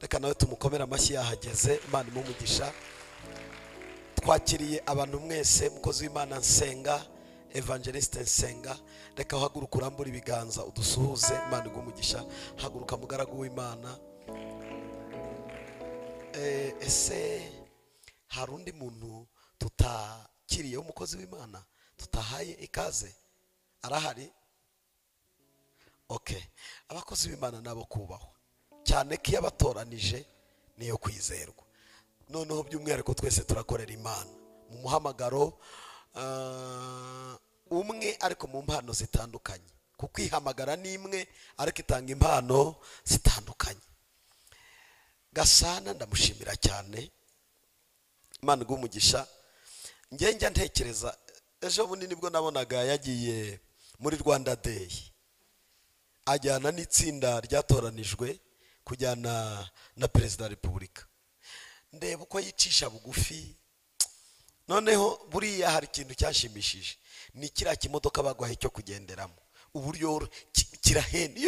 Reka nawe tumukomera amashyi yahageze, Imana imumugisha. Twakiriye abantu mwese, mukozi w'Imana Nsenga, Evangeliste Nsenga. Reka uhaguruka urambura ibiganza udusuhuze, Imana igumugisha. Haguruka mugaragu w'Imana. Ese hari undi muntu tutakiriye umukozi w'Imana tutahaye ikaze? Arahari? Okay. Abakozi b'Imana nabo kubahwa cyane ko yabatoranije niyo kwizerwa. Noneho by'umwihariko twese turakorera Imana mu muhamagaro umwe ariko mu mpano zitandukanye, kuko ihamagara ni imwe ariko itanga impano zitandukanye. Gasana ndamushimira cyane, Imana igumugisha. Njya ntekereza ejo bundi nibwo nabonaga yagiye muri Rwanda Day, ajyana n'itsinda ryatoranijwe kujyana na Perezida wa Repubulika. Ndeba uko yicisha bugufi. Noneho buriya hari ikintu cyashimishije, ni kiriya kimodoka bagwaye cyo kugenderamo, uburyo kirahenda.